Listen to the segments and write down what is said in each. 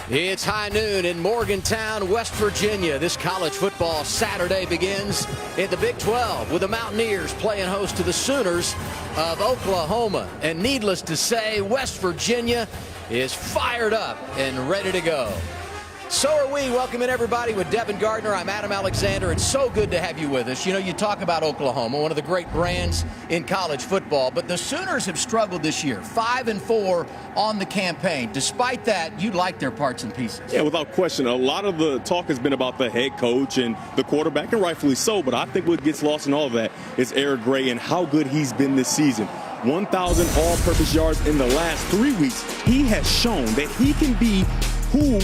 It's high noon in Morgantown, West Virginia. This college football Saturday begins in the Big 12 with the Mountaineers playing host to the Sooners of Oklahoma. And needless to say, West Virginia is fired up and ready to go. So are we. Welcoming everybody with Devin Gardner. I'm Adam Alexander. It's so good to have you with us. You know, you talk about Oklahoma, one of the great brands in college football, but the Sooners have struggled this year, 5-4 on the campaign. Despite that, you like their parts and pieces. Yeah, without question. A lot of the talk has been about the head coach and the quarterback, and rightfully so, but I think what gets lost in all of that is Eric Gray and how good he's been this season. 1,000 all-purpose yards in the last 3 weeks. He has shown that he can be who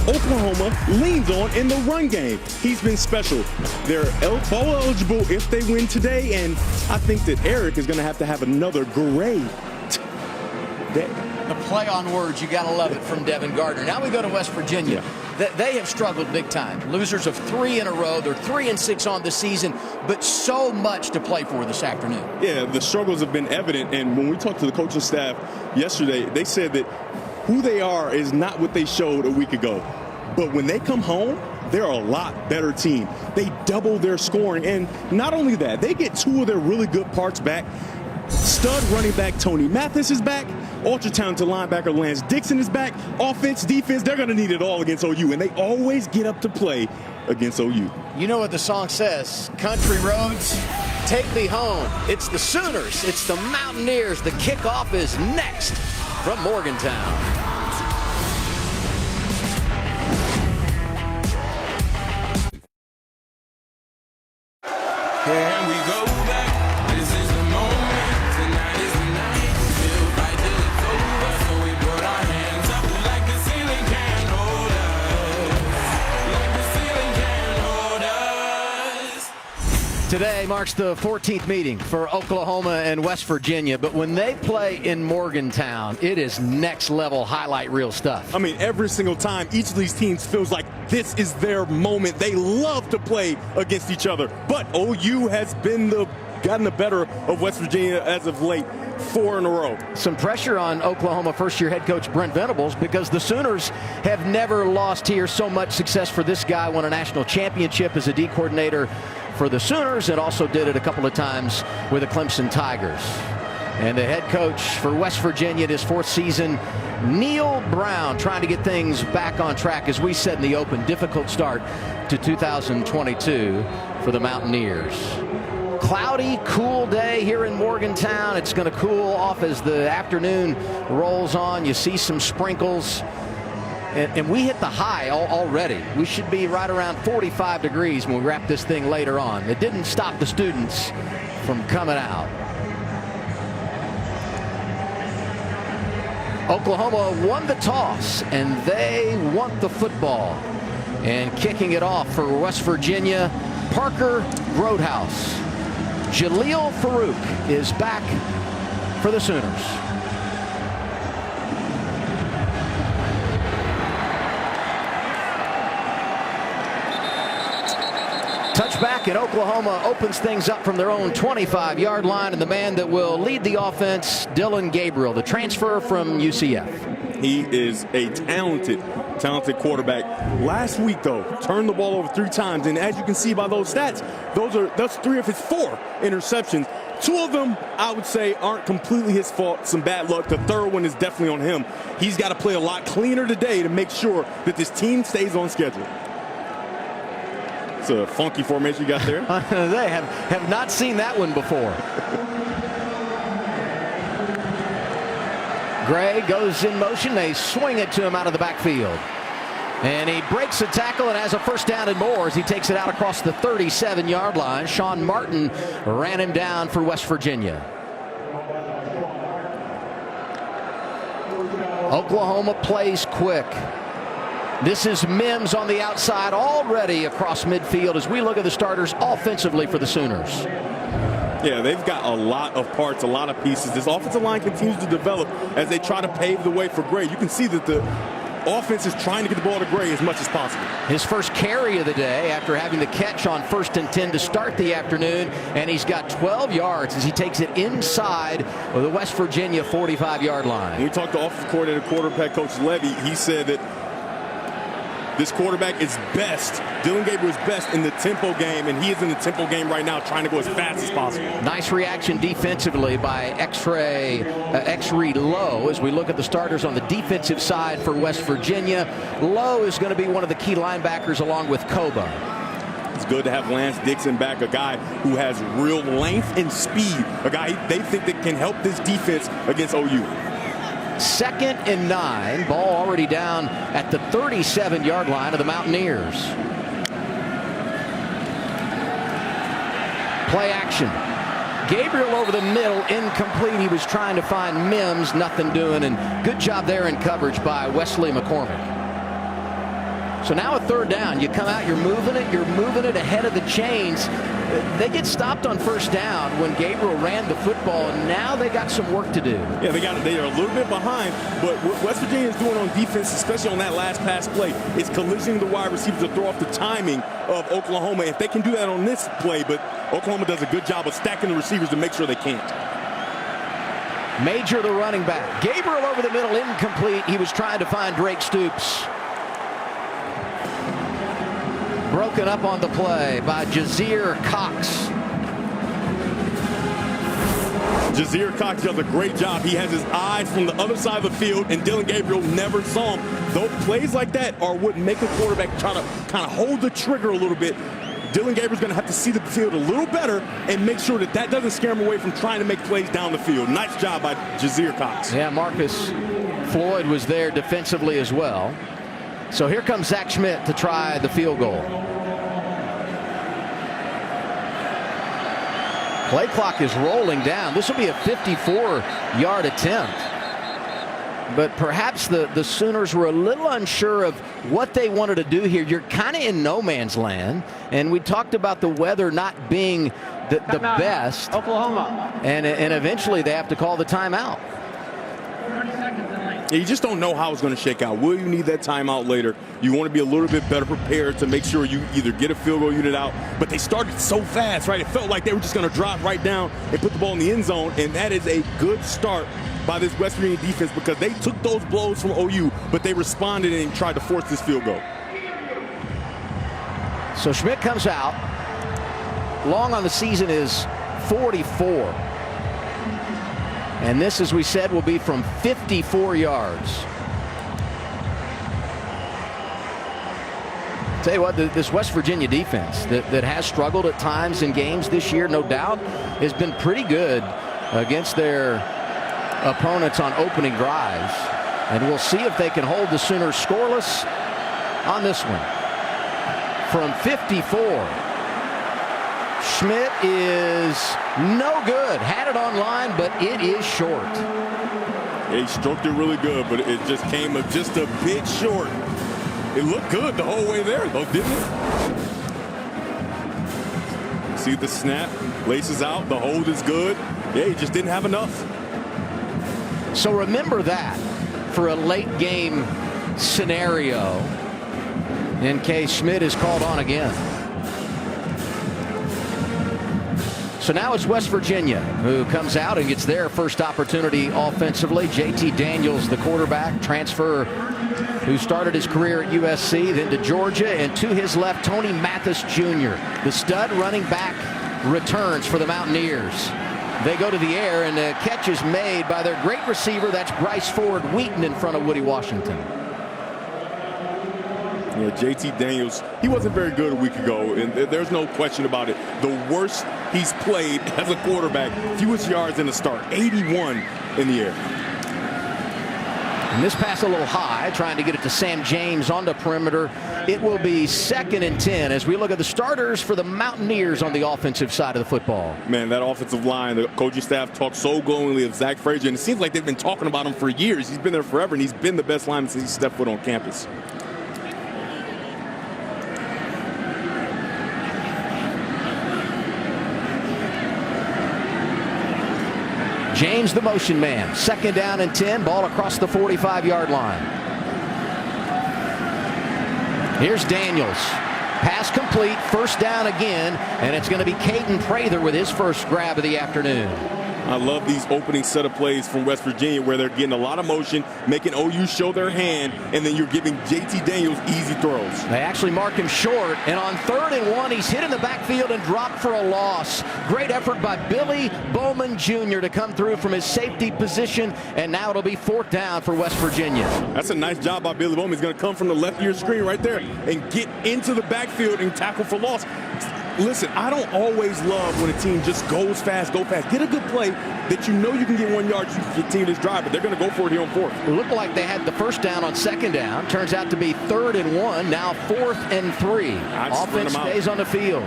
Oklahoma leans on in the run game. He's been special. They're fall eligible if they win today, and I think that Eric is going to have another great day. The play on words, you got to love it from Devin Gardner. Now we go to West Virginia. Yeah. They have struggled big time. Losers of 3 in a row. They're 3-6 on the season, but so much to play for this afternoon. Yeah, the struggles have been evident, and when we talked to the coaching staff yesterday, they said that who they are is not what they showed a week ago. But when they come home, they're a lot better team. They double their scoring. And not only that, they get 2 of their really good parts back. Stud running back Tony Mathis is back. Ultra-talented linebacker Lance Dixon is back. Offense, defense, they're going to need it all against OU. And they always get up to play against OU. You know what the song says, country roads, take me home. It's the Sooners. It's the Mountaineers. The kickoff is next from Morgantown. Can we go back? This is the moment. Tonight is the night. We'll fight till it's over. So we put our hands up like the ceiling can't hold us. Like the ceiling can't hold us. Today marks the 14th meeting for Oklahoma and West Virginia, but when they play in Morgantown, it is next level highlight reel stuff. I mean, every single time each of these teams feels like this is their moment. They love to play against each other, but OU has gotten the better of West Virginia as of late, 4 in a row. Some pressure on Oklahoma first-year head coach Brent Venables because the Sooners have never lost here. So much success for this guy. Won a national championship as a D coordinator for the Sooners and also did it a couple of times with the Clemson Tigers. And the head coach for West Virginia in his 4th season, Neal Brown, trying to get things back on track. As we said in the open, difficult start to 2022 for the Mountaineers. Cloudy, cool day here in Morgantown. It's going to cool off as the afternoon rolls on. You see some sprinkles. And we hit the high already. We should be right around 45 degrees when we wrap this thing later on. It didn't stop the students from coming out. Oklahoma won the toss, and they want the football. And kicking it off for West Virginia, Parker Roadhouse. Jaleel Farouk is back for the Sooners. Touchback, and Oklahoma opens things up from their own 25-yard line, and the man that will lead the offense, Dillon Gabriel, the transfer from UCF. He is a talented quarterback. Last week, though, turned the ball over 3 times, and as you can see by those stats, that's 3 of his 4 interceptions. 2 of them, I would say, aren't completely his fault. Some bad luck. The 3rd one is definitely on him. He's got to play a lot cleaner today to make sure that this team stays on schedule. It's a funky formation you got there. They have not seen that one before. Gray goes in motion. They swing it to him out of the backfield. And he breaks a tackle and has a first down and more as he takes it out across the 37-yard line. Sean Martin ran him down for West Virginia. Oklahoma plays quick. This is Mims on the outside already across midfield as we look at the starters offensively for the Sooners. Yeah, they've got a lot of parts, a lot of pieces. This offensive line continues to develop as they try to pave the way for Gray. You can see that the offense is trying to get the ball to Gray as much as possible. His first carry of the day after having the catch on 1st and 10 to start the afternoon, and he's got 12 yards as he takes it inside of the West Virginia 45-yard line. When we talked to offensive coordinator, quarterback coach Levy, he said that this quarterback is best. Dillon Gabriel is best in the tempo game, and he is in the tempo game right now trying to go as fast as possible. Nice reaction defensively by X-Reed Lowe as we look at the starters on the defensive side for West Virginia. Lowe is going to be one of the key linebackers along with Koba. It's good to have Lance Dixon back, a guy who has real length and speed, a guy they think that can help this defense against OU. 2nd and 9. Ball already down at the 37-yard line of the Mountaineers. Play action. Gabriel over the middle, incomplete. He was trying to find Mims, nothing doing, and good job there in coverage by Wesley McCormick. So now a 3rd down. You come out, you're moving it ahead of the chains. They get stopped on 1st down when Gabriel ran the football, and now they got some work to do. Yeah, they are a little bit behind, but what West Virginia is doing on defense, especially on that last pass play, is collisioning the wide receivers to throw off the timing of Oklahoma. If they can do that on this play, but Oklahoma does a good job of stacking the receivers to make sure they can't. Major, the running back. Gabriel over the middle, incomplete. He was trying to find Drake Stoops. Broken up on the play by Jazir Cox. Jazir Cox does a great job. He has his eyes from the other side of the field, and Dillon Gabriel never saw him. Though plays like that are what make a quarterback try to kind of hold the trigger a little bit. Dillon Gabriel's going to have to see the field a little better and make sure that that doesn't scare him away from trying to make plays down the field. Nice job by Jazir Cox. Yeah, Marcus Floyd was there defensively as well. So here comes Zach Schmidt to try the field goal. Play clock is rolling down. This will be a 54-yard attempt. But perhaps the Sooners were a little unsure of what they wanted to do here. You're kind of in no man's land. And we talked about the weather not being the best. Oklahoma. And eventually they have to call the timeout. 30 seconds in lane. You just don't know how it's going to shake out. Will you need that timeout later? You want to be a little bit better prepared to make sure you either get a field goal unit out. But they started so fast, right? It felt like they were just going to drop right down and put the ball in the end zone. And that is a good start by this West Virginia defense because they took those blows from OU, but they responded and tried to force this field goal. So Schmidt comes out. Long on the season is 44. And this, as we said, will be from 54 yards. Tell you what, this West Virginia defense that has struggled at times in games this year, no doubt, has been pretty good against their opponents on opening drives. And we'll see if they can hold the Sooners scoreless on this one. From 54. Schmidt is no good. Had it on line, but it is short. He stroked it really good, but it just came just a bit short. It looked good the whole way there, though, didn't it? See the snap, laces out, the hold is good. Yeah, he just didn't have enough. So remember that for a late game scenario in case Schmidt is called on again. So now it's West Virginia who comes out and gets their first opportunity offensively. JT Daniels, the quarterback, transfer who started his career at USC, then to Georgia, and to his left, Tony Mathis Jr., the stud running back, returns for the Mountaineers. They go to the air, and the catch is made by their great receiver. That's Bryce Ford Wheaton in front of Woody Washington. Yeah, JT Daniels, he wasn't very good a week ago, and there's no question about it. The worst he's played as a quarterback, fewest yards in the start, 81 in the air. And this pass a little high, trying to get it to Sam James on the perimeter. It will be 2nd and 10 as we look at the starters for the Mountaineers on the offensive side of the football. Man, that offensive line, the coaching staff talked so glowingly of Zach Frazier, and it seems like they've been talking about him for years. He's been there forever, and he's been the best lineman since he stepped foot on campus. James, the motion man. 2nd down and 10. Ball across the 45-yard line. Here's Daniels. Pass complete. 1st down again. And it's going to be Caden Prather with his first grab of the afternoon. I love these opening set of plays from West Virginia where they're getting a lot of motion, making OU show their hand, and then you're giving JT Daniels easy throws. They actually mark him short, and on 3rd and 1, he's hit in the backfield and dropped for a loss. Great effort by Billy Bowman Jr. to come through from his safety position, and now it'll be 4th down for West Virginia. That's a nice job by Billy Bowman. He's going to come from the left of your screen right there and get into the backfield and tackle for loss. Listen, I don't always love when a team just goes fast, go fast. Get a good play that you know you can get 1 yard, you can continue this drive, but they're going to go for it here on 4th. It looked like they had the first down on 2nd down. Turns out to be 3rd and 1, now 4th and 3. Offense stays on the field.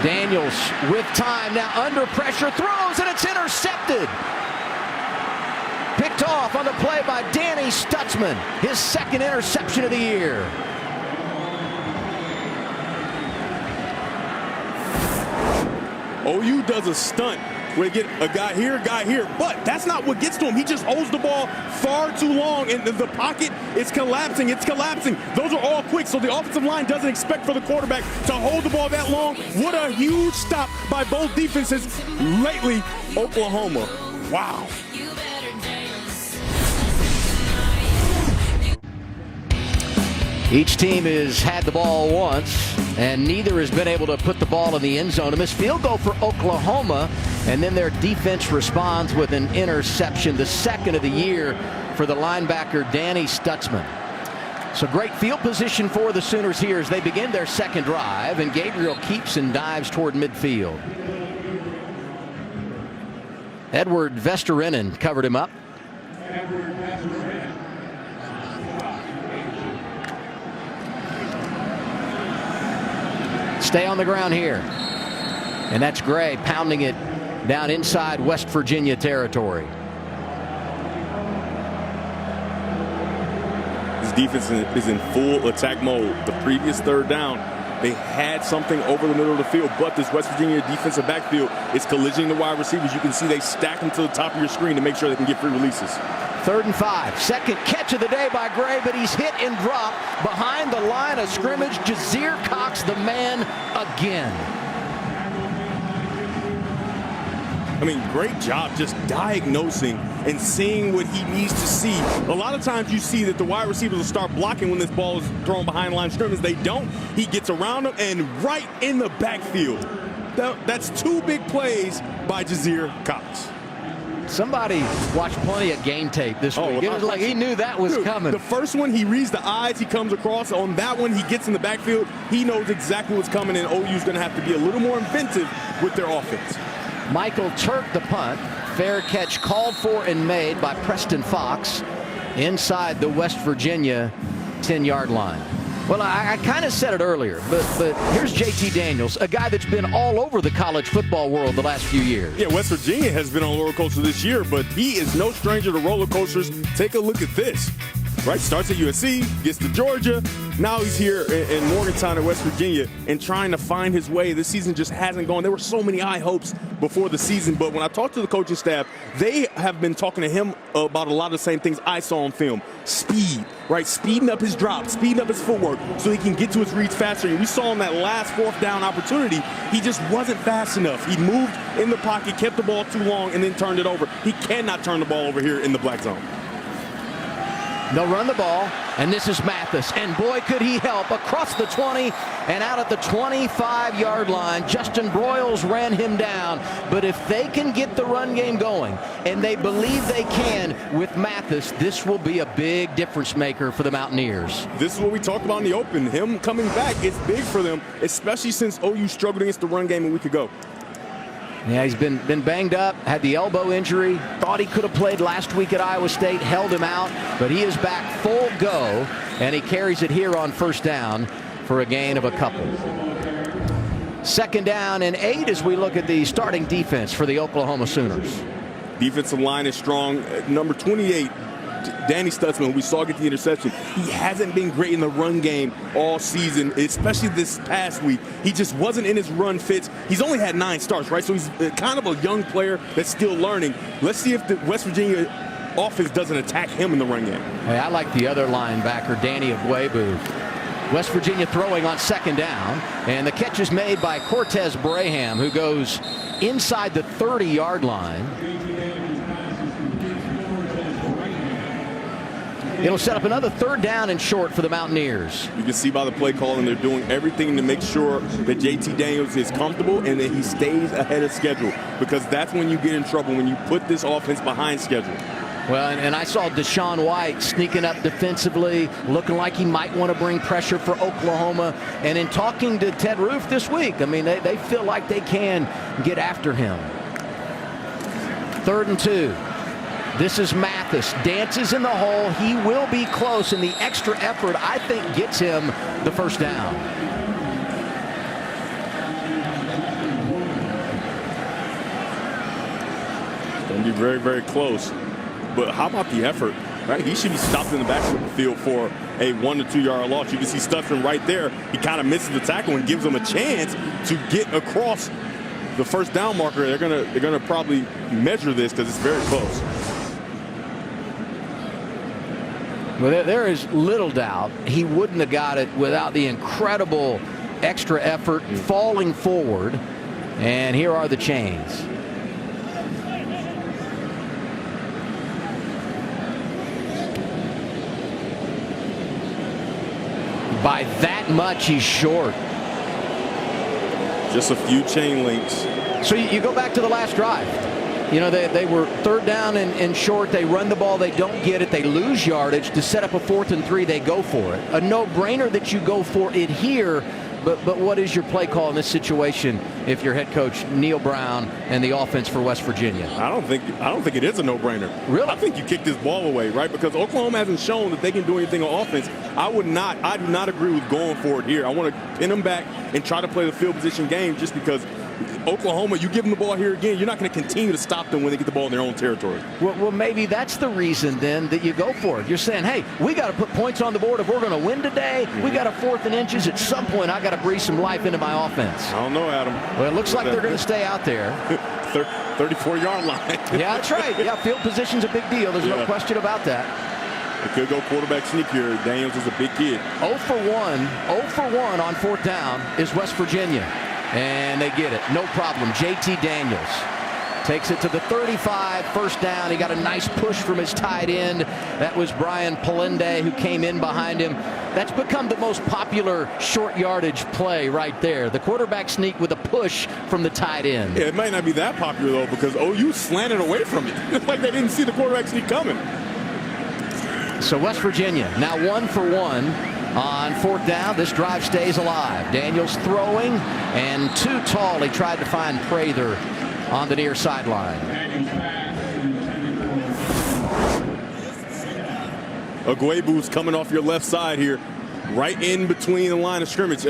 Daniels with time, now under pressure, throws, and it's intercepted. Picked off on the play by Danny Stutzman, his 2nd interception of the year. OU does a stunt where they get a guy here, but that's not what gets to him. He just holds the ball far too long, and the pocket is collapsing. It's collapsing. Those are all quick, so the offensive line doesn't expect for the quarterback to hold the ball that long. What a huge stop by both defenses lately. Oklahoma. Wow. Each team has had the ball once, and neither has been able to put the ball in the end zone. A missed field goal for Oklahoma, and then their defense responds with an interception, the 2nd of the year for the linebacker Danny Stutzman. So great field position for the Sooners here as they begin their 2nd drive, and Gabriel keeps and dives toward midfield. Edward Vesterinen covered him up. Stay on the ground here. And that's Gray pounding it down inside West Virginia territory. This defense is in full attack mode. The previous 3rd down, they had something over the middle of the field, but this West Virginia defensive backfield is collisioning the wide receivers. You can see they stack them to the top of your screen to make sure they can get free releases. 3rd and 5. 2nd catch of the day by Gray, but he's hit and dropped behind the line of scrimmage. Jazir Cox, the man again. I mean, great job just diagnosing and seeing what he needs to see. A lot of times you see that the wide receivers will start blocking when this ball is thrown behind the line of scrimmage. They don't. He gets around them and right in the backfield. That's 2 big plays by Jazir Cox. Somebody watched plenty of game tape this week. It was like he knew that was coming. The first one, he reads the eyes, he comes across. On that one, he gets in the backfield. He knows exactly what's coming, and OU's going to have to be a little more inventive with their offense. Michael Turk the punt. Fair catch called for and made by Preston Fox inside the West Virginia 10-yard line. Well, I kind of said it earlier, but here's JT Daniels, a guy that's been all over the college football world the last few years. Yeah, West Virginia has been on a roller coaster this year, but he is no stranger to roller coasters. Take a look at this. Right, starts at USC, gets to Georgia. Now he's here in Morgantown in West Virginia and trying to find his way. This season just hasn't gone. There were so many high hopes before the season, but when I talked to the coaching staff, they have been talking to him about a lot of the same things I saw on film. Speed, right? Speeding up his drop, speeding up his footwork so he can get to his reads faster. And we saw on that last 4th down opportunity, he just wasn't fast enough. He moved in the pocket, kept the ball too long, and then turned it over. He cannot turn the ball over here in the black zone. They'll run the ball, and this is Mathis. And boy, could he help across the 20 and out at the 25-yard line. Justin Broyles ran him down. But if they can get the run game going, and they believe they can with Mathis, this will be a big difference maker for the Mountaineers. This is what we talked about in the open. Him coming back is big for them, especially since OU struggled against the run game a week ago. Yeah, he's been banged up, had the elbow injury, thought he could have played last week at Iowa State, held him out, but he is back full go, and he carries it here on 1st down for a gain of a couple. 2nd down and 8 as we look at the starting defense for the Oklahoma Sooners. Defensive line is strong. Number 28, Danny Stutzman, we saw get the interception. He hasn't been great in the run game all season, especially this past week. He just wasn't in his run fits. He's only had 9 starts, right? So he's kind of a young player that's still learning. Let's see if the West Virginia offense doesn't attack him in the run game. Hey, I like the other linebacker, Danny Agwebu. West Virginia throwing on second down, and the catch is made by Cortez Braham, who goes inside the 30-yard line. It'll set up another third down and short for the Mountaineers. You can see by the play calling they're doing everything to make sure that JT Daniels is comfortable and that he stays ahead of schedule, because that's when you get in trouble, when you put this offense behind schedule. Well, and I saw Deshaun White sneaking up defensively, looking like he might want to bring pressure for Oklahoma. And in talking to Ted Roof this week, I mean, they feel like they can get after him. 3rd and 2. This is Mathis. Dances in the hole. He will be close, and the extra effort, I think, gets him the first down. It's going to be very, very close. But how about the effort, right? He should be stopped in the backfield for a 1 to 2 yard loss. You can see Stutson right there. He kind of misses the tackle and gives him a chance to get across the first down marker. They're gonna probably measure this because it's very close. Well, there is little doubt he wouldn't have got it without the incredible extra effort falling forward. And here are the chains. By that much, he's short. Just a few chain links. So you go back to the last drive. You know, they were 3rd down and short. They run the ball. They don't get it. They lose yardage. To set up a 4th and 3, they go for it. A no-brainer that you go for it here. But what is your play call in this situation if you're head coach Neal Brown and the offense for West Virginia? I don't think it is a no-brainer. Really? I think you kick this ball away, right? Because Oklahoma hasn't shown that they can do anything on offense. I do not agree with going for it here. I want to pin them back and try to play the field position game, just because Oklahoma, you give them the ball here again, you're not going to continue to stop them when they get the ball in their own territory. Well, maybe that's the reason then that you go for it. You're saying, hey, we got to put points on the board if we're going to win today. We got a 4th and inches. At some point, I got to breathe some life into my offense. I don't know, Adam. Well, it looks like they're going to stay out there. 34-yard line. Yeah, that's right. Yeah, field position's a big deal. There's no question about that. It could go quarterback sneak here. Daniels is a big kid. 0 for 1 on 4th down is West Virginia. And they get it. No problem. JT Daniels takes it to the 35, first down. He got a nice push from his tight end. That was Brian Polende, who came in behind him. That's become the most popular short yardage play right there. The quarterback sneak with a push from the tight end. Yeah, it might not be that popular, though, because OU slanted away from it. It's like they didn't see the quarterback sneak coming. So West Virginia now 1 for 1 on 4th down. This drive stays alive. Daniels throwing and too tall. He tried to find Prather on the near sideline. Agwebu's coming off your left side here, right in between the line of scrimmage.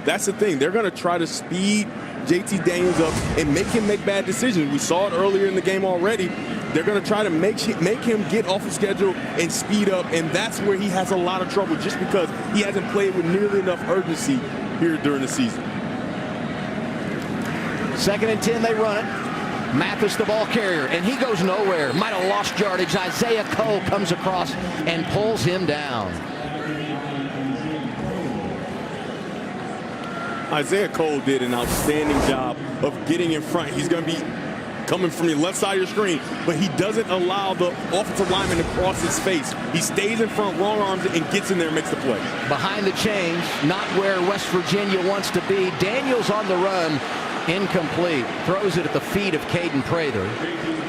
That's the thing. They're going to try to speed JT Daniels up and make him make bad decisions. We saw it earlier in the game already. They're going to try to make him get off the schedule and speed up, and that's where he has a lot of trouble, just because he hasn't played with nearly enough urgency here during the season. 2nd and 10, they run it. Mathis, the ball carrier, and he goes nowhere. Might have lost yardage. Isaiah Cole comes across and pulls him down. Isaiah Cole did an outstanding job of getting in front. He's going to be coming from the left side of your screen, but he doesn't allow the offensive lineman to cross his face. He stays in front, wrong arms it, and gets in there and makes the play. Behind the chains, not where West Virginia wants to be. Daniels on the run, incomplete. Throws it at the feet of Caden Prather.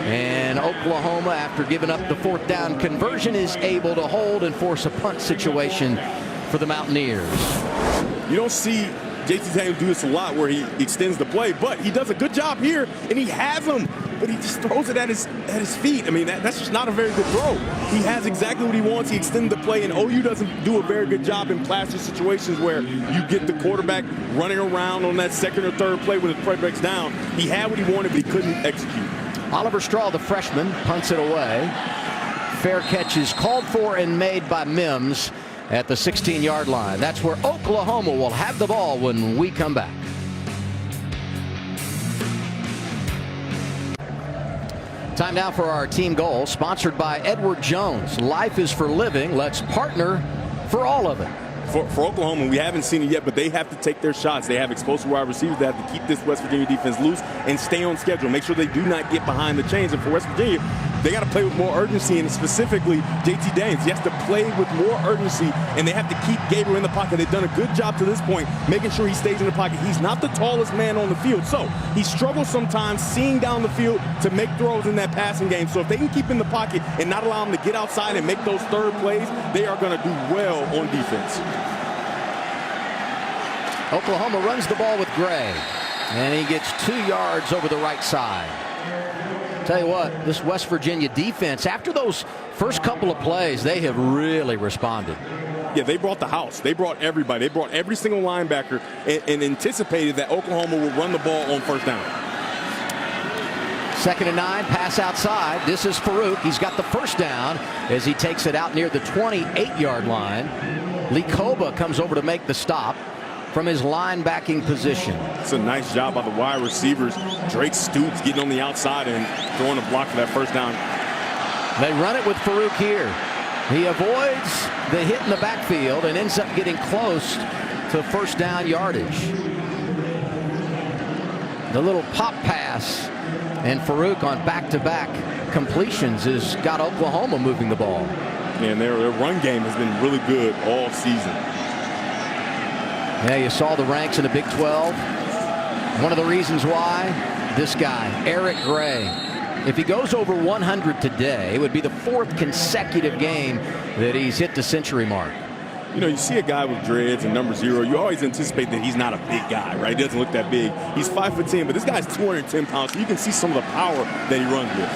And Oklahoma, after giving up the 4th down conversion, is able to hold and force a punt situation for the Mountaineers. You don't see JT Daniels do this a lot, where he extends the play, but he does a good job here, and he has him, but he just throws it at his feet. I mean, that's just not a very good throw. He has exactly what he wants. He extended the play, and OU doesn't do a very good job in plaster situations where you get the quarterback running around on that 2nd or 3rd play when his play breaks down. He had what he wanted, but he couldn't execute. Oliver Straw, the freshman, punts it away. Fair catch is called for and made by Mims at the 16-yard line. That's where Oklahoma will have the ball when we come back. Time now for our team goal, sponsored by Edward Jones. Life is for living. Let's partner for all of it. for Oklahoma, we haven't seen it yet, but they have to take their shots. They have explosive wide receivers. They have to keep this West Virginia defense loose and stay on schedule. Make sure they do not get behind the chains. And for West Virginia, they got to play with more urgency, and specifically JT Daniels. He has to play with more urgency, and they have to keep Gabriel in the pocket. They've done a good job to this point, making sure he stays in the pocket. He's not the tallest man on the field, so he struggles sometimes seeing down the field to make throws in that passing game. So if they can keep in the pocket and not allow him to get outside and make those third plays, they are going to do well on defense. Oklahoma runs the ball with Gray, and he gets 2 yards over the right side. Tell you what, this West Virginia defense, after those first couple of plays, they have really responded. Yeah, they brought the house. They brought everybody. They brought every single linebacker and anticipated that Oklahoma would run the ball on first down. 2nd and 9, pass outside. This is Farooq. He's got the first down as he takes it out near the 28-yard line. Lee Koba comes over to make the stop from his linebacking position. It's a nice job by the wide receivers. Drake Stoops getting on the outside and throwing a block for that first down. They run it with Farooq here. He avoids the hit in the backfield and ends up getting close to first down yardage. The little pop pass, and Farooq on back-to-back completions has got Oklahoma moving the ball. And their run game has been really good all season. Yeah, you saw the ranks in the Big 12. One of the reasons why, this guy, Eric Gray. If he goes over 100 today, it would be the 4th consecutive game that he's hit the century mark. You know, you see a guy with dreads and number 0, you always anticipate that he's not a big guy, right? He doesn't look that big. He's 5'10", but this guy's 210 pounds, so you can see some of the power that he runs with.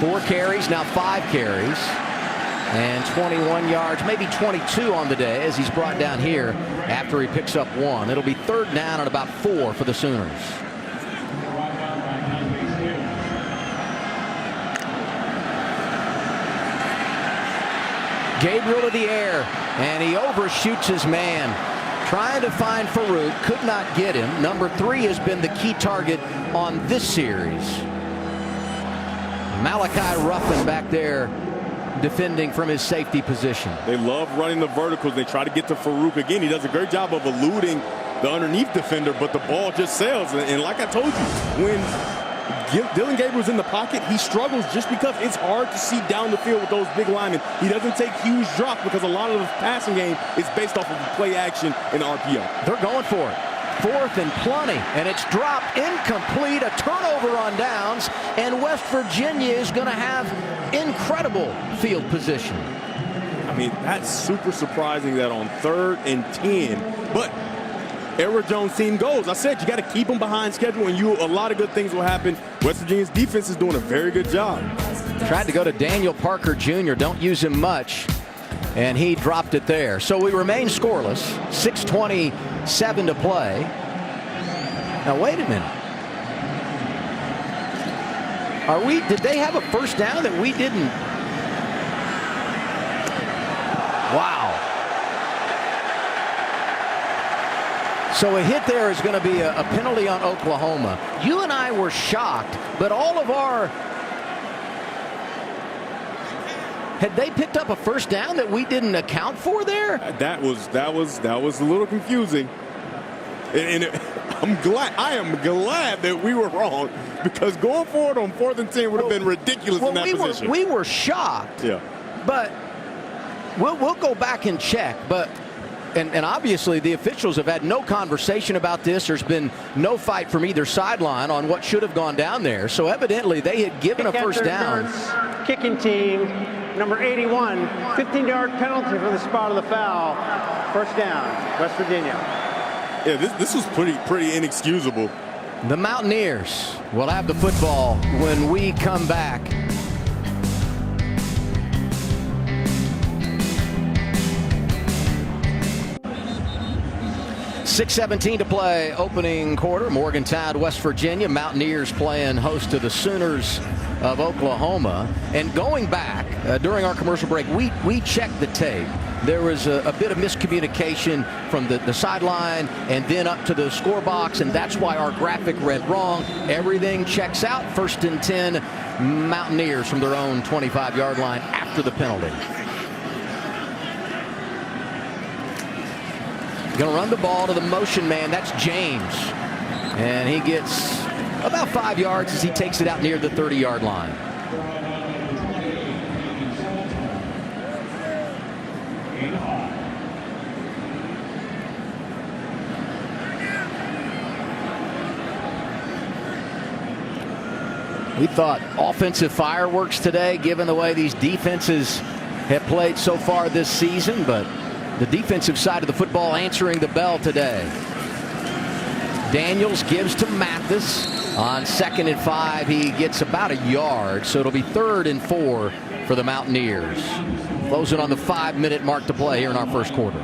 4 carries, now 5 carries. And 21 yards, maybe 22 on the day as he's brought down here after he picks up 1. It'll be 3rd down and about 4 for the Sooners. Gabriel to the air, and he overshoots his man. Trying to find Farooq, could not get him. Number 3 has been the key target on this series. Malachi Ruffin back there defending from his safety position. They love running the verticals. They try to get to Farooq again. He does a great job of eluding the underneath defender, but the ball just sails. And like I told you, when Dillon Gabriel's in the pocket, he struggles just because it's hard to see down the field with those big linemen. He doesn't take huge drops because a lot of the passing game is based off of the play action and RPO. They're going for it. 4th and plenty, and it's dropped incomplete. A turnover on downs, and West Virginia is going to have incredible field position. I mean, that's super surprising that on 3rd and 10, but Edward Jones' team goes. I said you got to keep them behind schedule, and a lot of good things will happen. West Virginia's defense is doing a very good job. Tried to go to Daniel Parker Jr. Don't use him much, and he dropped it there. So we remain scoreless. 6:27 to play. Now wait a minute. Did they have a first down that we didn't? Wow. So a hit there is going to be a penalty on Oklahoma. You and I were shocked, but all of our... Had they picked up a first down that we didn't account for there? That was a little confusing. I am glad that we were wrong, because going forward on 4th and 10 would have been ridiculous in that position. We were shocked. Yeah. But we'll go back and check. But and obviously the officials have had no conversation about this. There's been no fight from either sideline on what should have gone down there. So evidently they had given a first down. Kicking team, number 81, 15-yard penalty from the spot of the foul. First down, West Virginia. Yeah, this was pretty inexcusable. The Mountaineers will have the football when we come back. .6:17 to play, opening quarter. Morgantown, West Virginia. Mountaineers playing host to the Sooners of Oklahoma. And going back, during our commercial break, we checked the tape. There was a bit of miscommunication from the sideline and then up to the score box, and that's why our graphic read wrong. Everything checks out. 1st and 10, Mountaineers from their own 25-yard line after the penalty. Going to run the ball to the motion man. That's James. And he gets about 5 yards as he takes it out near the 30-yard line. We thought offensive fireworks today, given the way these defenses have played so far this season, but the defensive side of the football answering the bell today. Daniels gives to Mathis on 2nd and 5. He gets about a yard, so it'll be 3rd and 4 for the Mountaineers. Closing on the 5-minute mark to play here in our first quarter.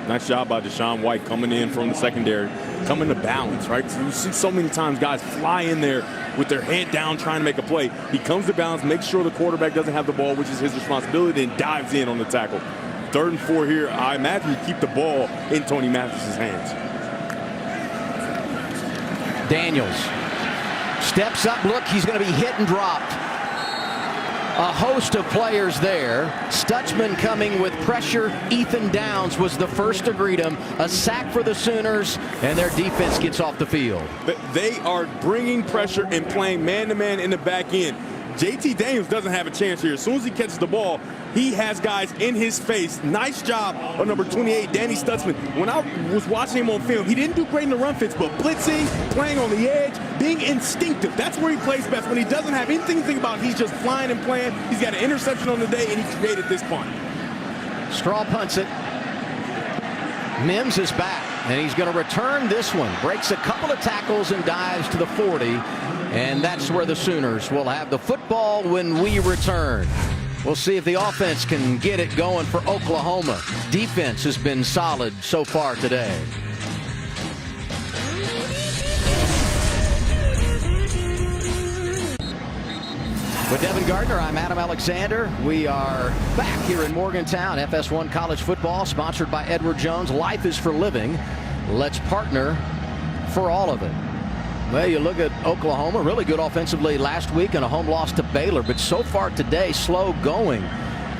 Nice job by Deshaun White coming in from the secondary, coming to balance, right? So you see so many times guys fly in there with their head down trying to make a play. He comes to balance, makes sure the quarterback doesn't have the ball, which is his responsibility, and dives in on the tackle. 3rd and 4 here. I imagine you keep the ball in Tony Mathis's hands. Daniels steps up. Look, he's going to be hit and dropped. A host of players there. Stutzman coming with pressure. Ethan Downs was the first to greet him. A sack for the Sooners, and their defense gets off the field. They are bringing pressure and playing man-to-man in the back end. JT Daniels doesn't have a chance here. As soon as he catches the ball, he has guys in his face. Nice job on number 28, Danny Stutzman. When I was watching him on film, he didn't do great in the run fits, but blitzing, playing on the edge, being instinctive. That's where he plays best. When he doesn't have anything to think about, he's just flying and playing. He's got an interception on the day, and he created this punt. Straw punts it. Mims is back, and he's going to return this one. Breaks a couple of tackles and dives to the 40, and that's where the Sooners will have the football when we return. We'll see if the offense can get it going for Oklahoma. Defense has been solid so far today. With Devin Gardner, I'm Adam Alexander. We are back here in Morgantown. FS1 College Football, sponsored by Edward Jones. Life is for living. Let's partner for all of it. Well, you look at Oklahoma, really good offensively last week and a home loss to Baylor, but so far today, slow going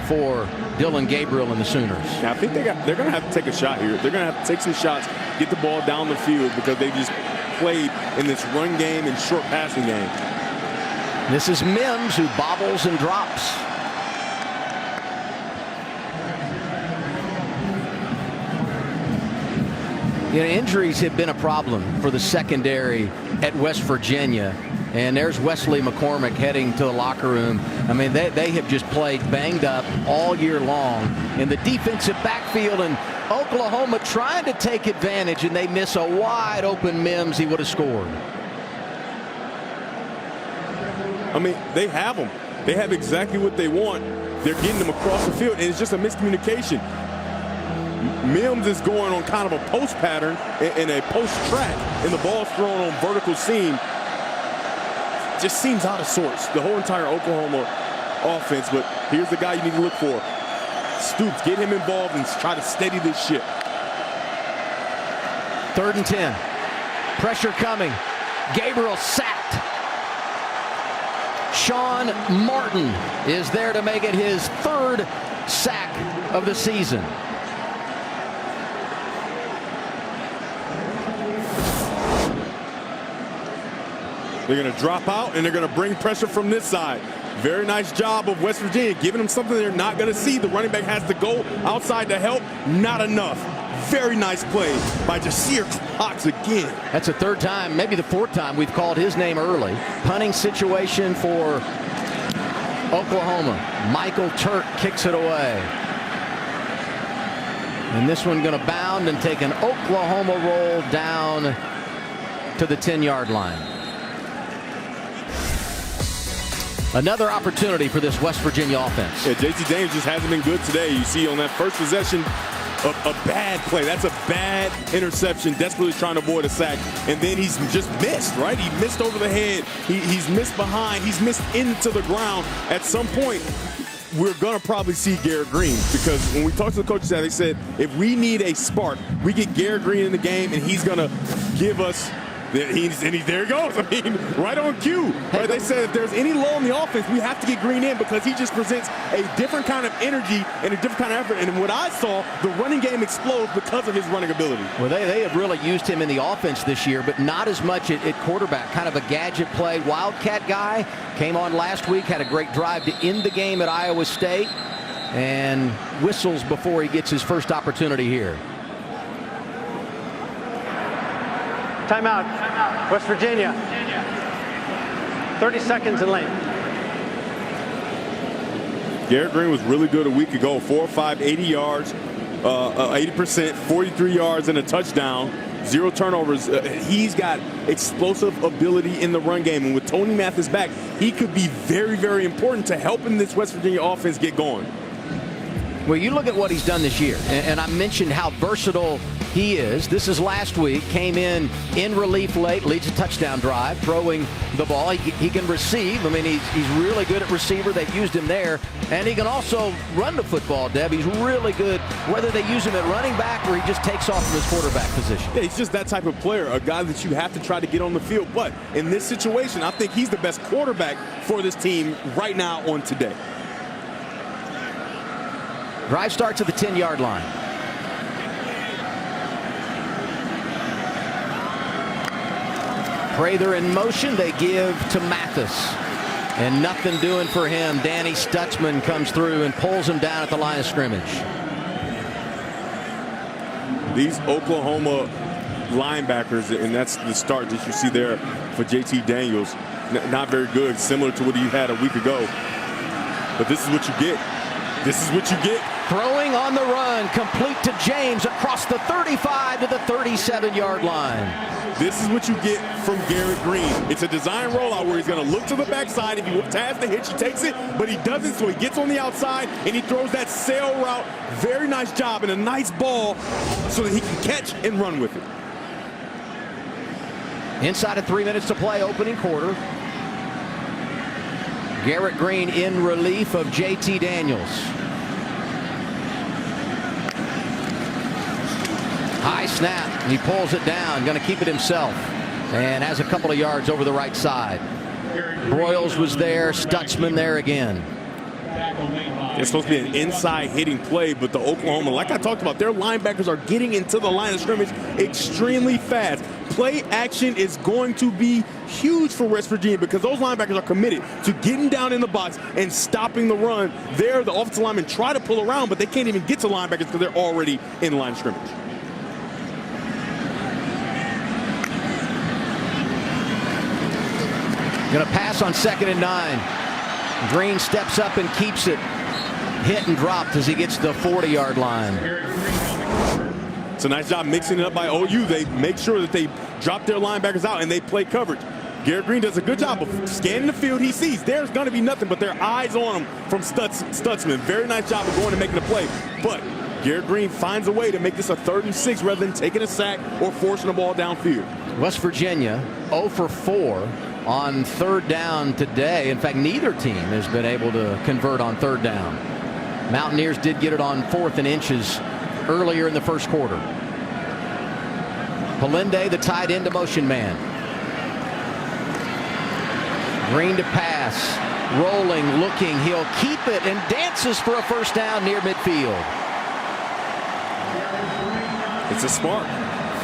for Dillon Gabriel and the Sooners. Now, I think they're going to have to take a shot here. They're going to have to take some shots, get the ball down the field, because they just played in this run game and short passing game. This is Mims, who bobbles and drops. You know, injuries have been a problem for the secondary at West Virginia. And there's Wesley McCormick heading to the locker room. I mean, they have just played banged up all year long in the defensive backfield. And Oklahoma trying to take advantage, and they miss a wide open Mims. He would have scored. I mean, they have them. They have exactly what they want. They're getting them across the field, and it's just a miscommunication. Mims is going on kind of a post pattern and a post track, and the ball's thrown on vertical seam. Just seems out of sorts, the whole entire Oklahoma offense. But here's the guy you need to look for. Stoops, get him involved and try to steady this ship. 3rd and 10. Pressure coming. Gabriel sacked. Sean Martin is there to make it his 3rd sack of the season. They're going to drop out, and they're going to bring pressure from this side. Very nice job of West Virginia, giving them something they're not going to see. The running back has to go outside to help. Not enough. Very nice play by Jasir Cox again. That's the 3rd time, maybe the 4th time we've called his name early. Punting situation for Oklahoma. Michael Turk kicks it away. And this one going to bound and take an Oklahoma roll down to the 10-yard line. Another opportunity for this West Virginia offense. Yeah, JT Daniels just hasn't been good today. You see on that first possession, a bad play. That's a bad interception, desperately trying to avoid a sack. And then he's just missed, right? He missed over the head. He's missed behind. He's missed into the ground. At some point, we're going to probably see Garrett Green, because when we talked to the coaches, they said if we need a spark, we get Garrett Green in the game, and he's going to give us there he goes. I mean, right on cue. Right? They said if there's any lull in the offense, we have to get Green in because he just presents a different kind of energy and a different kind of effort. And what I saw, the running game explodes because of his running ability. Well, they have really used him in the offense this year, but not as much at quarterback. Kind of a gadget play, wildcat guy. Came on last week, had a great drive to end the game at Iowa State, and whistles before he gets his first opportunity here. Timeout, West Virginia. 30 seconds in lane. Garrett Green was really good a week ago. 4 or 5, 80 yards, 80%, 43 yards and a touchdown. 0 turnovers. He's got explosive ability in the run game. And with Tony Mathis back, he could be very, very important to helping this West Virginia offense get going. Well, you look at what he's done this year, and I mentioned how versatile he is. This is last week. Came in relief late, leads a touchdown drive, throwing the ball. He can receive. I mean, he's really good at receiver. They've used him there. And he can also run the football, Deb. He's really good, whether they use him at running back or he just takes off from his quarterback position. Yeah, he's just that type of player, a guy that you have to try to get on the field. But in this situation, I think he's the best quarterback for this team right now on today. Drive starts at the 10-yard line. Prather in motion. They give to Mathis. And nothing doing for him. Danny Stutzman comes through and pulls him down at the line of scrimmage. These Oklahoma linebackers, and that's the start that you see there for JT Daniels, not very good, similar to what he had a week ago. But this is what you get. This is what you get. Throwing on the run, complete to James across the 35 to the 37-yard line. This is what you get from Garrett Green. It's a design rollout where he's going to look to the backside. If he has the hitch, he takes it, but he doesn't, so he gets on the outside, and he throws that sail route. Very nice job and a nice ball so that he can catch and run with it. Inside of 3 minutes to play, opening quarter. Garrett Green in relief of JT Daniels. High snap. He pulls it down. Going to keep it himself. And has a couple of yards over the right side. Broyles was there. Stutzman there again. It's supposed to be an inside hitting play, but the Oklahoma, like I talked about, their linebackers are getting into the line of scrimmage extremely fast. Play action is going to be huge for West Virginia because those linebackers are committed to getting down in the box and stopping the run. There, the offensive linemen try to pull around, but they can't even get to linebackers because they're already in line of scrimmage. Going to pass on 2nd and 9. Green steps up and keeps it. Hit and dropped as he gets to the 40-yard line. It's a nice job mixing it up by OU. They make sure that they drop their linebackers out and they play coverage. Garrett Green does a good job of scanning the field. He sees there's going to be nothing but their eyes on him from Stutzman. Very nice job of going and making a play. But Garrett Green finds a way to make this a 3rd and 6 rather than taking a sack or forcing the ball downfield. West Virginia 0 for 4 on 3rd down today. In fact, neither team has been able to convert on 3rd down. Mountaineers did get it on 4th and inches earlier in the first quarter. Polinde, the tight end, to motion man. Green to pass. Rolling, looking. He'll keep it and dances for a first down near midfield. It's a spark.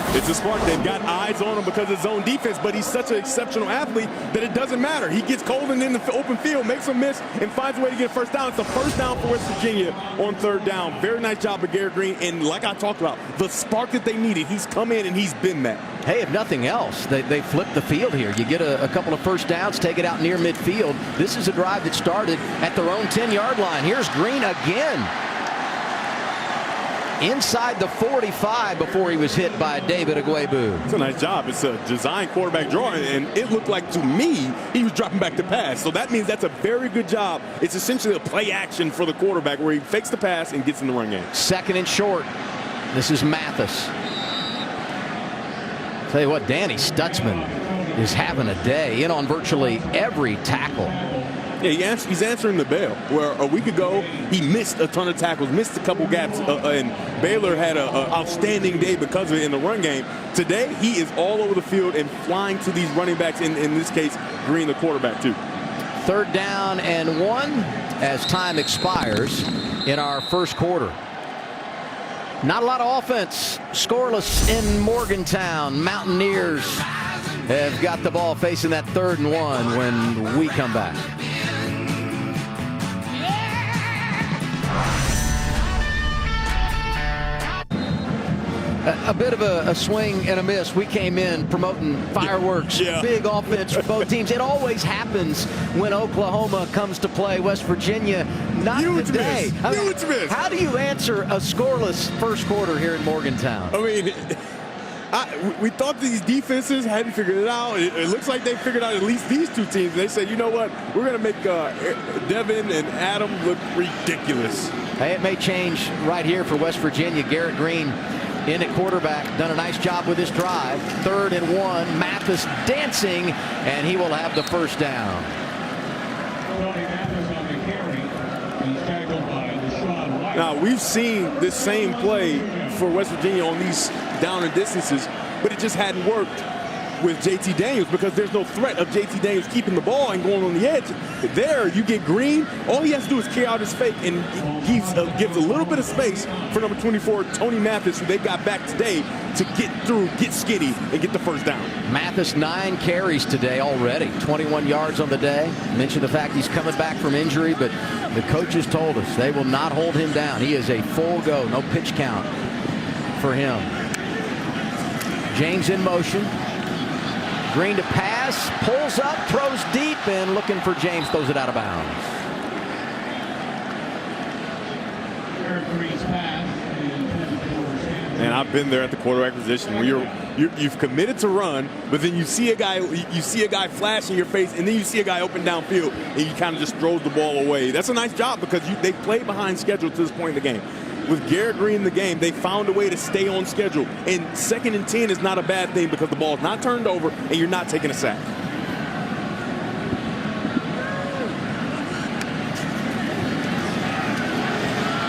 It's a spark. They've got eyes on him because of his own defense, but he's such an exceptional athlete that it doesn't matter. He gets cold and in the open field, makes a miss, and finds a way to get a first down. It's a first down for West Virginia on 3rd down. Very nice job of Garrett Green, and like I talked about, the spark that they needed, he's come in and he's been that. Hey, if nothing else, they flipped the field here. You get a couple of first downs, take it out near midfield. This is a drive that started at their own 10-yard line. Here's Green again. Inside the 45 before he was hit by David Agwebu. It's a nice job. It's a design quarterback draw, and it looked like to me he was dropping back to pass. So that means that's a very good job. It's essentially a play action for the quarterback where he fakes the pass and gets in the run game. 2nd and short. This is Mathis. Tell you what, Danny Stutzman is having a day in on virtually every tackle. Yeah, he's answering the bell. Where a week ago, he missed a ton of tackles, missed a couple gaps, and Baylor had an outstanding day because of it in the run game. Today, he is all over the field and flying to these running backs, in this case, Green, the quarterback, too. 3rd down and 1 as time expires in our first quarter. Not a lot of offense. Scoreless in Morgantown. Mountaineers have got the ball facing that 3rd and 1 when we come back. A bit of a swing and a miss. We came in promoting fireworks, big offense for both teams. It always happens when Oklahoma comes to play West Virginia. Not Huge today. Miss. Huge miss. How do you answer a scoreless first quarter here in Morgantown? I mean, we thought these defenses hadn't figured it out. It looks like they figured out at least these two teams. They said, you know what, we're going to make Devin and Adam look ridiculous. Hey, it may change right here for West Virginia. Garrett Green in at quarterback, done a nice job with this drive. 3rd and 1, Mathis dancing, and he will have the first down. Now, we've seen this same play for West Virginia on these down and distances, but it just hadn't worked with JT Daniels because there's no threat of JT Daniels keeping the ball and going on the edge. There, you get Green. All he has to do is carry out his fake, and he gives a little bit of space for number 24, Tony Mathis, who they got back today, to get through, get skitty, and get the first down. Mathis 9 carries today already, 21 yards on the day. Mentioned the fact he's coming back from injury, but the coaches told us they will not hold him down. He is a full go, no pitch count for him. James in motion. Green to pass, pulls up, throws deep, and looking for James, throws it out of bounds. And I've been there at the quarterback position where you've committed to run, but then you see a guy flash in your face, and then you see a guy open downfield, and you kind of just throws the ball away. That's a nice job because they played behind schedule to this point in the game. With Garrett Green in the game, they found a way to stay on schedule. And 2nd and 10 is not a bad thing because the ball is not turned over and you're not taking a sack.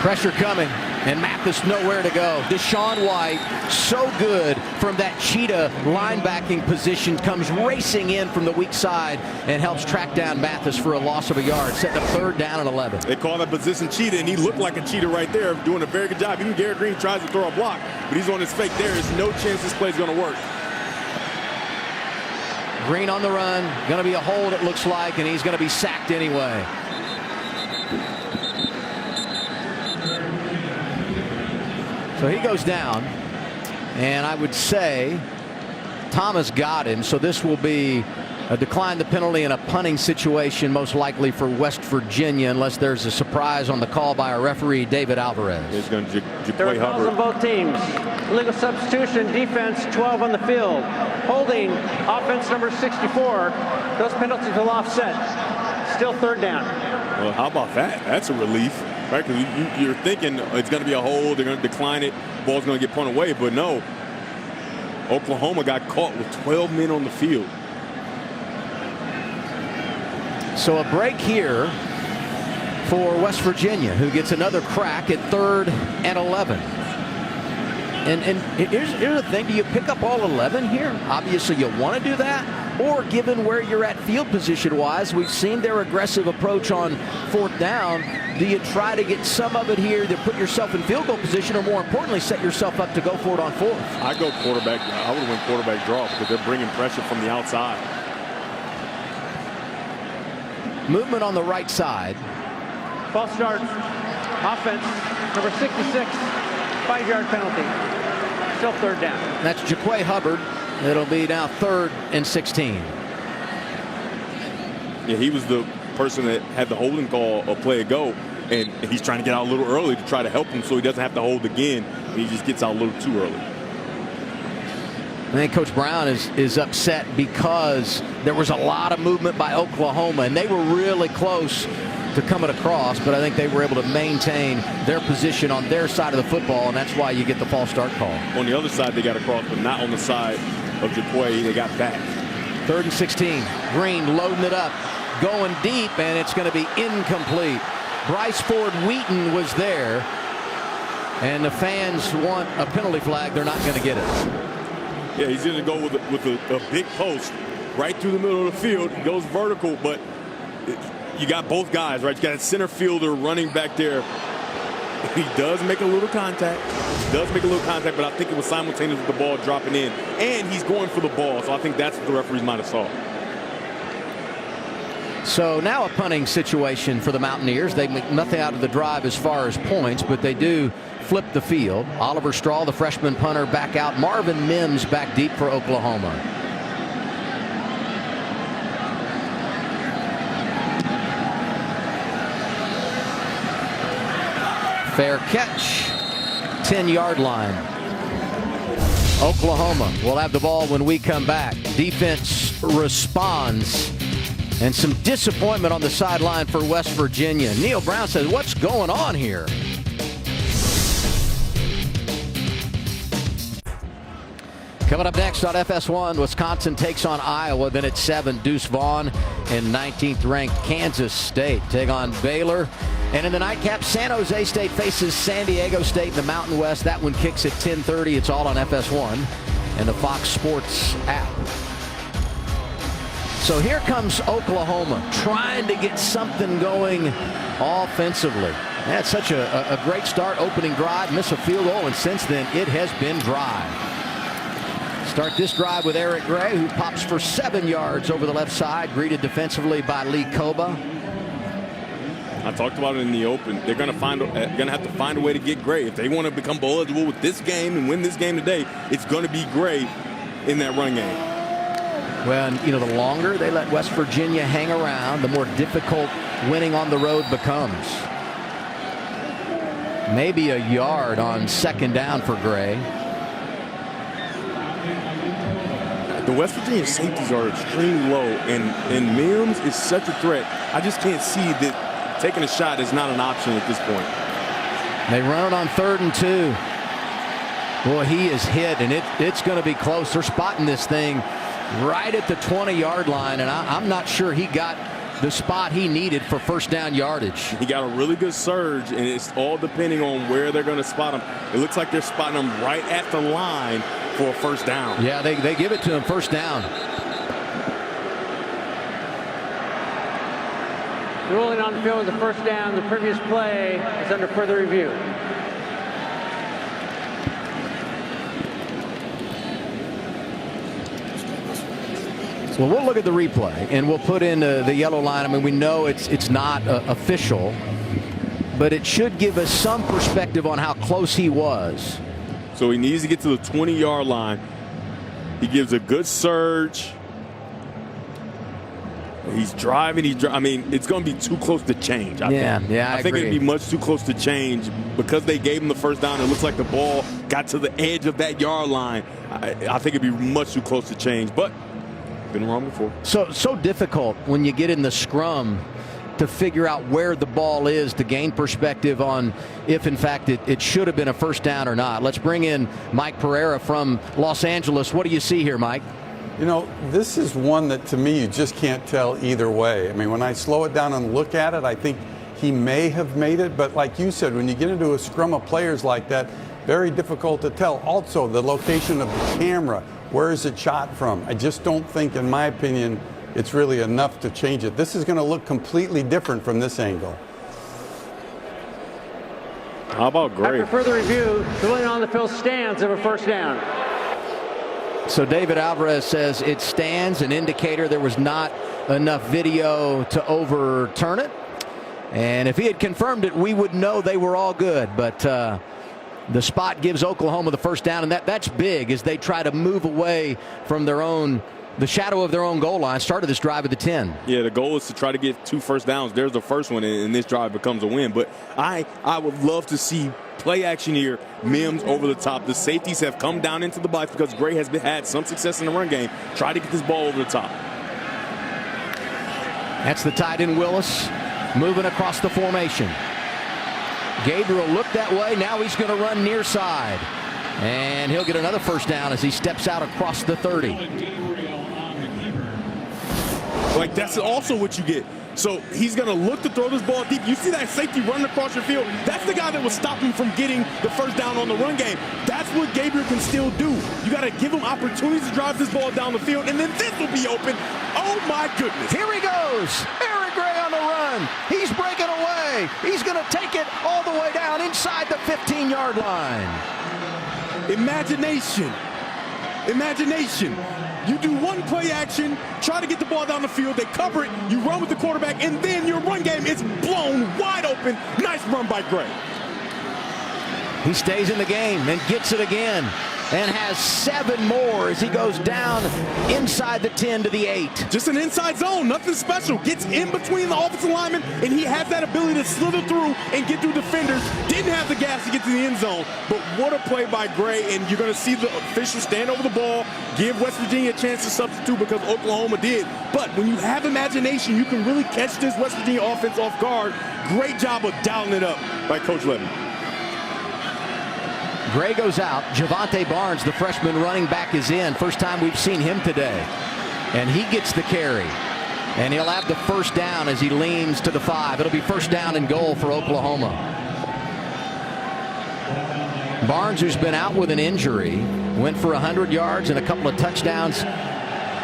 Pressure coming, and Mathis nowhere to go. Deshaun White, so good from that cheetah linebacking position, comes racing in from the weak side and helps track down Mathis for a loss of a yard, setting up 3rd down and 11. They call that position cheetah, and he looked like a cheetah right there, doing a very good job. Even Garrett Green tries to throw a block, but he's on his fake. There is no chance this play is going to work. Green on the run, going to be a hold it looks like, and he's going to be sacked anyway. So he goes down, and I would say Thomas got him, so this will be a decline the penalty in a punting situation, most likely for West Virginia, unless there's a surprise on the call by our referee, David Alvarez. He's going to There are Jaquay fouls on Hubbard. both teams. Illegal substitution, defense 12 on the field. Holding, offense number 64. Those penalties will offset. Still 3rd down. Well, how about that? That's a relief. Right, because you're thinking it's going to be a hold, they're going to decline it, ball's going to get punted away, but no. Oklahoma got caught with 12 men on the field. So a break here for West Virginia, who gets another crack at 3rd and 11. And here's the thing, do you pick up all 11 here? Obviously you want to do that, or given where you're at field position wise, we've seen their aggressive approach on 4th down. Do you try to get some of it here to put yourself in field goal position, or more importantly set yourself up to go for it on 4th? I go quarterback. I would win quarterback draw because they're bringing pressure from the outside. Movement on the right side. False start. Offense number 66. 5-yard penalty. Still 3rd down. That's Jaquay Hubbard. It'll be now 3rd and 16. Yeah, he was the person that had the holding call a play ago, and he's trying to get out a little early to try to help him so he doesn't have to hold again, and he just gets out a little too early. I think Coach Brown is upset because there was a lot of movement by Oklahoma, and they were really close to coming across, but I think they were able to maintain their position on their side of the football, and that's why you get the false start call. On the other side, they got across, but not on the side of Jaquay. They got back. 3rd and 16. Green loading it up. going deep, and it's going to be incomplete. Bryce Ford Wheaton was there, and the fans want a penalty flag. They're not going to get it. Yeah, he's going to go with a big post right through the middle of the field. He goes vertical, but you got both guys, right? You got a center fielder running back there. He does make a little contact. But I think it was simultaneous with the ball dropping in. And he's going for the ball, so I think that's what the referees might have saw. So now a punting situation for the Mountaineers. They make nothing out of the drive as far as points, but they do flip the field. Oliver Straw, the freshman punter, back out. Marvin Mims back deep for Oklahoma. Fair catch, 10-yard line. Oklahoma will have the ball when we come back. Defense responds, and some disappointment on the sideline for West Virginia. Neil Brown says, what's going on here? Coming up next on FS1, Wisconsin takes on Iowa. Then at 7, Deuce Vaughn and 19th ranked Kansas State take on Baylor. And in the nightcap, San Jose State faces San Diego State in the Mountain West. That one kicks at 10:30. It's all on FS1 and the Fox Sports app. So here comes Oklahoma trying to get something going offensively. That's such a great start, opening drive, miss a field goal, and since then it has been dry. Start this drive with Eric Gray, who pops for 7 yards over the left side, greeted defensively by Lee Koba. I talked about it in the open. They're going to have to find a way to get Gray. If they want to become bowl eligible with this game and win this game today, it's going to be Gray in that run game. Well, and, the longer they let West Virginia hang around, the more difficult winning on the road becomes. Maybe a yard on second down for Gray. The West Virginia safeties are extremely low, and Mims is such a threat. I just can't see that taking a shot is not an option at this point. They run it on 3rd and 2. Boy, he is hit, and it's going to be close. They're spotting this thing right at the 20-yard line, and I'm not sure he got the spot he needed for first down yardage. He got a really good surge, and it's all depending on where they're going to spot him. It looks like they're spotting him right at the line for a first down. Yeah, they give it to him first down. The ruling on the field was a first down. The previous play is under further review. Well, we'll look at the replay, and we'll put in the yellow line. I mean, we know it's not official, but it should give us some perspective on how close he was. So he needs to get to the 20-yard line. He gives a good surge. He's driving. I mean, it's going to be too close to change. I think it'd be much too close to change because they gave him the first down. It looks like the ball got to the edge of that yard line. I think it'd be much too close to change, but been wrong before. So difficult when you get in the scrum to figure out where the ball is to gain perspective on if, in fact, it should have been a first down or not. Let's bring in Mike Pereira from Los Angeles. What do you see here, Mike? This is one that, to me, you just can't tell either way. I mean, when I slow it down and look at it, I think he may have made it. But like you said, when you get into a scrum of players like that, very difficult to tell. Also, the location of the camera. Where is it shot from? I just don't think, in my opinion, it's really enough to change it. This is going to look completely different from this angle. How about Gray? After further review, the ruling on the field stands of a first down. So David Alvarez says it stands, an indicator there was not enough video to overturn it. And if he had confirmed it, we would know they were all good. But the spot gives Oklahoma the first down, and that's big as they try to move away from the shadow of their own goal line. Started this drive at the 10. Yeah, the goal is to try to get 2 first downs. There's the first one, and this drive becomes a win. But I would love to see play action here. Mims over the top. The safeties have come down into the box because Gray has had some success in the run game. Try to get this ball over the top. That's the tight end Willis moving across the formation. Gabriel looked that way. Now he's going to run near side. And he'll get another first down as he steps out across the 30. Like, that's also what you get. So he's going to look to throw this ball deep. You see that safety running across your field? That's the guy that was stopping from getting the first down on the run game. That's what Gabriel can still do. You got to give him opportunities to drive this ball down the field, and then this will be open. Oh, my goodness. Here he goes. Eric Gray on the run. He's breaking away. He's going to take it all the way down inside the 15-yard line. Imagination. Imagination. You do one play action, try to get the ball down the field, they cover it, you run with the quarterback, and then your run game is blown wide open. Nice run by Gray. He stays in the game and gets it again and has 7 more as he goes down inside the 10 to the 8. Just an inside zone, nothing special. Gets in between the offensive linemen, and he has that ability to slither through and get through defenders. Didn't have the gas to get to the end zone, but what a play by Gray, and you're going to see the officials stand over the ball, give West Virginia a chance to substitute because Oklahoma did. But when you have imagination, you can really catch this West Virginia offense off guard. Great job of dialing it up by Coach Levy. Gray goes out. Javante Barnes, the freshman running back, is in. First time we've seen him today. And he gets the carry. And he'll have the first down as he leans to the 5. It'll be first down and goal for Oklahoma. Barnes, who's been out with an injury, went for 100 yards and a couple of touchdowns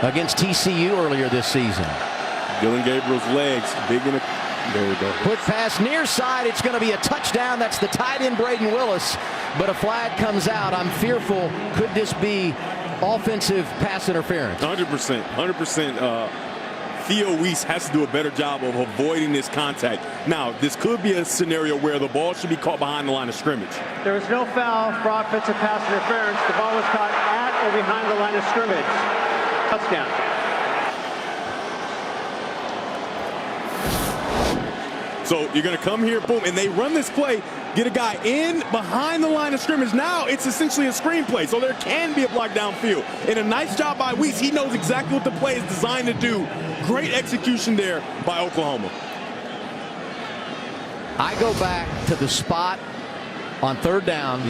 against TCU earlier this season. Dylan Gabriel's legs, big in a... There we go. Quick pass near side. It's going to be a touchdown. That's the tight end, Braden Willis. But a flag comes out. I'm fearful. Could this be offensive pass interference? 100%. 100%. Theo Weiss has to do a better job of avoiding this contact. Now, this could be a scenario where the ball should be caught behind the line of scrimmage. There was no foul for offensive pass interference. The ball was caught at or behind the line of scrimmage. Touchdown. So you're going to come here, boom, and they run this play, get a guy in behind the line of scrimmage. Now it's essentially a screen play, so there can be a block downfield. And a nice job by Weiss. He knows exactly what the play is designed to do. Great execution there by Oklahoma. I go back to the spot on third down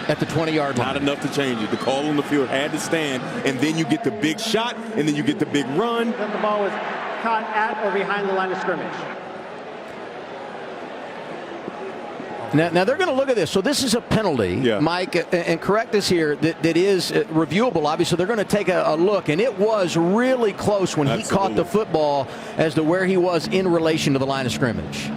at the 20-yard line. Not enough to change it. The call on the field had to stand, and then you get the big shot, and then you get the big run. Then the ball was caught at or behind the line of scrimmage. Now they're going to look at this. So this is a penalty, Mike, and correct us here, that is reviewable. Obviously, they're going to take a look, and it was really close when he caught the football as to where he was in relation to the line of scrimmage.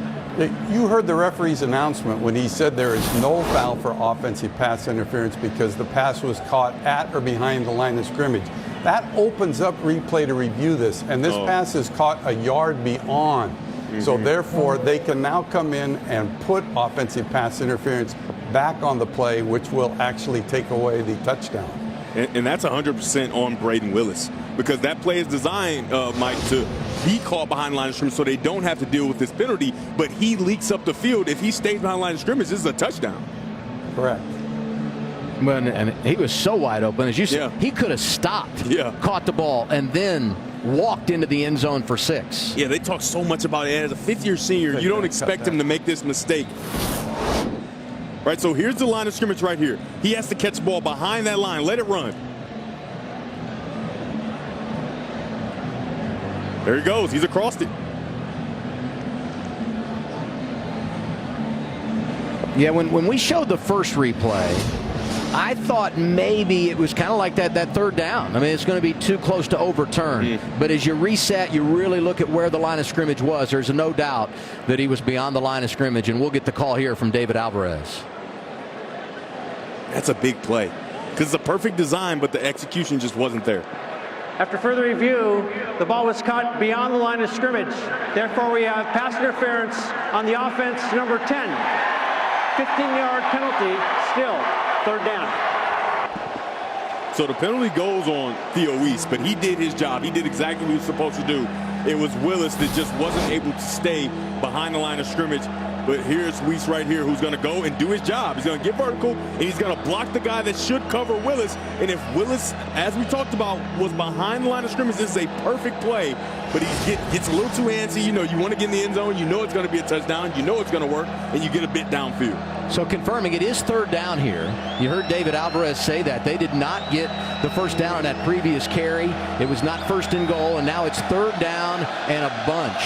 You heard the referee's announcement when he said there is no foul for offensive pass interference because the pass was caught at or behind the line of scrimmage. That opens up replay to review this, and this pass is caught a yard beyond. So therefore, they can now come in and put offensive pass interference back on the play, which will actually take away the touchdown. And that's 100% on Braden Willis because that play is designed, Mike, to be caught behind the line of scrimmage so they don't have to deal with this penalty, but he leaks up the field. If he stays behind the line of scrimmage, this is a touchdown. Correct. And he was so wide open. As you said, he could have stopped, caught the ball, and then walked into the end zone for 6. Yeah, they talk so much about it. As a fifth-year senior, you don't expect him to make this mistake. Right, so here's the line of scrimmage right here. He has to catch the ball behind that line. Let it run. There he goes. He's across it. Yeah, when we showed the first replay, I thought maybe it was kind of like that third down. I mean, it's going to be too close to overturn. But as you reset, you really look at where the line of scrimmage was. There's no doubt that he was beyond the line of scrimmage, and we'll get the call here from David Alvarez. That's a big play because it's a perfect design, but the execution just wasn't there. After further review, the ball was caught beyond the line of scrimmage. Therefore, we have pass interference on the offense, number 10. 15-yard penalty, still. Third down. So the penalty goes on Theo Weiss, but he did his job. He did exactly what he was supposed to do. It was Willis that just wasn't able to stay behind the line of scrimmage. But here's Weiss right here, who's going to go and do his job. He's going to get vertical, and he's going to block the guy that should cover Willis. And if Willis, as we talked about, was behind the line of scrimmage, this is a perfect play. But he gets a little too antsy. You know, you want to get in the end zone. You know it's going to be a touchdown. You know it's going to work, and you get a bit downfield. So confirming it is third down here. You heard David Alvarez say that. They did not get the first down on that previous carry. It was not first and goal, and now it's third down and a bunch.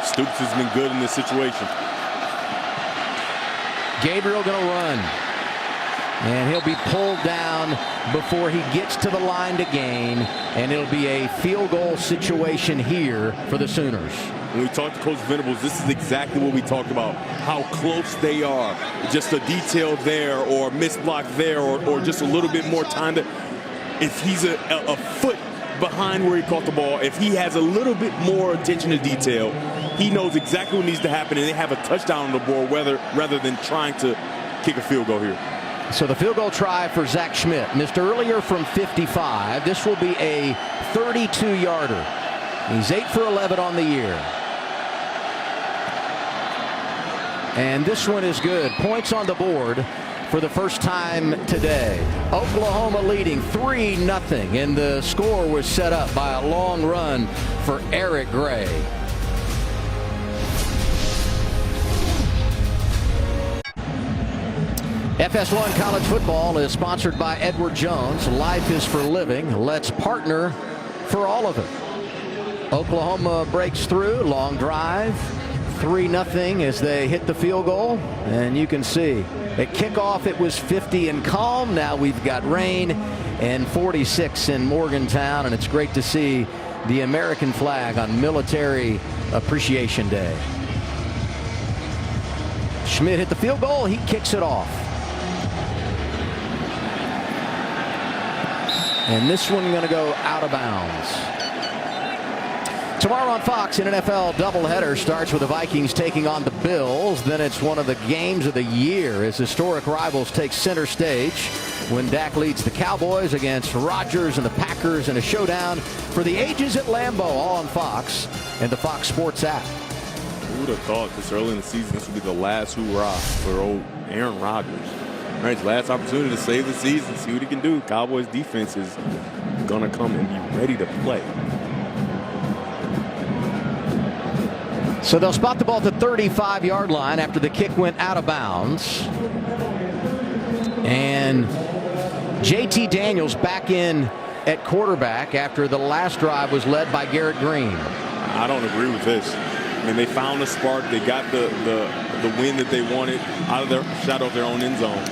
Stoops has been good in this situation. Gabriel going to run. And he'll be pulled down before he gets to the line to gain. And it'll be a field goal situation here for the Sooners. When we talked to Coach Venables, this is exactly what we talked about, how close they are. Just a detail there or a missed block there or just a little bit more time. If he's a foot behind where he caught the ball, if he has a little bit more attention to detail, he knows exactly what needs to happen, and they have a touchdown on the board rather than trying to kick a field goal here. So the field goal try for Zach Schmidt missed earlier from 55. This will be a 32-yarder. He's 8 for 11 on the year. And this one is good. Points on the board for the first time today. Oklahoma leading 3-0, and the score was set up by a long run for Eric Gray. FS1 College Football is sponsored by Edward Jones. Life is for living. Let's partner for all of it. Oklahoma breaks through. Long drive. 3-0 as they hit the field goal. And you can see at kickoff it was 50 and calm. Now we've got rain and 46 in Morgantown. And it's great to see the American flag on Military Appreciation Day. Schmidt hit the field goal. He kicks it off. And this one going to go out of bounds. Tomorrow on Fox, an NFL doubleheader starts with the Vikings taking on the Bills. Then it's one of the games of the year as historic rivals take center stage when Dak leads the Cowboys against Rodgers and the Packers in a showdown for the ages at Lambeau, all on Fox and the Fox Sports app. Who would have thought this early in the season this would be the last hoorah for old Aaron Rodgers? All right, last opportunity to save the season, see what he can do. Cowboys defense is going to come and be ready to play. So they'll spot the ball at the 35-yard line after the kick went out of bounds. And JT Daniels back in at quarterback after the last drive was led by Garrett Green. I don't agree with this. I mean, they found a spark. They got the win that they wanted out of their shadow of their own end zone.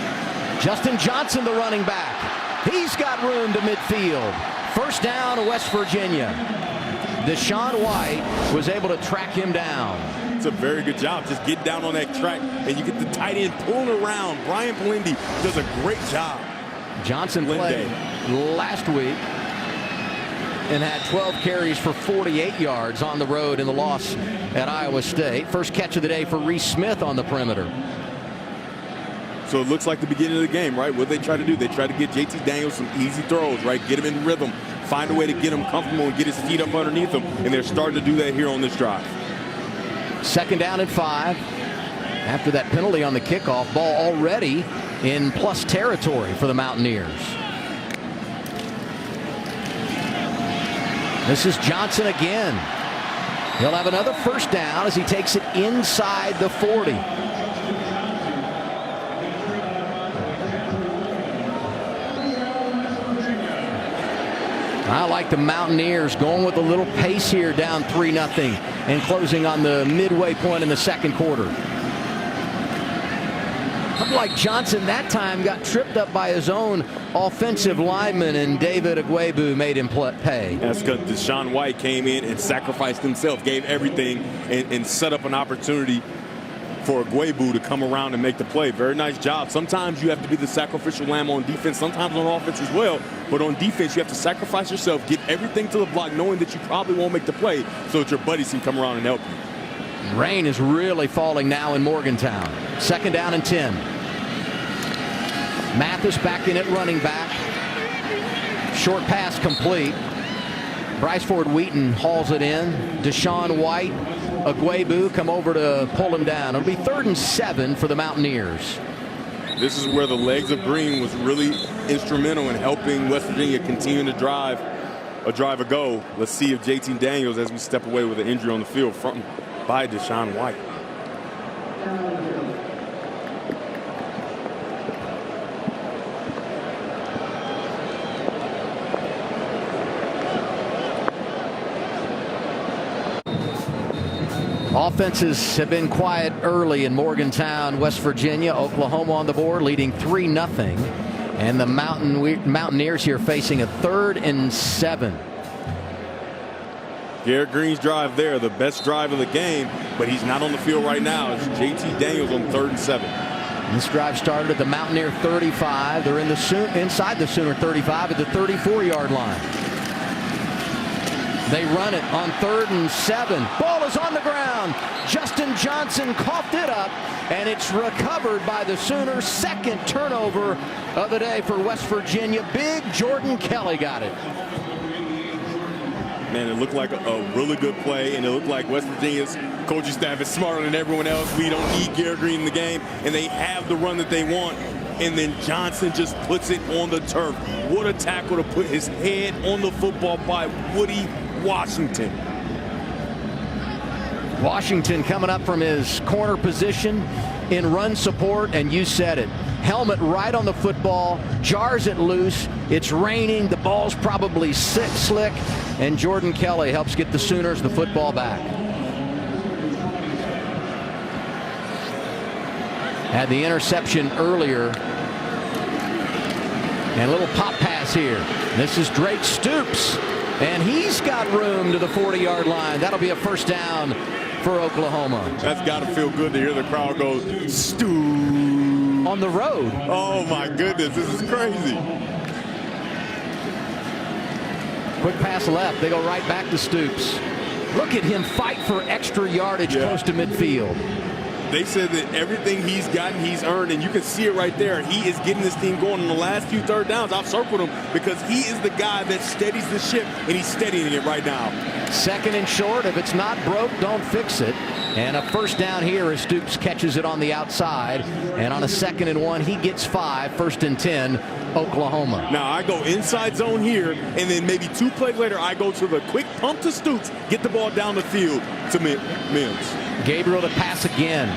Justin Johnson, the running back. He's got room to midfield. First down to West Virginia. Deshaun White was able to track him down. It's a very good job. Just get down on that track, and you get the tight end pulling around. Brian Polindi does a great job. Johnson played last week and had 12 carries for 48 yards on the road in the loss at Iowa State. First catch of the day for Reese Smith on the perimeter. So it looks like the beginning of the game, right? What they try to do, they try to get JT Daniels some easy throws, right? Get him in rhythm, find a way to get him comfortable and get his feet up underneath him. And they're starting to do that here on this drive. Second down and 5. After that penalty on the kickoff, ball already in plus territory for the Mountaineers. This is Johnson again. He'll have another first down as he takes it inside the 40. I like the Mountaineers going with a little pace here, down 3-0 and closing on the midway point in the second quarter. Unlike Johnson, that time got tripped up by his own offensive lineman, and David Agwebu made him pay. That's because Deshaun White came in and sacrificed himself, gave everything, and set up an opportunity for Agwebu to come around and make the play. Very nice job. Sometimes you have to be the sacrificial lamb on defense, sometimes on offense as well. But on defense, you have to sacrifice yourself, get everything to the block, knowing that you probably won't make the play so that your buddies can come around and help you. Rain is really falling now in Morgantown. Second down and 10. Mathis back in at running back. Short pass complete. Bryce Ford Wheaton hauls it in. Deshaun White, Agwebu come over to pull him down. It'll be 3rd and 7 for the Mountaineers. This is where the legs of Green was really instrumental in helping West Virginia continue to drive a go. Let's see if JT Daniels, as we step away with an injury on the field, fronted by Deshaun White. Offenses have been quiet early in Morgantown, West Virginia. Oklahoma on the board, leading 3-0. And the Mountaineers here facing a 3rd and 7. Garrett Green's drive there, the best drive of the game, but he's not on the field right now. It's JT Daniels on 3rd and 7. This drive started at the Mountaineer 35. They're inside the Sooner 35 at the 34-yard line. They run it on 3rd and 7. Ball is on the ground. Justin Johnson coughed it up, and it's recovered by the Sooners. 2nd turnover of the day for West Virginia. Big Jordan Kelly got it. Man, it looked like a really good play, and it looked like West Virginia's coaching staff is smarter than everyone else. We don't need Garrett Green in the game, and they have the run that they want. And then Johnson just puts it on the turf. What a tackle to put his head on the football by Woody Washington. Washington coming up from his corner position in run support, and you said it. Helmet right on the football, jars it loose. It's raining, the ball's probably slick, and Jordan Kelly helps get the Sooners the football back. Had the interception earlier. And a little pop pass here. This is Drake Stoops, and he's got room to the 40-yard line. That'll be a 1st down for Oklahoma. That's got to feel good to hear the crowd go, Stoops. On the road. Oh, my goodness, this is crazy. Quick pass left. They go right back to Stoops. Look at him fight for extra yardage close to midfield. They said that everything he's gotten, he's earned, and you can see it right there. He is getting this team going in the last few 3rd downs. I've circled him because he is the guy that steadies the ship, and he's steadying it right now. 2nd and short. If it's not broke, don't fix it. And a 1st down here as Stoops catches it on the outside. And on a 2nd and 1, he gets 5. 1st and 10, Oklahoma. Now I go inside zone here, and then maybe 2 plays later, I go to the quick pump to Stoops, get the ball down the field to Mims. Gabriel to pass again.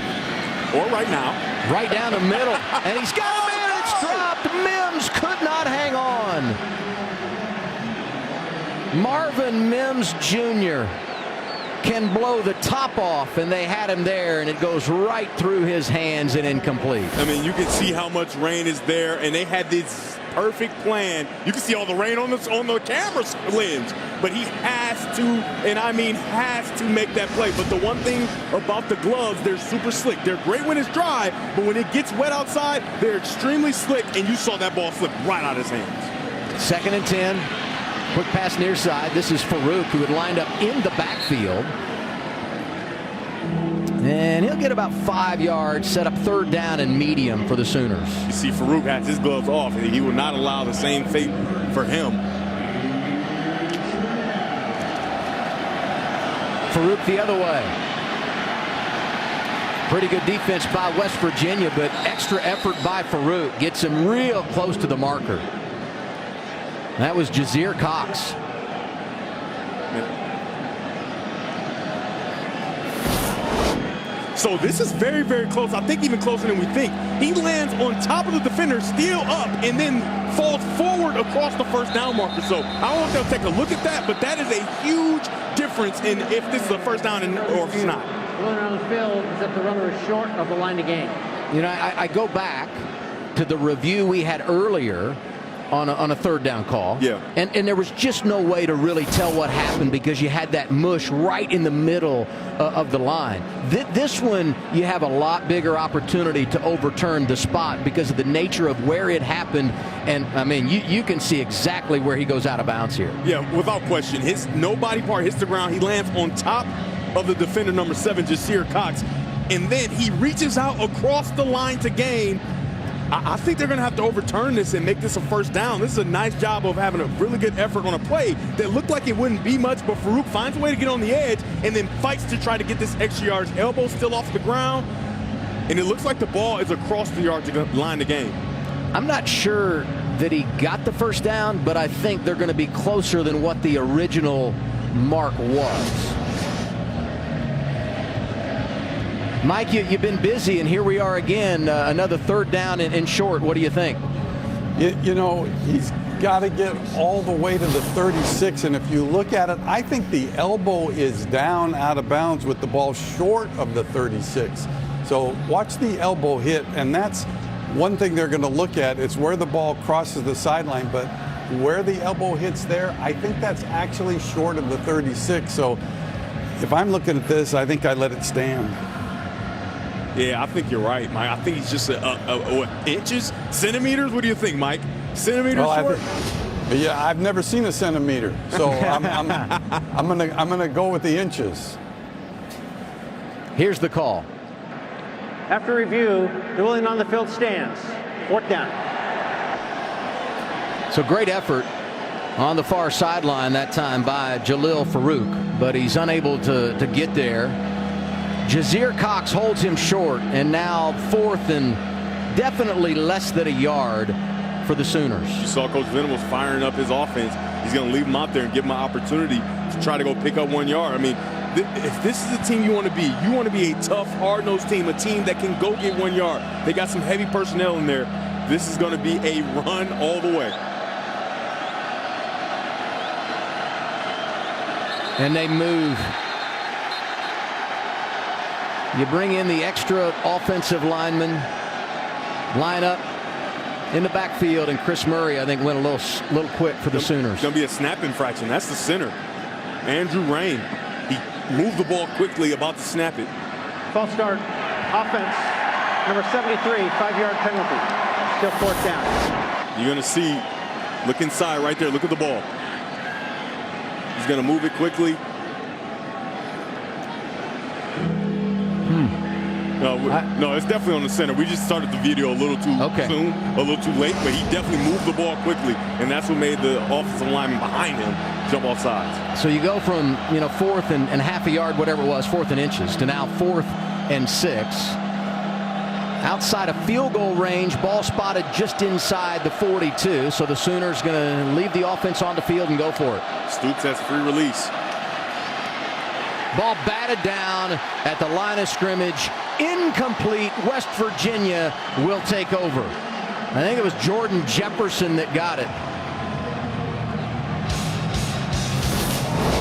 Or right now. Right down the middle. And he's got him in. It's dropped. Mims could not hang on. Marvin Mims Jr. can blow the top off, and they had him there, and it goes right through his hands and incomplete. I mean, you can see how much rain is there, and they had this perfect plan. You can see all the rain on the camera lens, but he has to, and I mean has to, make that play. But the one thing about the gloves, they're super slick. They're great when it's dry, but when it gets wet outside, they're extremely slick, and you saw that ball slip right out of his hands. 2nd and 10. Quick pass near side. This is Farouk, who had lined up in the backfield. And he'll get about 5 yards, set up 3rd down and medium for the Sooners. You see Farouk has his gloves off, and he will not allow the same fate for him. Farouk the other way. Pretty good defense by West Virginia, but extra effort by Farouk gets him real close to the marker. That was Jazir Cox. So this is very, very close. I think even closer than we think. He lands on top of the defender, still up, and then falls forward across the 1st down marker. So I don't know if they'll take a look at that, but that is a huge difference in if this is a 1st down or if it's not. Runner on the field is that the runner is short of the line of gain. You know, I go back to the review we had earlier on a 3rd down call. Yeah. And there was just no way to really tell what happened because you had that mush right in the middle of the line. This one, you have a lot bigger opportunity to overturn the spot because of the nature of where it happened. And, I mean, you can see exactly where he goes out of bounds here. Yeah, without question. His no body part hits the ground. He lands on top of the defender, number 7, Jazir Cox. And then he reaches out across the line to gain. I think they're going to have to overturn this and make this a first down. This is a nice job of having a really good effort on a play that looked like it wouldn't be much, but Farooq finds a way to get on the edge and then fights to try to get this extra yards. Elbow still off the ground, and it looks like the ball is across the yard to line the game. I'm not sure that he got the first down, but I think they're going to be closer than what the original mark was. Mike, you've been busy, and here we are again, another third down and short. What do you think? You know, he's got to get all the way to the 36, and if you look at it, I think the elbow is down out of bounds with the ball short of the 36. So watch the elbow hit, and that's one thing they're going to look at. It's where the ball crosses the sideline, but where the elbow hits there, I think that's actually short of the 36. So if I'm looking at this, I think I let it stand. Yeah, I think you're right, Mike. I think he's just what, inches, centimeters. What do you think, Mike? Centimeters short? Yeah, I've never seen a centimeter, so I'm gonna go with the inches. Here's the call. After review, the ruling on the field stands. Fourth down. So great effort on the far sideline that time by Jalil Farooq, but he's unable to get there. Jazir Cox holds him short, and now fourth and definitely less than a yard for the Sooners. You saw Coach Venables firing up his offense. He's going to leave him out there and give him an opportunity to try to go pick up 1 yard. I mean, if this is the team you want to be a tough, hard-nosed team, a team that can go get 1 yard. They got some heavy personnel in there. This is going to be a run all the way. And they move. You bring in the extra offensive lineman, line up in the backfield, and Chris Murray, I think, went a little quick for the Sooners. It's going to be a snap infraction. That's the center, Andrew Rain. He moved the ball quickly, about to snap it. False start. Offense. Number 73, 5-yard penalty. Still fourth down. You're going to see, look inside right there. Look at the ball. He's going to move it quickly. No, it's definitely on the center. We just started the video a little too soon, a little too late, but he definitely moved the ball quickly, and that's what made the offensive lineman behind him jump off sides. So you go from, fourth and half a yard, whatever it was, fourth and inches, to now 4th and 6. Outside of field goal range, ball spotted just inside the 42, so the Sooners going to leave the offense on the field and go for it. Stoops has free release. Ball batted down at the line of scrimmage. Incomplete. West Virginia will take over. I think it was Jordan Jefferson that got it.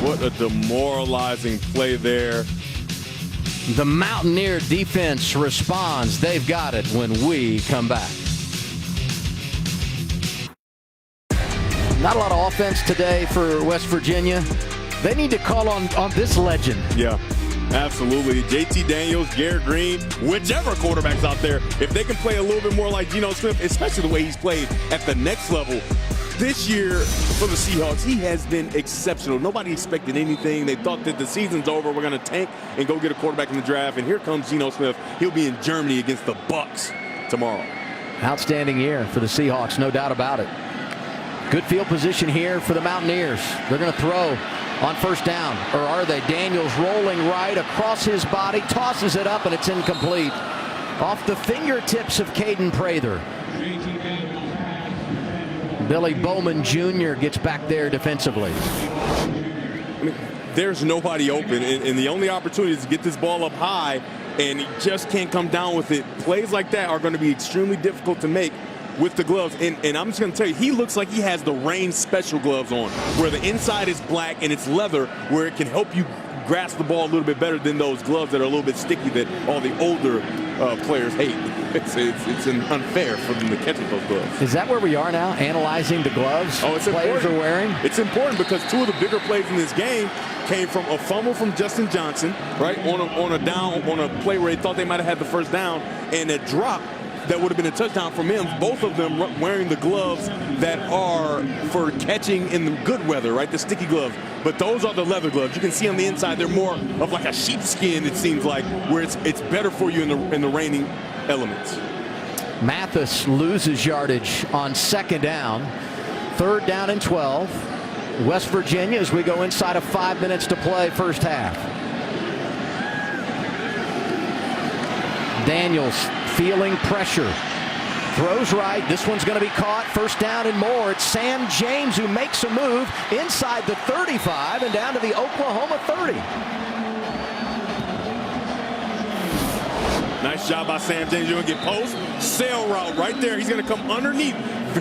What a demoralizing play there. The Mountaineer defense responds. They've got it when we come back. Not a lot of offense today for West Virginia. They need to call on this legend. Yeah, absolutely. JT Daniels, Garrett Green, whichever quarterback's out there, if they can play a little bit more like Geno Smith, especially the way he's played at the next level. This year for the Seahawks, he has been exceptional. Nobody expected anything. They thought that the season's over. We're going to tank and go get a quarterback in the draft. And here comes Geno Smith. He'll be in Germany against the Bucks tomorrow. Outstanding year for the Seahawks, no doubt about it. Good field position here for the Mountaineers. They're going to throw on first down, or are they? Daniels rolling right across his body, tosses it up, and it's incomplete. Off the fingertips of Caden Prather. Billy Bowman Jr. gets back there defensively. I mean, there's nobody open, and the only opportunity is to get this ball up high, and he just can't come down with it. Plays like that are going to be extremely difficult to make with the gloves. And I'm just going to tell you, he looks like he has the Rain special gloves on, where the inside is black and it's leather, where it can help you grasp the ball a little bit better than those gloves that are a little bit sticky that all the older players hate. It's unfair for them to catch with those gloves. Is that where we are now, analyzing the gloves it's players important. are wearing? It's important because two of the bigger plays in this game came from a fumble from Justin Johnson, right, on a play where they thought they might have had the first down, and a drop that would have been a touchdown from him. Both of them wearing the gloves that are for catching in the good weather, right? The sticky gloves. But those are the leather gloves. You can see on the inside they're more of like a sheepskin, it seems like, where it's better for you in the raining elements. Mathis loses yardage on second down. Third down and 12. West Virginia as we go inside of 5 minutes to play first half. Daniels feeling pressure. Throws right. This one's going to be caught. First down and more. It's Sam James who makes a move inside the 35 and down to the Oklahoma 30. Nice job by Sam James. You're going to get post, sail route right there. He's going to come underneath.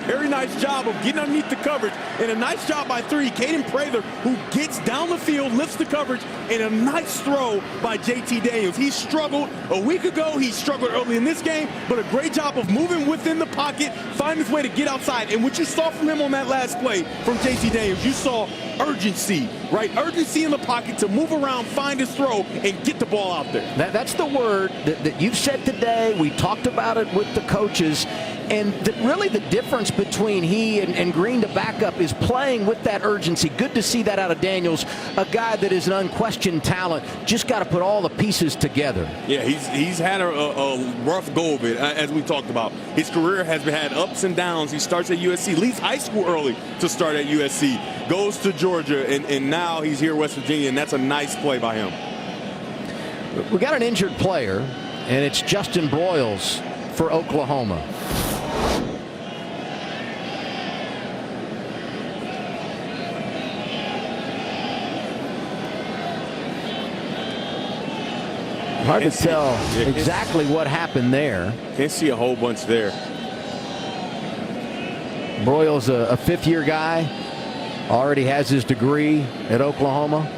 Very nice job of getting underneath the coverage. And a nice job by 3, Caden Prather, who gets down the field, lifts the coverage, and a nice throw by JT Daniels. He struggled a week ago. He struggled early in this game, but a great job of moving within the pocket, finding his way to get outside. And what you saw from him on that last play from JT Daniels, you saw urgency, right? Urgency in the pocket to move around, find his throw, and get the ball out there. That's the word that you've said today. We talked about it with the coaches. And really the difference between he and Green, the backup, is playing with that urgency. Good to see that out of Daniels, a guy that is an unquestioned talent. Just got to put all the pieces together. Yeah, he's had a rough go of it, as we talked about. His career has had ups and downs. He starts at USC, leaves high school early to start at USC, goes to Georgia, and now he's here at West Virginia, and that's a nice play by him. We got an injured player, and it's Justin Broyles for Oklahoma. Hard to tell exactly what happened there. Can't see a whole bunch there. Broyles, a fifth-year guy, already has his degree at Oklahoma.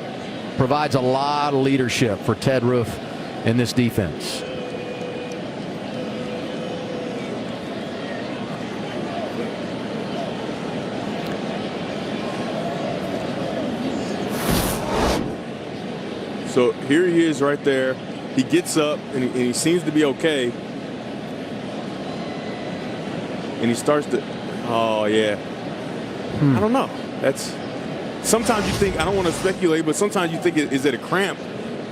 Provides a lot of leadership for Ted Roof in this defense. So here he is right there. He gets up and he seems to be okay. And he starts to, oh yeah. I don't know. That's, sometimes you think, I don't want to speculate, but sometimes you think, is it a cramp?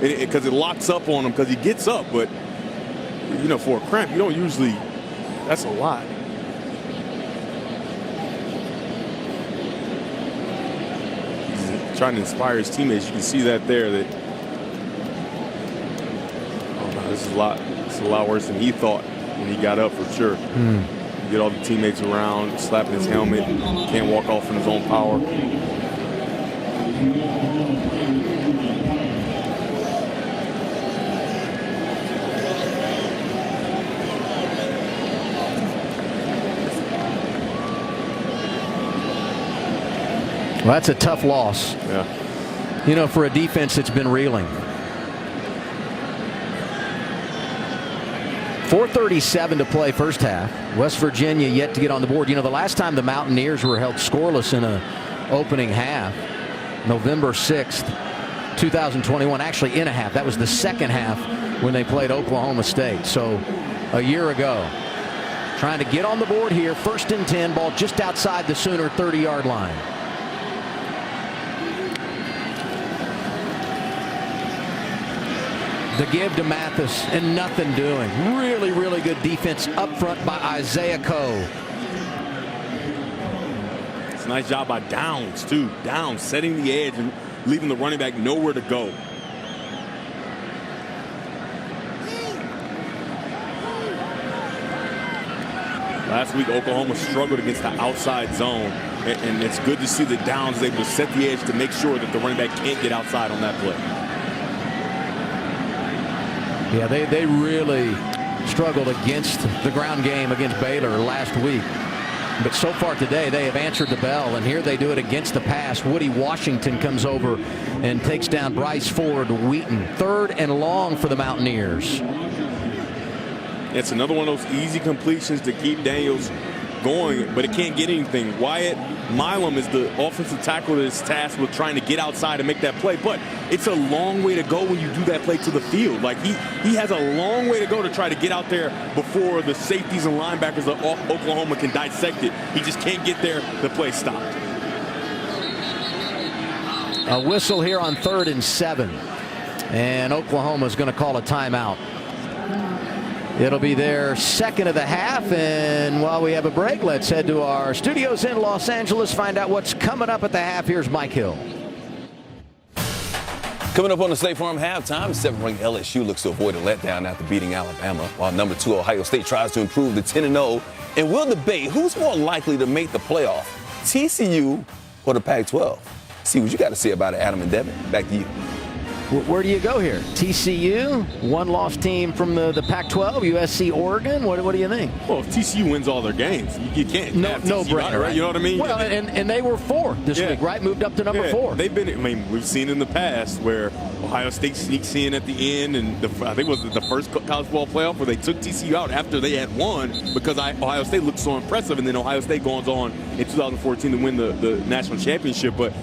Because it locks up on him because he gets up. But, you know, for a cramp, you don't usually, that's a lot. He's trying to inspire his teammates. You can see that there. This is a lot worse than he thought when he got up, for sure. Get all the teammates around, slapping his helmet, can't walk off in his own power. Well, that's a tough loss. Yeah. You know, for a defense that's been reeling. 4:37 to play first half. West Virginia yet to get on the board. You know, the last time the Mountaineers were held scoreless in an opening half, November 6th, 2021, actually in a half. That was the second half when they played Oklahoma State. So a year ago. Trying to get on the board here. First and 10, ball just outside the Sooner 30-yard line. The give to Mathis and nothing doing. Really, really good defense up front by Isaiah Coe. It's a nice job by Downs, too. Downs setting the edge and leaving the running back nowhere to go. Last week, Oklahoma struggled against the outside zone, and it's good to see that Downs is able to set the edge to make sure that the running back can't get outside on that play. Yeah, they really struggled against the ground game against Baylor last week. But so far today, they have answered the bell, and here they do it against the pass. Woody Washington comes over and takes down Bryce Ford Wheaton. Third and long for the Mountaineers. It's another one of those easy completions to keep Daniels going, but it can't get anything. Wyatt Milam is the offensive tackle that is tasked with trying to get outside and make that play, but it's a long way to go when you do that play to the field. Like he has a long way to go to try to get out there before the safeties and linebackers of Oklahoma can dissect it. He just can't get there. The play stopped. A whistle here on 3rd and 7, and Oklahoma is going to call a timeout. It'll be their second of the half, and while we have a break, let's head to our studios in Los Angeles, find out what's coming up at the half. Here's Mike Hill. Coming up on the State Farm halftime, 7th-ranked LSU looks to avoid a letdown after beating Alabama, while number 2 Ohio State tries to improve to 10-0. And we'll debate who's more likely to make the playoff, TCU or the Pac-12. See what you got to say about it, Adam and Devin. Back to you. Where do you go here? TCU, one-loss team from the Pac-12, USC, Oregon. What do you think? Well, if TCU wins all their games, you can't. No TCU brainer, out, right? right? You know what I mean? Well, and they were 4 this week, right? Moved up to number 4. They've been. I mean, we've seen in the past where Ohio State sneaks in at the end, and I think it was the first college football playoff where they took TCU out after they had won because Ohio State looked so impressive, and then Ohio State goes on in 2014 to win the national championship. But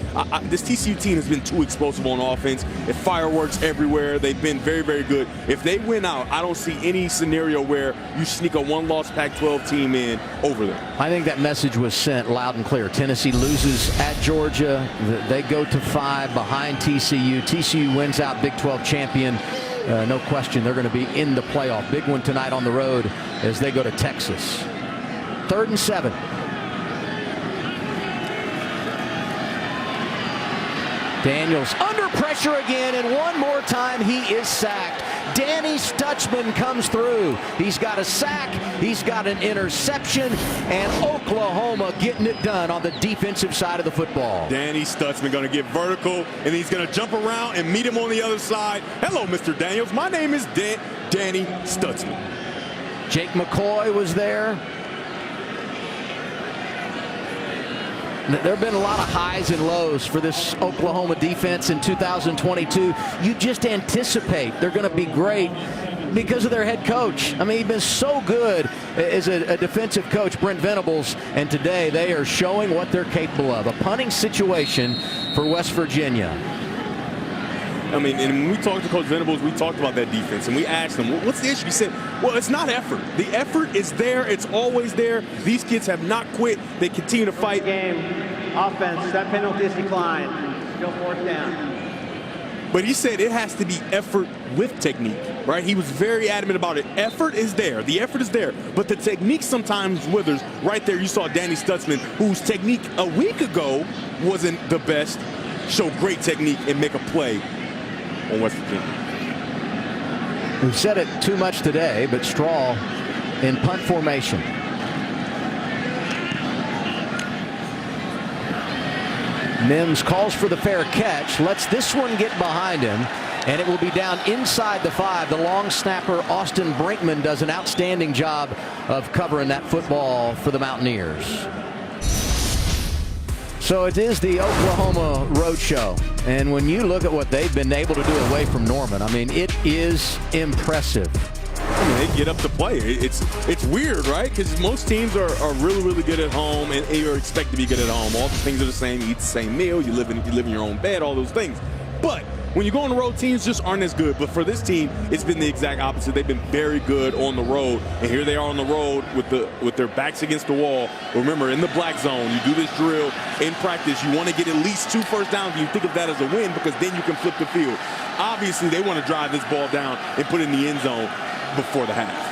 this TCU team has been too explosive on offense. It fireworks everywhere. They've been very, very good. If they win out, I don't see any scenario where you sneak a one-loss Pac-12 team in over them. I think that message was sent loud and clear. Tennessee loses at Georgia. They go to 5 behind TCU. TCU wins out, Big 12 champion. No question they're going to be in the playoff. Big one tonight on the road as they go to Texas. 3rd and 7. Daniels under pressure again, and one more time he is sacked. Danny Stutzman comes through. He's got a sack, he's got an interception, and Oklahoma getting it done on the defensive side of the football. Danny Stutzman going to get vertical, and he's going to jump around and meet him on the other side. Hello, Mr. Daniels. My name is Danny Stutzman. Jake McCoy was there. There have been a lot of highs and lows for this Oklahoma defense in 2022. You just anticipate they're going to be great because of their head coach. I mean, he's been so good as a defensive coach, Brent Venables, and today they are showing what they're capable of. A punting situation for West Virginia. I mean, and when we talked to Coach Venables, we talked about that defense, and we asked him, what's the issue? He said, well, it's not effort. The effort is there. It's always there. These kids have not quit. They continue to fight. Game, offense, that penalty is declined. Still 4th down. But he said it has to be effort with technique, right? He was very adamant about it. Effort is there. The effort is there. But the technique sometimes withers. Right there, you saw Danny Stutzman, whose technique a week ago wasn't the best, show great technique and make a play on West Virginia. We've said it too much today, but Straw in punt formation. Mims calls for the fair catch, lets this one get behind him, and it will be down inside the 5. The long snapper, Austin Brinkman, does an outstanding job of covering that football for the Mountaineers. So it is the Oklahoma Roadshow, and when you look at what they've been able to do away from Norman, I mean, it is impressive. I mean, they get up to play. It's weird, right? Because most teams are really, really good at home, and you're expected to be good at home. All the things are the same. You eat the same meal. You live in your own bed. All those things. But when you go on the road, teams just aren't as good. But for this team, it's been the exact opposite. They've been very good on the road, and here they are on the road with their backs against the wall. Remember, in the black zone, you do this drill in practice. You want to get at least 2 first downs, and you think of that as a win because then you can flip the field. Obviously, they want to drive this ball down and put it in the end zone before the half.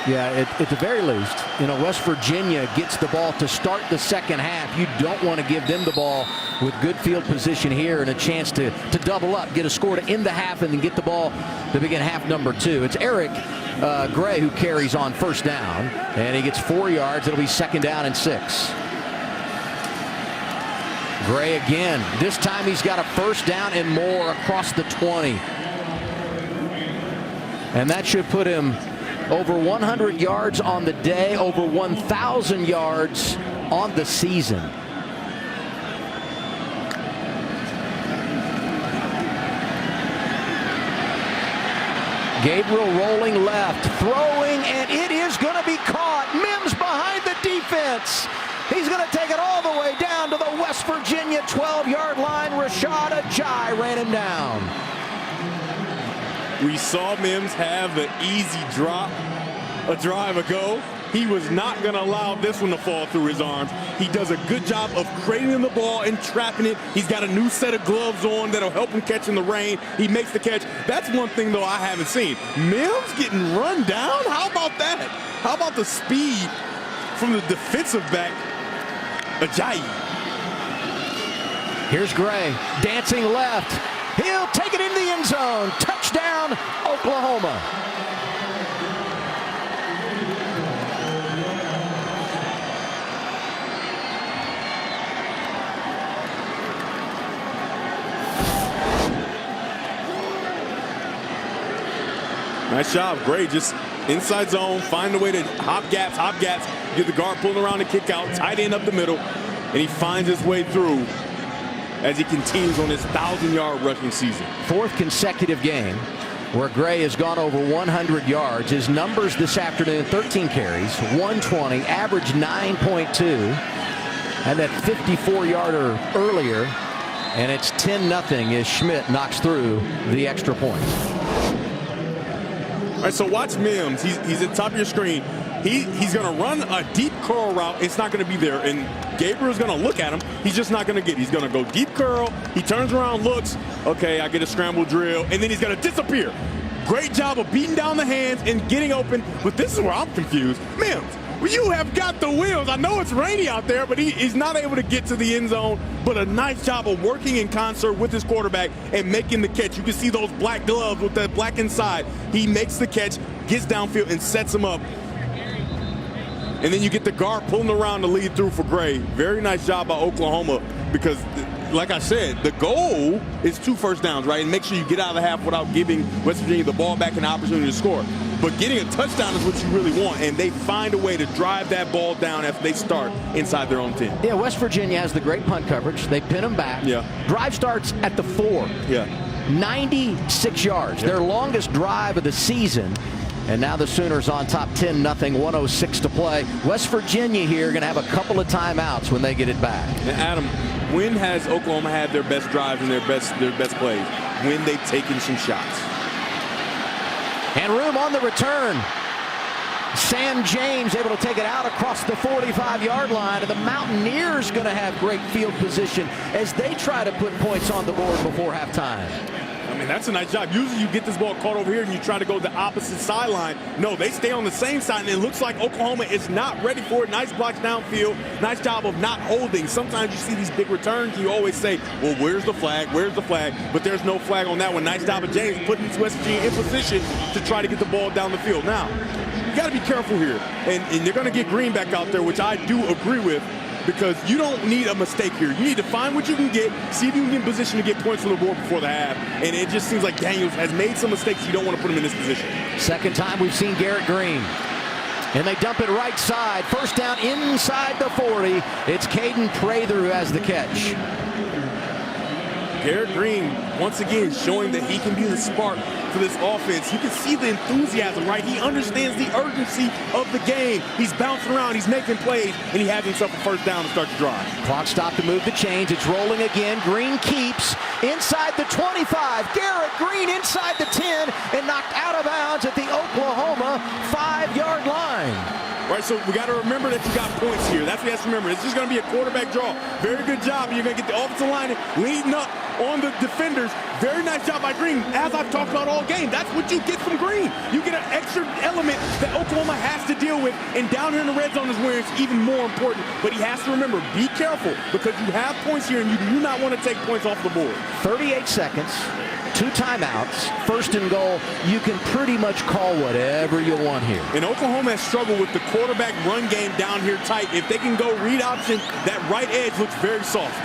Yeah, at the very least, West Virginia gets the ball to start the second half. You don't want to give them the ball with good field position here and a chance to double up, get a score to end the half, and then get the ball to begin half number 2. It's Eric Gray who carries on first down, and he gets 4 yards. It'll be 2nd down and 6. Gray again. This time he's got a first down and more across the 20. And that should put him over 100 yards on the day, over 1,000 yards on the season. Gabriel rolling left, throwing, and it is going to be caught. Mims behind the defense. He's going to take it all the way down to the West Virginia 12-yard line. Rashad Ajayi ran him down. We saw Mims have the easy drop a drive ago. he was not going to allow this one to fall through his arms. He does a good job of cradling the ball and trapping it. He's got a new set of gloves on that'll help him catch in the rain. He makes the catch. That's one thing, though, I haven't seen. Mims getting run down? How about that? How about the speed from the defensive back, Ajayi? Here's Gray, dancing left. He'll take it into the end zone. Touchdown, Oklahoma. Nice job, Gray. Just inside zone, find a way to hop gaps, get the guard pulling around the kick out, tight end up the middle, and he finds his way through as he continues on his 1,000-yard rushing season. Fourth consecutive game where Gray has gone over 100 yards. His numbers this afternoon: 13 carries, 120, average 9.2, and that 54-yarder earlier, and it's 10-0 as Schmidt knocks through the extra point. All right, so watch Mims. He's at the top of your screen. He's going to run a deep curl route. It's not going to be there. And Gabriel's going to look at him. He's just not going to get it. He's going to go deep curl. He turns around, looks. Okay, I get a scramble drill. And then he's going to disappear. Great job of beating down the hands and getting open. But this is where I'm confused. Mims, you have got the wheels. I know it's rainy out there, but he's not able to get to the end zone. But a nice job of working in concert with his quarterback and making the catch. You can see those black gloves with that black inside. He makes the catch, gets downfield, and sets him up. And then you get the guard pulling around to lead through for Gray. Very nice job by Oklahoma because, like I said, the goal is 2 first downs, right? And make sure you get out of the half without giving West Virginia the ball back and the opportunity to score. But getting a touchdown is what you really want, and they find a way to drive that ball down after they start inside their own 10. Yeah, West Virginia has the great punt coverage. They pin them back. Yeah. Drive starts at the 4. Yeah. 96 yards, their longest drive of the season. And now the Sooners on top 10-0, 106 to play. West Virginia here going to have a couple of timeouts when they get it back. And Adam, when has Oklahoma had their best drives and their best plays? When they've taken some shots. And room on the return. Sam James able to take it out across the 45-yard line. And the Mountaineers going to have great field position as they try to put points on the board before halftime. I mean, that's a nice job. Usually you get this ball caught over here and you try to go the opposite sideline. No, they stay on the same side, and it looks like Oklahoma is not ready for it. Nice blocks downfield. Nice job of not holding. Sometimes you see these big returns, you always say, well, where's the flag? Where's the flag? But there's no flag on that one. Nice job of James putting West Virginia in position to try to get the ball down the field. Now, you got to be careful here. And they're going to get Green back out there, which I do agree with, because you don't need a mistake here. You need to find what you can get, see if you can get in position to get points on the board before the half. And it just seems like Daniels has made some mistakes. You don't want to put him in this position. Second time we've seen Garrett Green. And they dump it right side. First down inside the 40. It's Caden Prather who has the catch. Garrett Green, once again, showing that he can be the spark for this offense. You can see the enthusiasm, right? He understands the urgency of the game. He's bouncing around, he's making plays, and he has himself a first down to start the drive. Clock stopped to move the chains. It's rolling again. Green keeps inside the 25. Garrett Green inside the 10 and knocked out of bounds at the Oklahoma 5-yard line. Right, so we got to remember that you got points here. That's what you have to remember. It's just going to be a quarterback draw. Very good job. You're going to get the offensive line leading up on the defenders. Very nice job by Green. As I've talked about all game, that's what you get from Green. You get an extra element that Oklahoma has to deal with, and down here in the red zone is where it's even more important. But he has to remember, be careful, because you have points here, and you do not want to take points off the board. 38 seconds. 2 timeouts, first and goal. You can pretty much call whatever you want here. And Oklahoma has struggled with the quarterback run game down here tight. If they can go read option, that right edge looks very soft.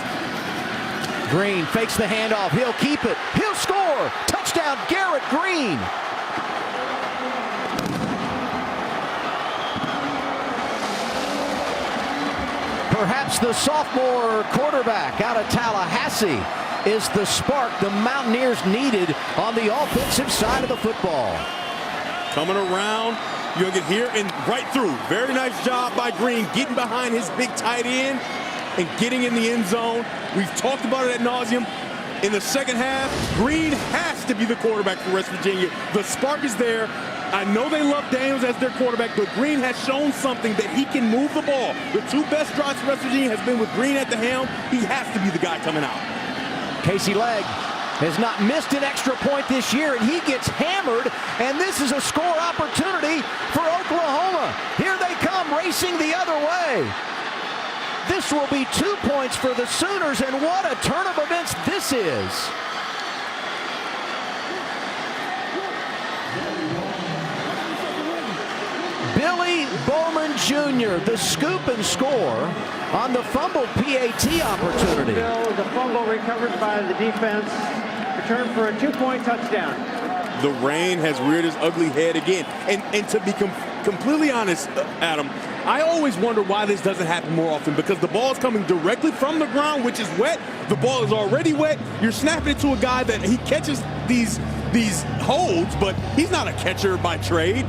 Green fakes the handoff. He'll keep it. He'll score. Touchdown, Garrett Green. Perhaps the sophomore quarterback out of Tallahassee is the spark the Mountaineers needed on the offensive side of the football. Coming around, you'll get here and right through. Very nice job by Green getting behind his big tight end and getting in the end zone. We've talked about it ad nauseum. In the second half, Green has to be the quarterback for West Virginia. The spark is there. I know they love Daniels as their quarterback, but Green has shown something that he can move the ball. The 2 best drives for West Virginia has been with Green at the helm. He has to be the guy coming out. Casey Legg has not missed an extra point this year, and he gets hammered, and this is a score opportunity for Oklahoma. Here they come racing the other way. This will be 2 points for the Sooners, and what a turn of events this is. Billy Bowman Jr., the scoop and score on the fumbled PAT opportunity. The fumble recovered by the defense. Return for a 2-point touchdown. The rain has reared its ugly head again. And to be completely honest, Adam, I always wonder why this doesn't happen more often, because the ball is coming directly from the ground, which is wet. The ball is already wet. You're snapping it to a guy that he catches these holds, but he's not a catcher by trade.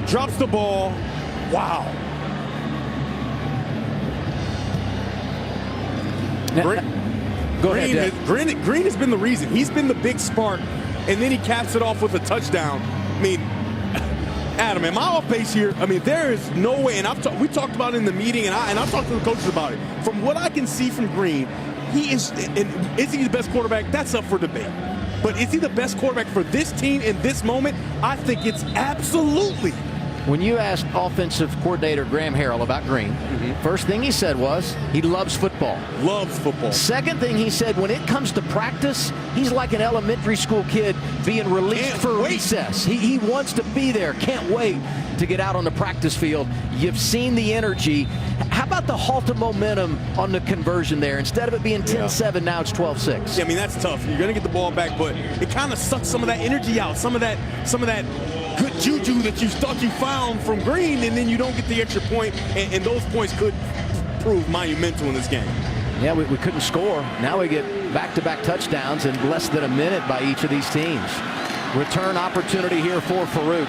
Drops the ball. Wow. Green has been the reason. He's been the big spark, and then he caps it off with a touchdown. I mean, Adam, am I off base here? I mean, there is no way, and we talked about it in the meeting, and I've talked to the coaches about it. From what I can see from Green, is he the best quarterback? That's up for debate. But is he the best quarterback for this team in this moment? I think it's absolutely. When you asked offensive coordinator Graham Harrell about Green, first thing he said was he loves football. Loves football. Second thing he said, when it comes to practice, he's like an elementary school kid being released for recess. He wants to be there. Can't wait to get out on the practice field. You've seen the energy. How about the halt of momentum on the conversion there? Instead of it being 10-7, now it's 12-6. Yeah, I mean, that's tough. You're going to get the ball back, but it kind of sucks some of that energy out, some of that good juju that you thought you found from Green, and then you don't get the extra point, and those points could prove monumental in this game. Yeah, we couldn't score. Now we get back-to-back touchdowns in less than a minute by each of these teams. Return opportunity here for Farouk.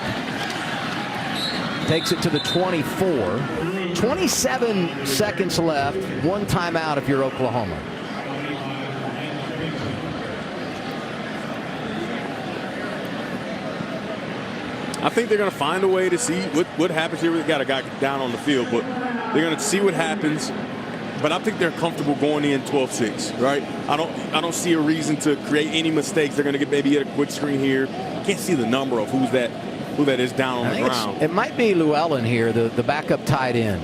Takes it to the 24. 27 seconds left. 1 timeout if you're Oklahoma. I think they're going to find a way to see what happens here. We've got a guy down on the field, but they're going to see what happens. But I think they're comfortable going in 12-6, right? I don't see a reason to create any mistakes. They're going to get maybe a quick screen here. Can't see the number of who that is down on the ground. It might be Llewellyn here, the backup tight end.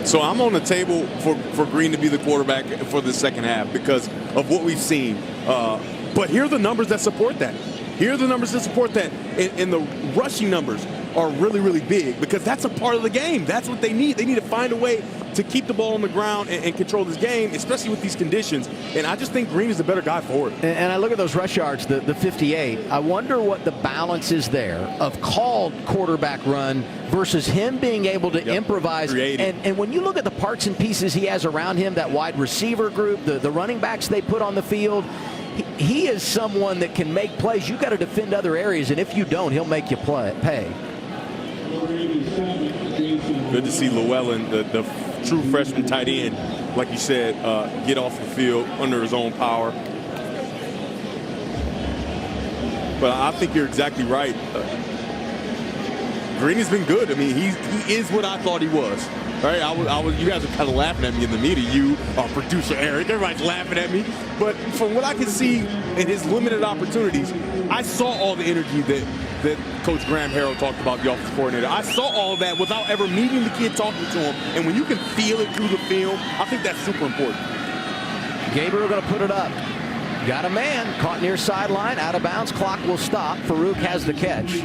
So I'm on the table for Green to be the quarterback for the second half because of what we've seen. But here are the numbers that support that. Here are the numbers that support that. And the rushing numbers are really, really big because that's a part of the game. That's what they need. They need to find a way to keep the ball on the ground and control this game, especially with these conditions. And I just think Green is the better guy for it. And I look at those rush yards, the 58. I wonder what the balance is there of called quarterback run versus him being able to improvise. And when you look at the parts and pieces he has around him, that wide receiver group, the running backs they put on the field, he is someone that can make plays. You've got to defend other areas, and if you don't, he'll make you pay. Good to see Llewellyn, the true freshman tight end, like you said, get off the field under his own power. But I think you're exactly right. Green has been good. I mean, he is what I thought he was. Right? You guys are kind of laughing at me in the media. You, our producer Eric, everybody's laughing at me. But from what I can see in his limited opportunities, I saw all the energy that Coach Graham Harrell talked about, the offensive coordinator. I saw all of that without ever meeting the kid, talking to him. And when you can feel it through the film, I think that's super important. Gabriel going to put it up. Got a man caught near sideline, out of bounds. Clock will stop. Farouk has the catch.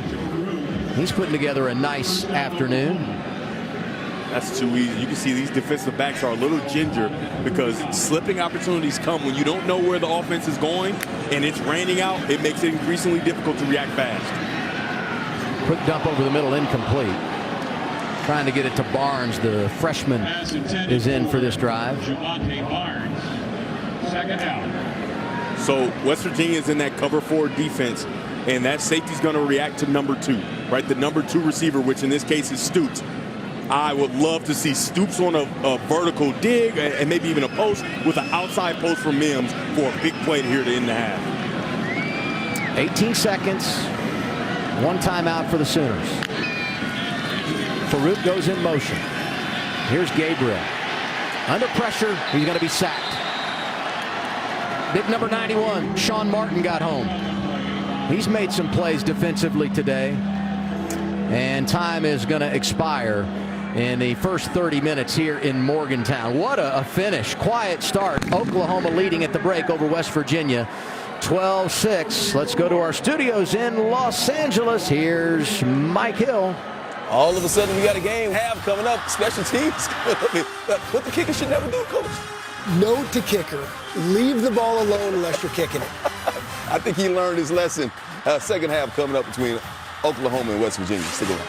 He's putting together a nice afternoon. That's too easy. You can see these defensive backs are a little ginger because slipping opportunities come when you don't know where the offense is going and it's raining out. It makes it increasingly difficult to react fast. Quick dump over the middle, incomplete. Trying to get it to Barnes. The freshman is in for this drive. Javonte Barnes, second down. So West Virginia's in that cover 4 defense, and that safety's going to react to number 2, right? The number 2 receiver, which in this case is Stoops. I would love to see Stoops on a vertical dig and maybe even a post with an outside post from Mims for a big play here to end the half. 18 seconds. One timeout for the Sooners. Farouk goes in motion. Here's Gabriel. Under pressure, he's going to be sacked. Big number 91, Sean Martin, got home. He's made some plays defensively today. And time is going to expire in the first 30 minutes here in Morgantown. What a finish. Quiet start. Oklahoma leading at the break over West Virginia. 12-6. Let's go to our studios in Los Angeles. Here's Mike Hill. All of a sudden, we got a game half coming up. Special teams. What the kicker should never do, Coach. Note to kicker. Leave the ball alone unless you're kicking it. I think he learned his lesson. Second half coming up between Oklahoma and West Virginia. Stick around.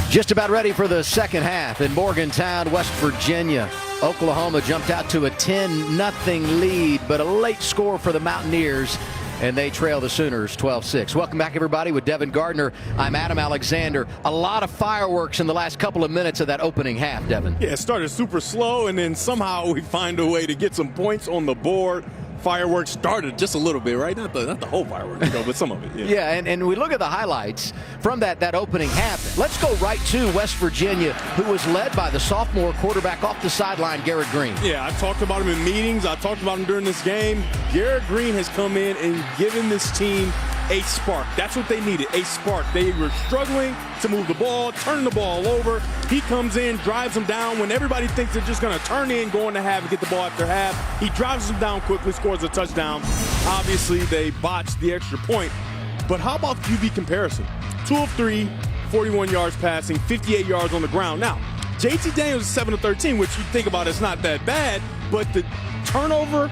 Just about ready for the second half in Morgantown, West Virginia. Oklahoma jumped out to a 10-0 lead, but a late score for the Mountaineers, and they trail the Sooners 12-6. Welcome back, everybody, with Devin Gardner. I'm Adam Alexander. A lot of fireworks in the last couple of minutes of that opening half, Devin. Yeah, it started super slow, and then somehow we find a way to get some points on the board. Fireworks started just a little bit, right? Not the whole fireworks, but some of it. Yeah, and we look at the highlights from that opening half. Let's go right to West Virginia, who was led by the sophomore quarterback off the sideline, Garrett Green. Yeah, I talked about him in meetings. I talked about him during this game. Garrett Green has come in and given this team a spark. That's what they needed, a spark. They were struggling to move the ball, turn the ball over. He comes in, drives them down. When everybody thinks they're just going to turn in, go in the half and get the ball after half, he drives them down quickly, scores a touchdown. Obviously, they botched the extra point. But how about QB comparison? 2 of 3, 41 yards passing, 58 yards on the ground. Now, JT Daniels is 7 of 13, which you think about it's not that bad, but the turnover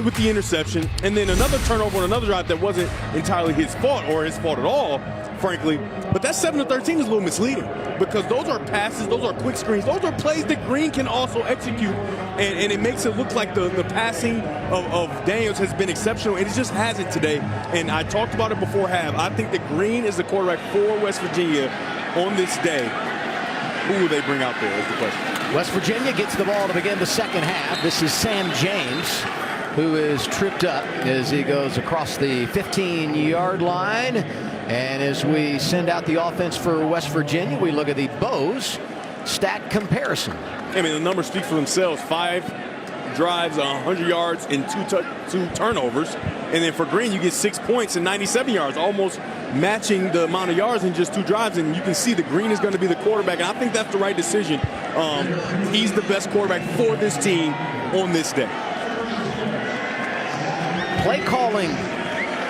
with the interception, and then another turnover on another drive that wasn't entirely his fault or his fault at all, frankly. But that 7 of 13 is a little misleading because those are passes, those are quick screens, those are plays that Green can also execute, and it makes it look like the passing of Daniels has been exceptional, and it just hasn't today. And I talked about it before half. I think that Green is the quarterback for West Virginia on this day. Who will they bring out there is the question. West Virginia gets the ball to begin the second half. This is Sam James, who is tripped up as he goes across the 15-yard line. And as we send out the offense for West Virginia, we look at the Bows stat comparison. I mean, the numbers speak for themselves. 5 drives, 100 yards, and 2 turnovers. And then for Green, you get 6 points and 97 yards, almost matching the amount of yards in just 2 drives. And you can see that Green is going to be the quarterback. And I think that's the right decision. He's the best quarterback for this team on this day. Play calling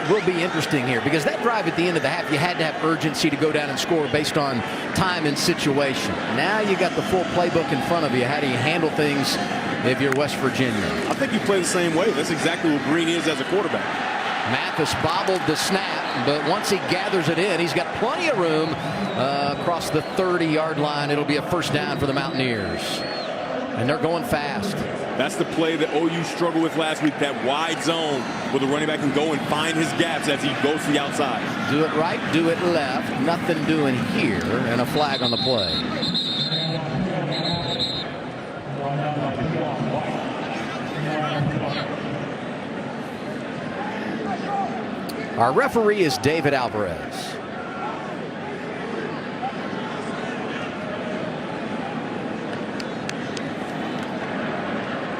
will be interesting here because that drive at the end of the half, you had to have urgency to go down and score based on time and situation. Now you got the full playbook in front of you. How do you handle things if you're West Virginia? I think you play the same way. That's exactly what Green is as a quarterback. Mathis bobbled the snap, but once he gathers it in, he's got plenty of room across the 30-yard line. It'll be a first down for the Mountaineers. And they're going fast. That's the play that OU struggled with last week, that wide zone where the running back can go and find his gaps as he goes to the outside. Do it right, do it left. Nothing doing here, and a flag on the play. Our referee is David Alvarez.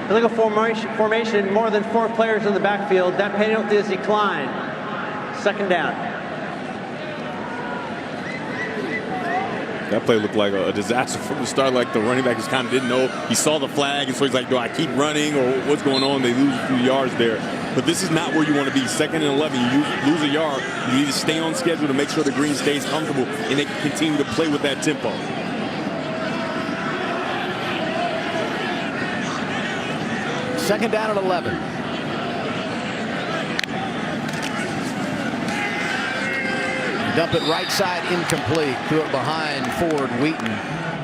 Illegal formation, more than 4 players in the backfield. That penalty is declined. Second down. That play looked like a disaster from the start. Like the running back just kind of didn't know. He saw the flag, and so he's like, do I keep running or what's going on? They lose a few yards there. But this is not where you want to be. 2nd and 11, you lose a yard. You need to stay on schedule to make sure the Green stays comfortable and they can continue to play with that tempo. Second down at 11. Dump it right side, incomplete. Threw it behind Ford Wheaton.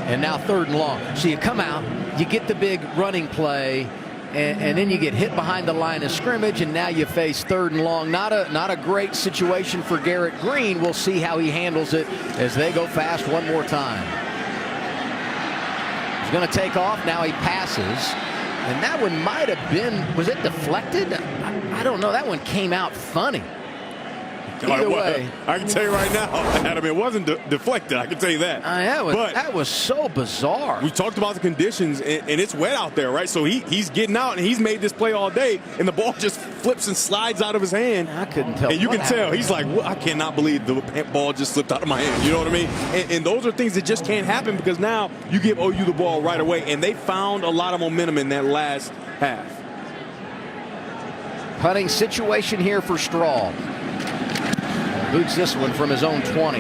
And now 3rd and long. So you come out, you get the big running play, and then you get hit behind the line of scrimmage, and now you face 3rd and long. Not a great situation for Garrett Greene. We'll see how he handles it as they go fast one more time. He's going to take off. Now he passes. And that one might have been, was it deflected? I don't know. That one came out funny. Either way, I can tell you right now, Adam, it wasn't deflected. I can tell you that. That was so bizarre. We talked about the conditions, and it's wet out there, right? So he's getting out, and he's made this play all day, and the ball just flips and slides out of his hand. I couldn't tell. And you can tell he's like, well, I cannot believe the ball just slipped out of my hand. You know what I mean? And those are things that just can't happen because now you give OU the ball right away, and they found a lot of momentum in that last half. Punting situation here for Strahl. Boots this one from his own 20.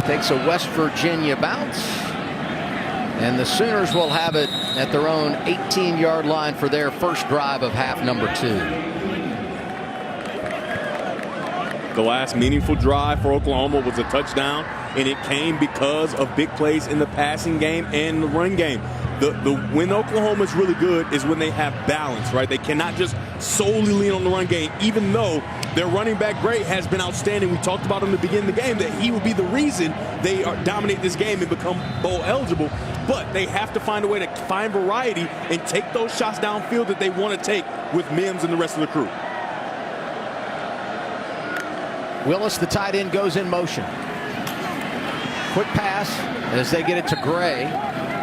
Takes a West Virginia bounce. And the Sooners will have it at their own 18-yard line for their first drive of half number 2. The last meaningful drive for Oklahoma was a touchdown, and it came because of big plays in the passing game and the run game. When Oklahoma is really good is when they have balance, right? They cannot just solely lean on the run game, even though their running back Gray has been outstanding. We talked about in the beginning of the game that he will be the reason they dominate this game and become bowl eligible. But they have to find a way to find variety and take those shots downfield that they want to take with Mims and the rest of the crew. Willis, the tight end, goes in motion. Quick pass as they get it to Gray.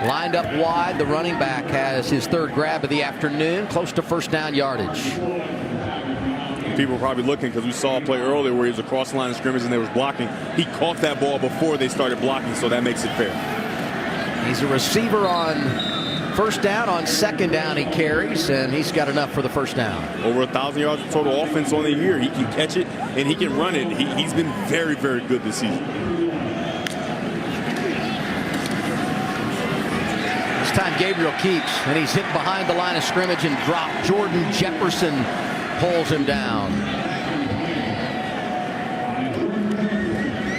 Lined up wide. The running back has his 3rd grab of the afternoon, close to first down yardage. People are probably looking because we saw a play earlier where he was across the line of scrimmage and they was blocking. He caught that ball before they started blocking, so that makes it fair. He's a receiver on first down. On second down he carries, and he's got enough for the first down. Over 1,000 yards of total offense on the year. He can catch it and he can run it. He's been very, very good this season. This time Gabriel keeps, and he's hit behind the line of scrimmage and dropped. Jordan Jefferson pulls him down.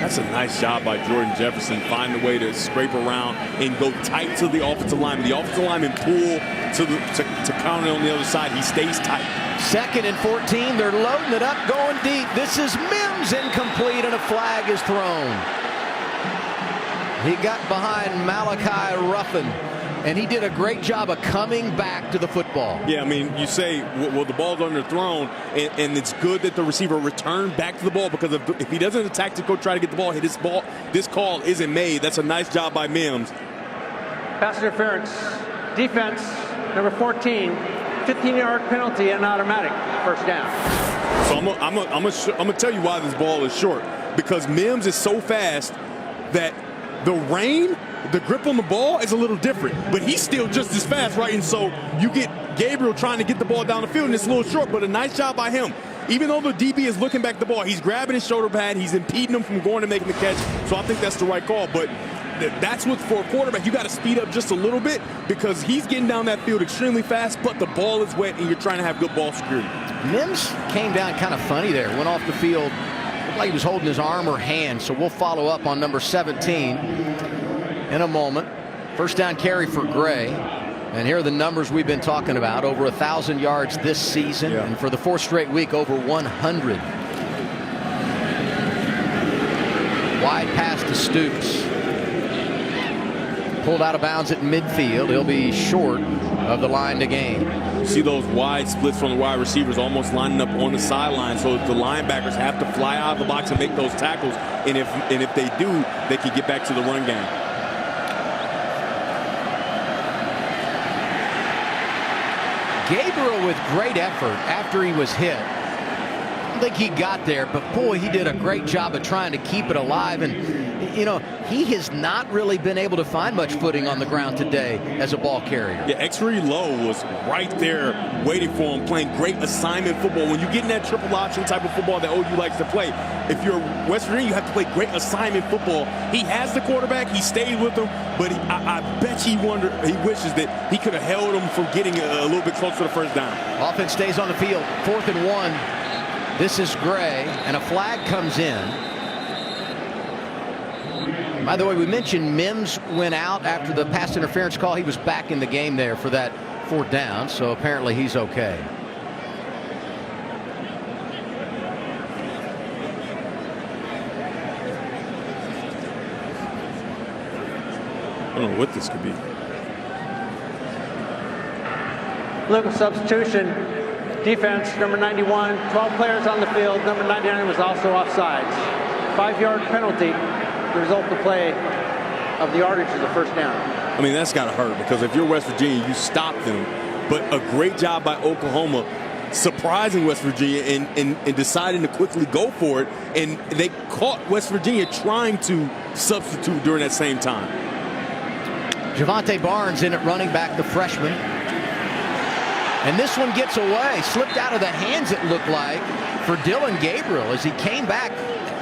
That's a nice job by Jordan Jefferson. Find a way to scrape around and go tight to the offensive lineman. The offensive lineman pull to counter on the other side. He stays tight. 2nd and 14. They're loading it up, going deep. This is Mims, incomplete, and a flag is thrown. He got behind Malachi Ruffin, and he did a great job of coming back to the football. Yeah, I mean, you say, well, the ball's underthrown, and it's good that the receiver returned back to the ball because if he doesn't attack to go try to get the ball, this call isn't made. That's a nice job by Mims. Pass interference. Defense, number 14. 15-yard penalty and automatic first down. So I'm gonna tell you why this ball is short, because Mims is so fast that the grip on the ball is a little different, but he's still just as fast, right? And so you get Gabriel trying to get the ball down the field, and it's a little short, but a nice job by him. Even though the DB is looking back at the ball, he's grabbing his shoulder pad, he's impeding him from going and making the catch. So I think that's the right call. But that's what, for a quarterback, you got to speed up just a little bit because he's getting down that field extremely fast, but the ball is wet, and you're trying to have good ball security. Mims came down kind of funny there, went off the field. Looked like he was holding his arm or hand, so we'll follow up on number 17 in a moment. First down carry for Gray. And here are the numbers we've been talking about. Over 1,000 yards this season, and for the 4th straight week, over 100. Wide pass to Stoops. Pulled out of bounds at midfield. He'll be short of the line to gain. You see those wide splits from the wide receivers almost lining up on the sideline, so the linebackers have to fly out of the box and make those tackles. And if they do, they can get back to the run game. Gabriel with great effort after he was hit. I don't think he got there, but boy, he did a great job of trying to keep it alive. And, you know, he has not really been able to find much footing on the ground today as a ball carrier. Yeah, Exree Lowe was right there waiting for him, playing great assignment football. When you get in that triple option type of football that OU likes to play, if you're West Virginia, you have to play great assignment football. He has the quarterback. He stayed with him, but I bet he wishes that he could have held him from getting a little bit closer to the first down. Offense stays on the field. 4th and 1. This is Gray, and a flag comes in By the way, we mentioned Mims went out after the pass interference call. He was back in the game there for that 4th down, so apparently he's okay. I don't know what this could be. Local substitution. Defense, number 91, 12 players on the field. Number 99 was also offsides. 5-yard penalty. The result of the play of the yardage of the 1st down. I mean, that's got to hurt because if you're West Virginia, you stop them. But a great job by Oklahoma surprising West Virginia and deciding to quickly go for it. And they caught West Virginia trying to substitute during that same time. Javante Barnes in at running back, the freshman. And this one gets away, slipped out of the hands, it looked like, for Dylan Gabriel as he came back.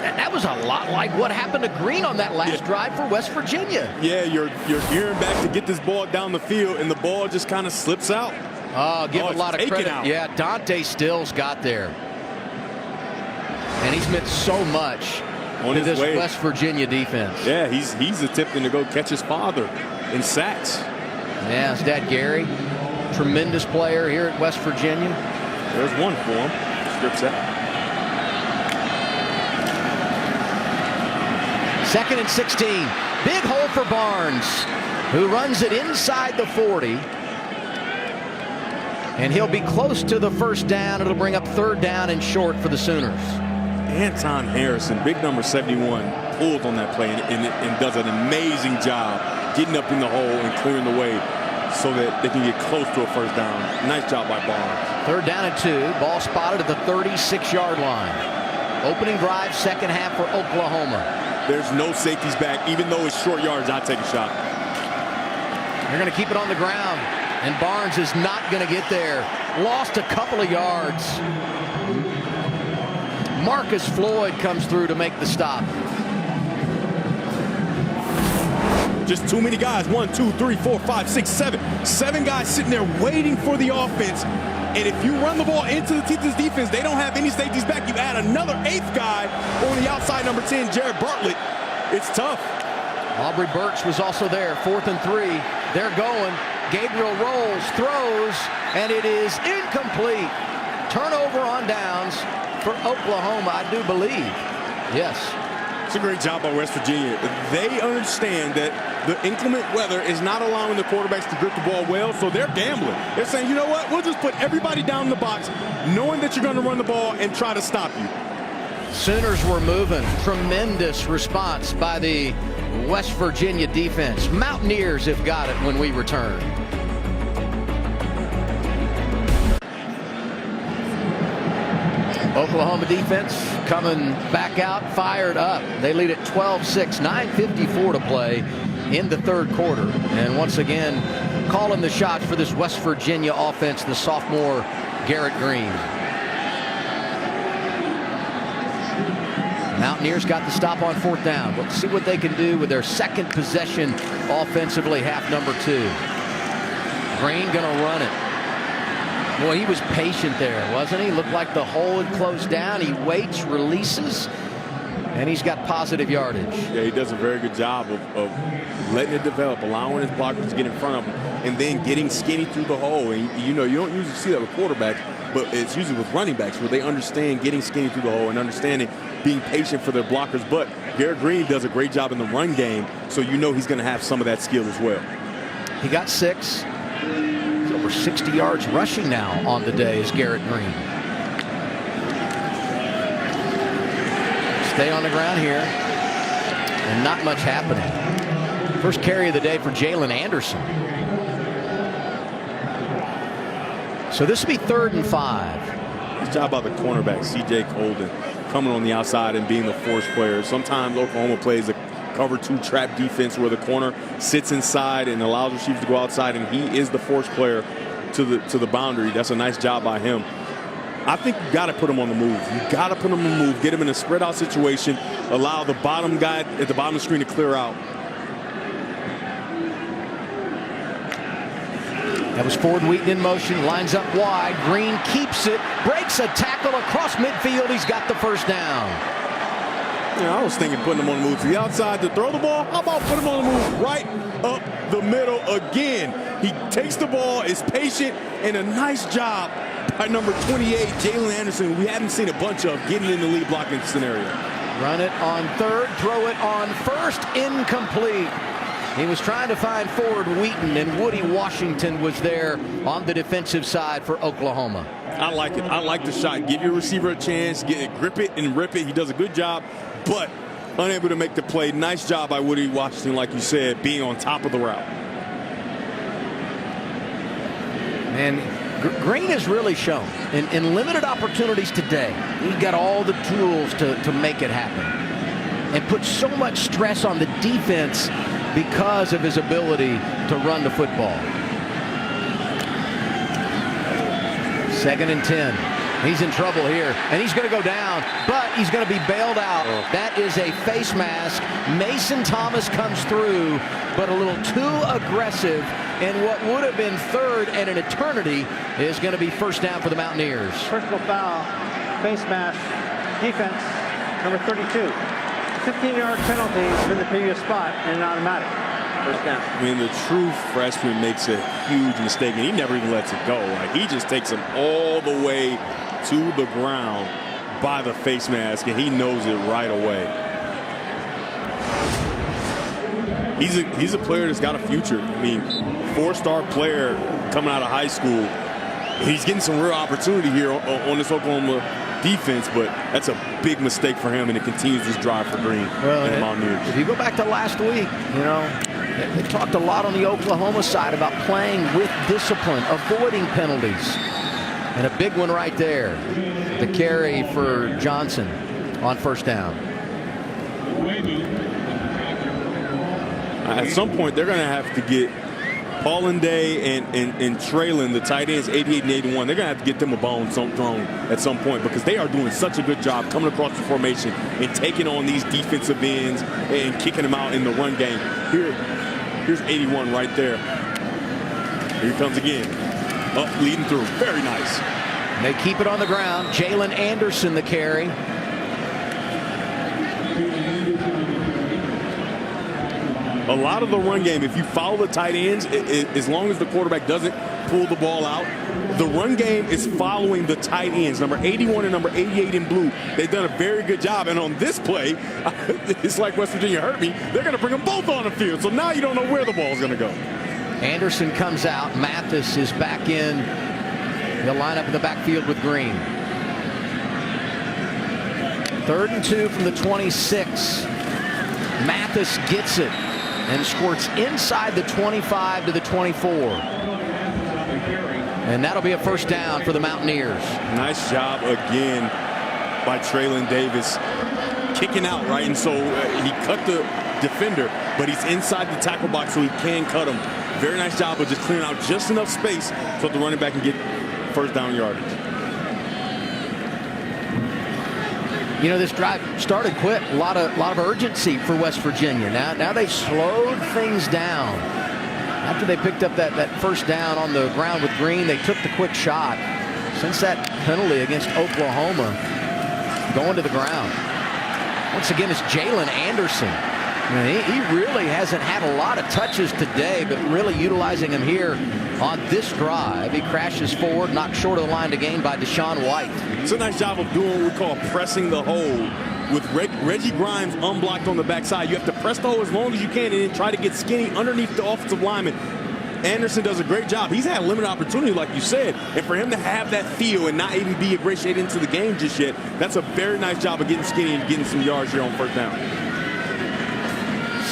That was a lot like what happened to Green on that last drive for West Virginia. Yeah, you're gearing back to get this ball down the field, and the ball just kind of slips out. Oh, give a lot of credit. Out. Yeah, Dante Stills got there. And he's meant so much to this West Virginia defense. Yeah, he's attempting to go catch his father in sacks. Yeah, his dad Gary, tremendous player here at West Virginia. There's one for him. Strip sack. 2nd and 16. Big hole for Barnes, who runs it inside the 40. And he'll be close to the 1st down. It'll bring up 3rd down and short for the Sooners. Anton Harrison, big number 71, pulled on that play and does an amazing job getting up in the hole and clearing the way so that they can get close to a 1st down. Nice job by Barnes. 3rd down and 2. Ball spotted at the 36-yard line. Opening drive, 2nd half for Oklahoma. There's no safeties back. Even though it's short yards, I'd take a shot. They're going to keep it on the ground. And Barnes is not going to get there. Lost a couple of yards. Marcus Floyd comes through to make the stop. Just too many guys. 1, 2, 3, 4, 5, 6, 7. 7 guys sitting there waiting for the offense. And if you run the ball into the teeth of this defense, they don't have any safeties back. You add another 8th guy on the outside, number 10, Jared Bartlett. It's tough. Aubrey Burks was also there. 4th and 3. They're going. Gabriel rolls, throws, and it is incomplete. Turnover on downs for Oklahoma, I do believe. Yes. It's a great job by West Virginia. They understand that the inclement weather is not allowing the quarterbacks to grip the ball well, so they're gambling. They're saying, you know what, we'll just put everybody down in the box, knowing that you're going to run the ball and try to stop you. Sooners were moving. Tremendous response by the West Virginia defense. Mountaineers have got it when we return. Oklahoma defense coming back out, fired up. They lead at 12-6, 9:54 to play in the 3rd quarter. And once again, calling the shots for this West Virginia offense, the sophomore Garrett Green. Mountaineers got the stop on 4th down. Let's see what they can do with their 2nd possession offensively, half number 2. Green gonna run it. Boy, he was patient there, wasn't he? Looked like the hole had closed down. He waits, releases, and he's got positive yardage. Yeah, he does a very good job of letting it develop, allowing his blockers to get in front of him, and then getting skinny through the hole. And, you know, you don't usually see that with quarterbacks, but it's usually with running backs where they understand getting skinny through the hole and understanding being patient for their blockers. But Garrett Green does a great job in the run game, so you know he's going to have some of that skill as well. He got 6. He's over 60 yards rushing now on the day is Garrett Green. Stay on the ground here, and not much happening. First carry of the day for Jalen Anderson. So this will be 3rd and 5. Good job by the cornerback, C.J. Colden, coming on the outside and being the force player. Sometimes Oklahoma plays a cover 2 trap defense where the corner sits inside and allows receivers to go outside, and he is the force player to the boundary. That's a nice job by him. I think you got to put him on the move. You got to put him on the move, get him in a spread out situation, allow the bottom guy at the bottom of the screen to clear out. That was Ford Wheaton in motion, lines up wide. Green keeps it, breaks a tackle across midfield. He's got the 1st down. I was thinking putting him on the move to the outside to throw the ball. How about putting him on the move right up the middle again? He takes the ball, is patient, and a nice job by number 28, Jalen Anderson. We haven't seen a bunch of getting in the lead blocking scenario. Run it on third, throw it on first, incomplete. He was trying to find Ford Wheaton, and Woody Washington was there on the defensive side for Oklahoma. I like it. I like the shot. Give your receiver a chance, get it, grip it and rip it. He does a good job, but unable to make the play. Nice job by Woody Washington, like you said, being on top of the route. And Green has really shown in limited opportunities today, he's got all the tools to make it happen and put so much stress on the defense because of his ability to run the football. 2nd and 10. He's in trouble here, and he's going to go down, but he's going to be bailed out. That is a face mask. Mason Thomas comes through, but a little too aggressive, and what would have been third and an eternity is going to be first down for the Mountaineers. Personal foul, face mask, defense, number 32. 15-yard penalty from the previous spot and an automatic. First down. I mean, the true freshman makes a huge mistake, and he never even lets it go. Like, he just takes him all the way to the ground by the face mask, and he knows it right away. He's a player that's got a future. I mean, 4-star player coming out of high school. He's getting some real opportunity here on this Oklahoma defense, but that's a big mistake for him, and it continues this drive for Green and the Mountaineers. If you go back to last week, you know, they talked a lot on the Oklahoma side about playing with discipline, avoiding penalties. And a big one right there. The carry for Johnson on first down. At some point, they're going to have to get Paulin Day and Traylon, the tight ends, 88 and 81. They're going to have to get them a bone thrown at some point because they are doing such a good job coming across the formation and taking on these defensive ends and kicking them out in the run game. Here's 81 right there. Here he comes again. Up, leading through. Very nice. They keep it on the ground. Jalen Anderson the carry. A lot of the run game, if you follow the tight ends, as long as the quarterback doesn't pull the ball out, the run game is following the tight ends, number 81 and number 88 in blue. They've done a very good job. And on this play, it's like West Virginia hurt me. They're going to bring them both on the field. So now you don't know where the ball is going to go. Anderson comes out. Mathis is back in. He'll line up in the backfield with Green. 3rd and 2 from the 26. Mathis gets it and squirts inside the 25 to the 24. And that'll be a first down for the Mountaineers. Nice job again by Traylon Davis. Kicking out, right? And so he cut the defender, but he's inside the tackle box so he can cut him. Very nice job of just clearing out just enough space so the running back can get first down yardage. You know, this drive started quick. A lot of urgency for West Virginia. Now they slowed things down. After they picked up that first down on the ground with Green, they took the quick shot. Since that penalty against Oklahoma, going to the ground. Once again, it's Jalen Anderson. I mean, he really hasn't had a lot of touches today, but really utilizing him here on this drive. He crashes forward, knocked short of the line to gain by Deshaun White. It's a nice job of doing what we call pressing the hole. With Reggie Grimes unblocked on the backside, you have to press the hole as long as you can and then try to get skinny underneath the offensive lineman. Anderson does a great job. He's had limited opportunity, like you said, and for him to have that feel and not even be ingratiated into the game just yet, that's a very nice job of getting skinny and getting some yards here on first down.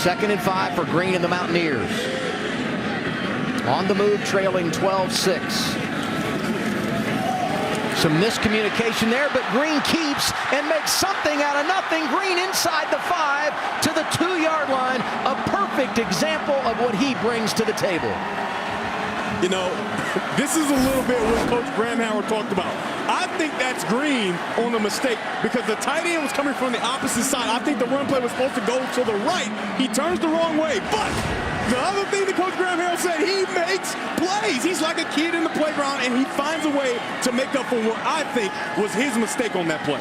2nd and 5 for Green and the Mountaineers. On the move, trailing 12-6. Some miscommunication there, but Green keeps and makes something out of nothing. Green inside the 5 to the 2-yard line. A perfect example of what he brings to the table. You know, this is a little bit what Coach Bramhauer talked about. I think that's Green on the mistake because the tight end was coming from the opposite side. I think the run play was supposed to go to the right. He turns the wrong way. But the other thing that Coach Bramhauer said, he makes plays. He's like a kid in the playground, and he finds a way to make up for what I think was his mistake on that play.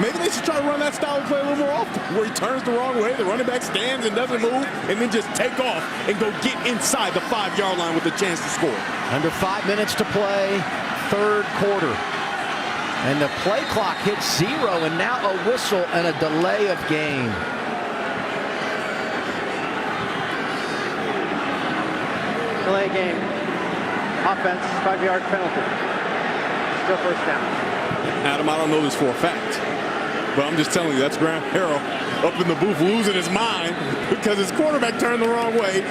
Maybe they should try to run that style of play a little more often, where he turns the wrong way, the running back stands and doesn't move, and then just take off and go get inside the 5-yard line with a chance to score. Under 5 minutes to play, third quarter. And the play clock hits 0, and now a whistle and a delay of game. Delay game. Offense, 5-yard penalty. Still first down. Adam, I don't know this for a fact, but I'm just telling you, that's Graham Harrell up in the booth losing his mind because his quarterback turned the wrong way,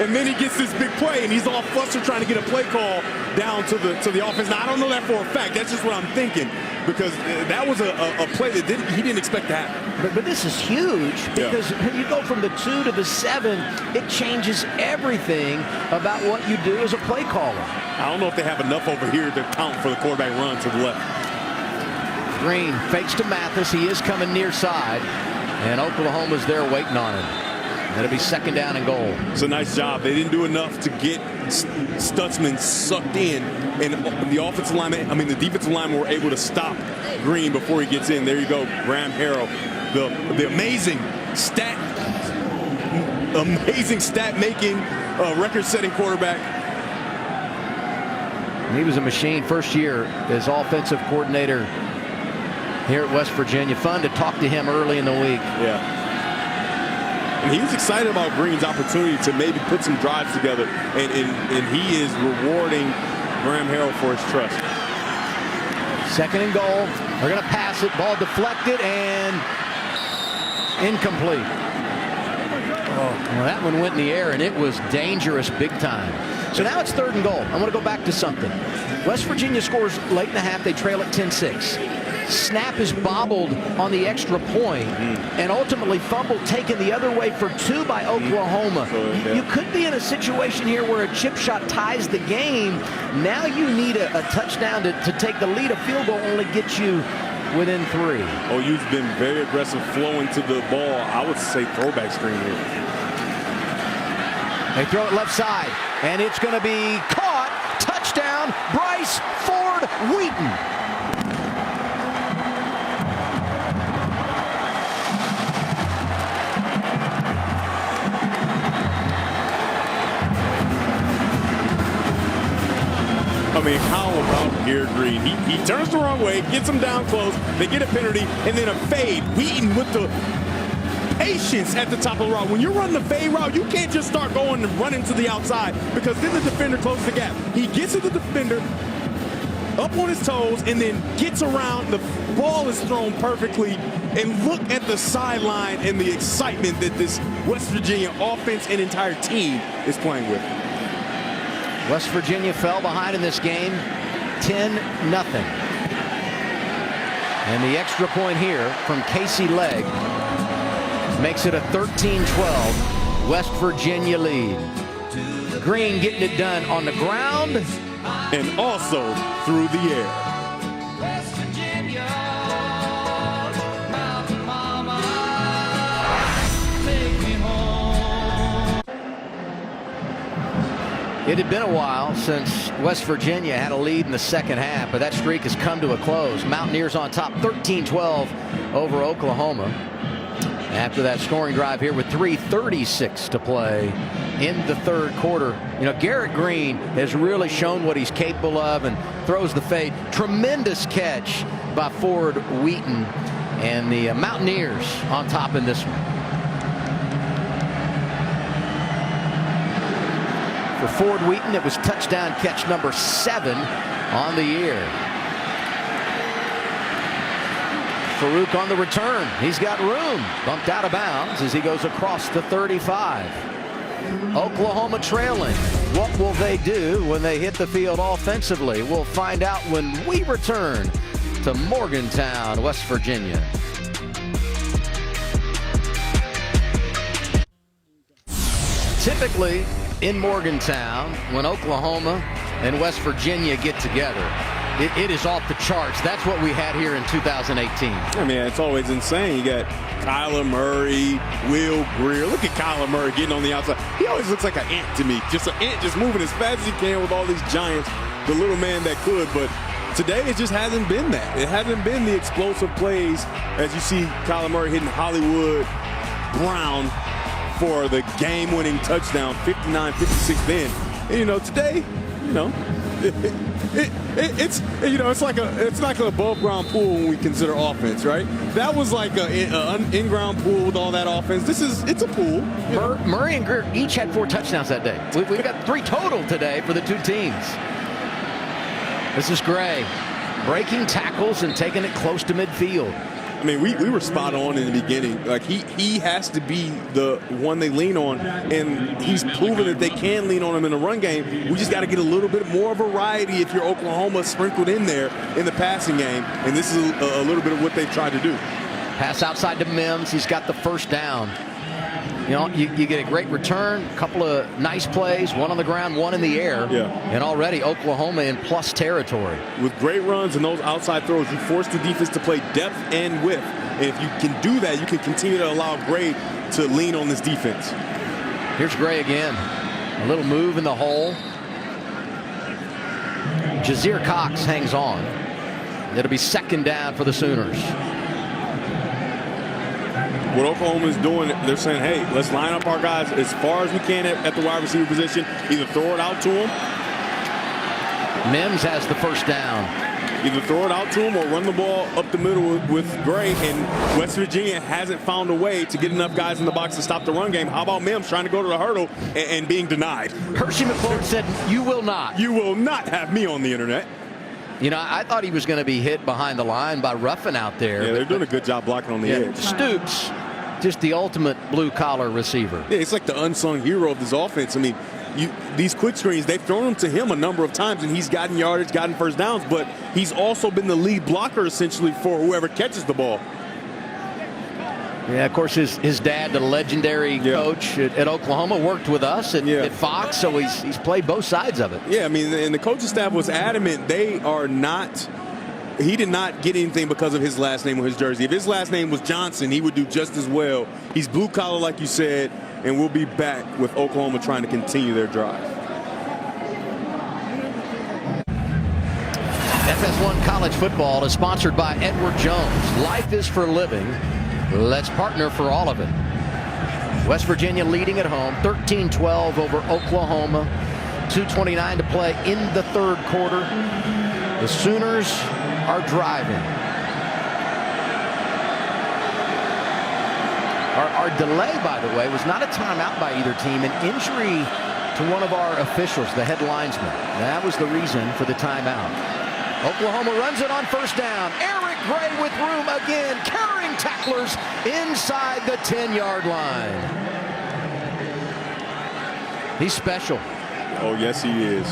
and then he gets this big play, and he's all flustered trying to get a play call down to the offense. Now, I don't know that for a fact. That's just what I'm thinking, because that was a play that he didn't expect to happen. But this is huge, because when you go from the 2 to the 7, it changes everything about what you do as a play caller. I don't know if they have enough over here to count for the quarterback run to the left. Green fakes to Mathis. He is coming near side, and Oklahoma's there waiting on him. It'll be second down and goal. It's a nice job. They didn't do enough to get Stutzman sucked in, and the offensive lineman, the defensive linemen were able to stop Green before he gets in. There you go, Graham Harrell, the amazing stat-making, record-setting quarterback. He was a machine first year as offensive coordinator here at West Virginia. Fun to talk to him early in the week. Yeah. And he was excited about Green's opportunity to maybe put some drives together, and he is rewarding Graham Harrell for his trust. Second and goal. They're going to pass it. Ball deflected and incomplete. Well, that one went in the air, and it was dangerous big time. So now it's third and goal. I want to go back to something. West Virginia scores late in the half. They trail at 10-6. Snap is bobbled on the extra point, and ultimately fumble taken the other way for 2 by Oklahoma. You could be in a situation here where a chip shot ties the game. Now you need a touchdown to take the lead. A field goal only gets you within 3. OU's been very aggressive flowing to the ball. I would say throwback screen here. They throw it left side, and it's going to be caught. Touchdown, Bryce Ford Wheaton. How about Garrett Green? He turns the wrong way, gets him down close, they get a penalty, and then a fade. Wheaton with the patience at the top of the route. When you're running the fade route, you can't just start going and running to the outside, because then the defender closes the gap. He gets to the defender, up on his toes, and then gets around. The ball is thrown perfectly, and look at the sideline and the excitement that this West Virginia offense and entire team is playing with. West Virginia fell behind in this game 10-0. And the extra point here from Casey Legg makes it a 13-12 West Virginia lead. Green getting it done on the ground and also through the air. It had been a while since West Virginia had a lead in the second half, but that streak has come to a close. Mountaineers on top 13-12 over Oklahoma. After that scoring drive here with 3:36 to play in the third quarter. You know, Garrett Green has really shown what he's capable of and throws the fade. Tremendous catch by Ford Wheaton, and the Mountaineers on top in this one. For Ford Wheaton, it was touchdown catch number 7 on the year. Farouk on the return. He's got room. Bumped out of bounds as he goes across the 35. Oklahoma trailing. What will they do when they hit the field offensively? We'll find out when we return to Morgantown, West Virginia. Typically, in Morgantown, when Oklahoma and West Virginia get together, it is off the charts. That's what we had here in 2018. I mean, it's always insane. You got Kyler Murray, Will Greer. Look at Kyler Murray getting on the outside. He always looks like an ant to me. Just an ant just moving as fast as he can with all these giants. The little man that could, but Today, it just hasn't been that. It hasn't been the explosive plays as you see Kyler Murray hitting Hollywood Brown for the game-winning touchdown, 59-56 then. And, today, it's like an above-ground pool when we consider offense, right? That was like an in-ground pool with all that offense. It's a pool. Murray and Greer each had 4 touchdowns that day. We've got 3 total today for the 2 teams. This is Gray breaking tackles and taking it close to midfield. I mean, we were spot on in the beginning. Like, he has to be the one they lean on, and he's proven that they can lean on him in the run game. We just got to get a little bit more variety if you're Oklahoma sprinkled in there in the passing game, and this is a little bit of what they've tried to do. Pass outside to Mims. He's got the first down. You get a great return, a couple of nice plays, one on the ground, one in the air. Yeah. And already Oklahoma in plus territory. With great runs and those outside throws, you force the defense to play depth and width. And if you can do that, you can continue to allow Gray to lean on this defense. Here's Gray again. A little move in the hole. Jazir Cox hangs on. It'll be second down for the Sooners. What Oklahoma is doing, they're saying, hey, let's line up our guys as far as we can at the wide receiver position. Either throw it out to them. Mims has the first down. Either throw it out to him or run the ball up the middle with Gray. And West Virginia hasn't found a way to get enough guys in the box to stop the run game. How about Mims trying to go to the hurdle and being denied? Hershey McClure said, you will not. You will not have me on the internet. I thought he was going to be hit behind the line by Ruffin out there. Yeah, they're doing a good job blocking on the edge. Stoops, just the ultimate blue-collar receiver. Yeah, it's like the unsung hero of this offense. I mean, these quick screens, they've thrown them to him a number of times, and he's gotten yardage, gotten first downs, but he's also been the lead blocker, essentially, for whoever catches the ball. Yeah, of course, his dad, the legendary coach at Oklahoma, worked with us at Fox, so he's played both sides of it. Yeah, I mean, and the coaching staff was adamant he did not get anything because of his last name on his jersey. If his last name was Johnson, he would do just as well. He's blue collar, like you said, and we'll be back with Oklahoma trying to continue their drive. FS1 College Football is sponsored by Edward Jones. Life is for living. Let's partner for all of it. West Virginia leading at home, 13-12 over Oklahoma. 2:29 to play in the third quarter. The Sooners are driving. Our delay, by the way, was not a timeout by either team. An injury to one of our officials, the head linesman. That was the reason for the timeout. Oklahoma runs it on first down. Eric Gray with room again, carrying tacklers inside the 10-yard line. He's special. Oh, yes, he is.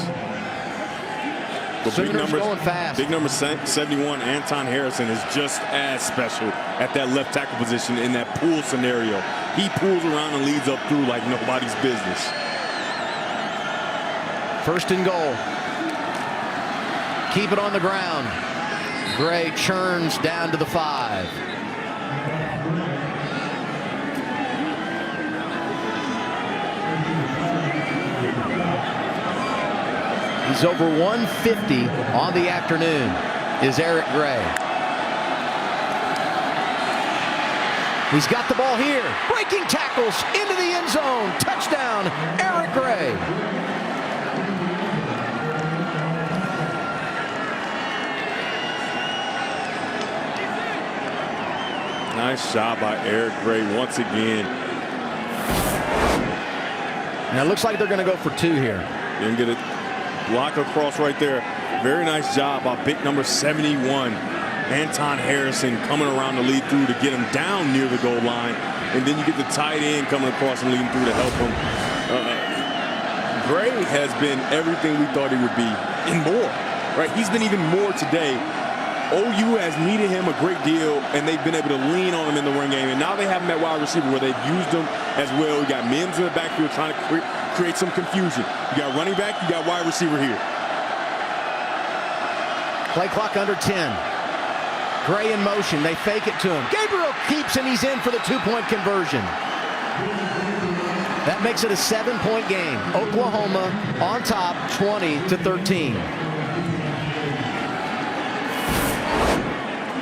But Sooners going fast. Big number 71, Anton Harrison, is just as special at that left tackle position in that pool scenario. He pulls around and leads up through like nobody's business. First and goal. Keep it on the ground. Gray churns down to the 5. He's over 150 on the afternoon, is Eric Gray. He's got the ball here. Breaking tackles into the end zone. Touchdown, Eric Gray. Nice job by Eric Gray once again. Now it looks like they're going to go for 2 here. Didn't get it. Block across right there. Very nice job by big number 71, Anton Harrison, coming around to lead through to get him down near the goal line. And then you get the tight end coming across and leading through to help him. Gray has been everything we thought he would be and more. Right? He's been even more today. OU has needed him a great deal, and they've been able to lean on him in the run game. And now they have him at wide receiver where they've used him as well. We got Mims in the backfield trying to create some confusion. You got running back, you got wide receiver here. Play clock under 10. Gray in motion. They fake it to him. Gabriel keeps, and he's in for the 2-point conversion. That makes it a 7-point game. Oklahoma on top, 20-13.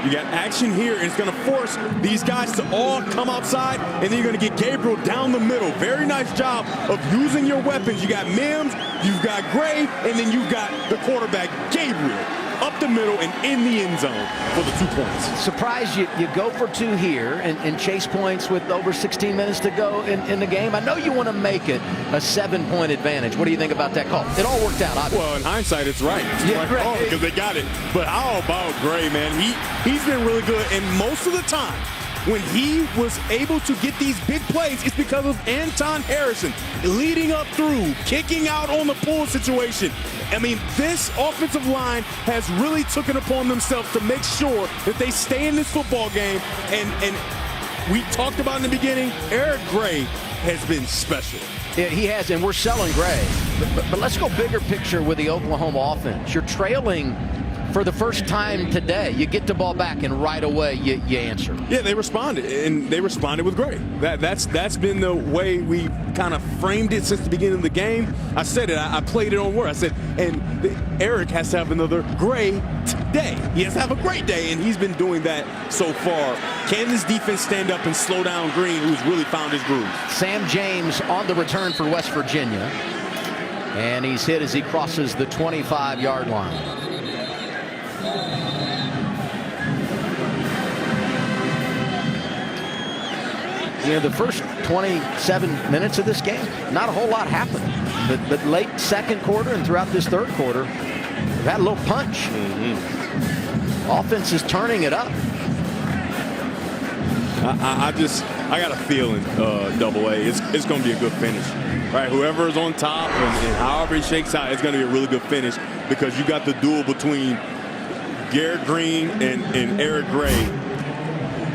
You got action here, and it's going to force these guys to all come outside, and then you're going to get Gabriel down the middle. Very nice job of using your weapons. You got Mims, you've got Gray, and then you've got the quarterback, Gabriel, up the middle and in the end zone for the 2 points. Surprised you go for 2 here and chase points with over 16 minutes to go in the game. I know you want to make it a 7-point advantage. What do you think about that call? It all worked out, obviously. Well, in hindsight, it's right. It's Yeah, right. because they got it. But how about Gray, man? He's been really good, and most of the time, when he was able to get these big plays, it's because of Anton Harrison leading up through, kicking out on the pull situation. I mean, this offensive line has really taken upon themselves to make sure that they stay in this football game. And we talked about in the beginning, Eric Gray has been special. Yeah, he has, and we're selling Gray. But let's go bigger picture with the Oklahoma offense. You're trailing for the first time today. You get the ball back, and right away you answer. Yeah, they responded, and they responded with Gray. That's been the way we kind of framed it since the beginning of the game. I said it. I played it on word. I said, and Eric has to have another great day. He has to have a great day, and he's been doing that so far. Can this defense stand up and slow down Green, who's really found his groove? Sam James on the return for West Virginia, and he's hit as he crosses the 25-yard line. You know, the first 27 minutes of this game, not a whole lot happened. But late second quarter and throughout this third quarter, we've had a little punch. Offense is turning it up. I got a feeling, Double A, it's going to be a good finish. Right, whoever is on top and however it shakes out, it's going to be a really good finish because you got the duel between Garrett Green and Eric Gray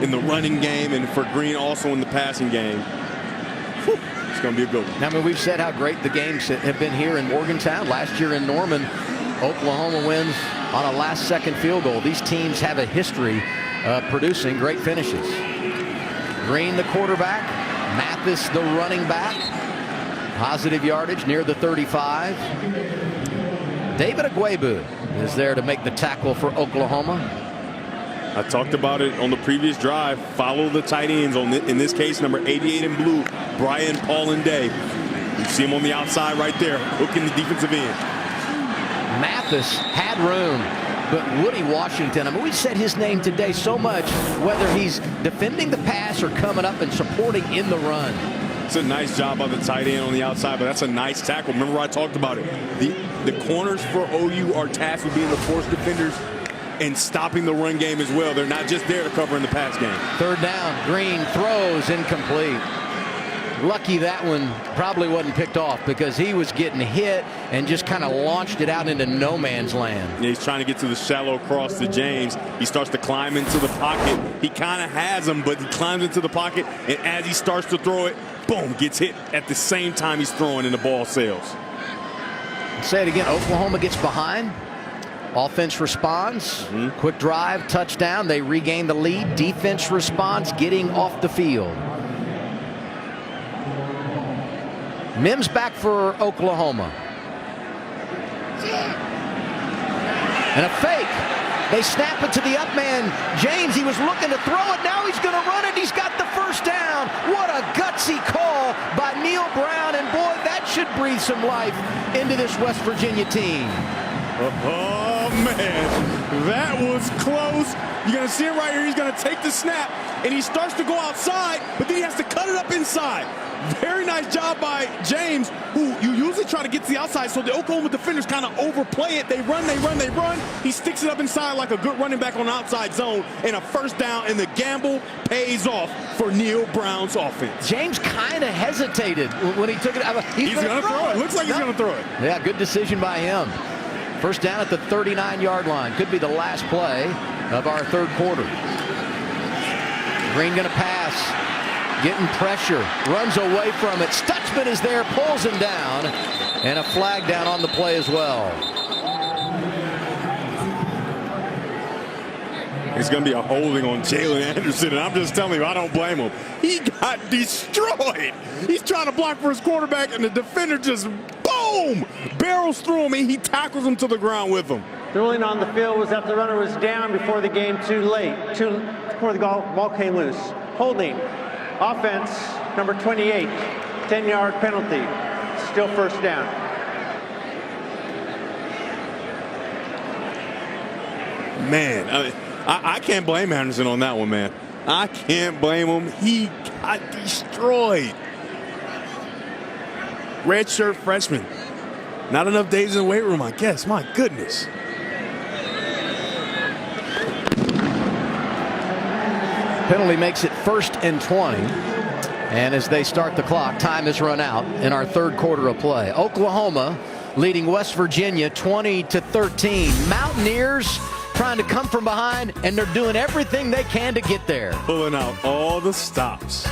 in the running game, and for Green also in the passing game. Whew, it's going to be a good one. I mean, we've said how great the games have been here in Morgantown. Last year in Norman, Oklahoma wins on a last-second field goal. These teams have a history of producing great finishes. Green, the quarterback. Mathis, the running back. Positive yardage near the 35. David Agwebu is there to make the tackle for Oklahoma. I talked about it on the previous drive. Follow the tight ends, in this case, number 88 in blue, Brian Paulinday. You see him on the outside right there, hooking the defensive end. Mathis had room, but Woody Washington, I mean, we said his name today so much, whether he's defending the pass or coming up and supporting in the run. It's a nice job by the tight end on the outside, but that's a nice tackle. Remember I talked about it. The corners for OU are tasked with being the force defenders and stopping the run game as well. They're not just there to cover in the pass game. Third down, Green throws incomplete. Lucky that one probably wasn't picked off because he was getting hit and just kind of launched it out into no man's land. Yeah, he's trying to get to the shallow cross to James. He starts to climb into the pocket. He kind of has him, but he climbs into the pocket, and as he starts to throw it, boom, gets hit at the same time he's throwing and the ball sails. Say it again, Oklahoma gets behind. Offense responds. Quick drive, touchdown. They regain the lead. Defense responds, getting off the field. Mims back for Oklahoma. And a fake. They snap it to the up man, James. He was looking to throw it. Now he's going to run it. He's got the first down. What a gutsy call by Neal Brown. And boy, that should breathe some life into this West Virginia team. Oh, man, that was close. You're going to see it right here. He's going to take the snap, and he starts to go outside, but then he has to cut it up inside. Very nice job by James, who you usually try to get to the outside, so the Oklahoma defenders kind of overplay it. They run. He sticks it up inside like a good running back on the outside zone, and a first down, and the gamble pays off for Neal Brown's offense. James kind of hesitated when he took it. He's going to throw it. Looks like he's going to throw it. Yeah, good decision by him. First down at the 39-yard line. Could be the last play of our third quarter. Green going to pass. Getting pressure. Runs away from it. Stutzman is there. Pulls him down. And a flag down on the play as well. It's going to be a holding on Jalen Anderson, and I'm just telling you, I don't blame him. He got destroyed. He's trying to block for his quarterback, and the defender just, boom, barrels through him, and he tackles him to the ground with him. The ruling on the field was that the runner was down before the game before the ball came loose. Holding. Offense, number 28, 10-yard penalty. Still first down. Man, I can't blame Anderson on that one, man. I can't blame him. He got destroyed. Redshirt freshman. Not enough days in the weight room, I guess. My goodness. Penalty makes it 1st and 20. And as they start the clock, time has run out in our third quarter of play. Oklahoma leading West Virginia 20-13. Mountaineers trying to come from behind, and they're doing everything they can to get there. Pulling out all the stops.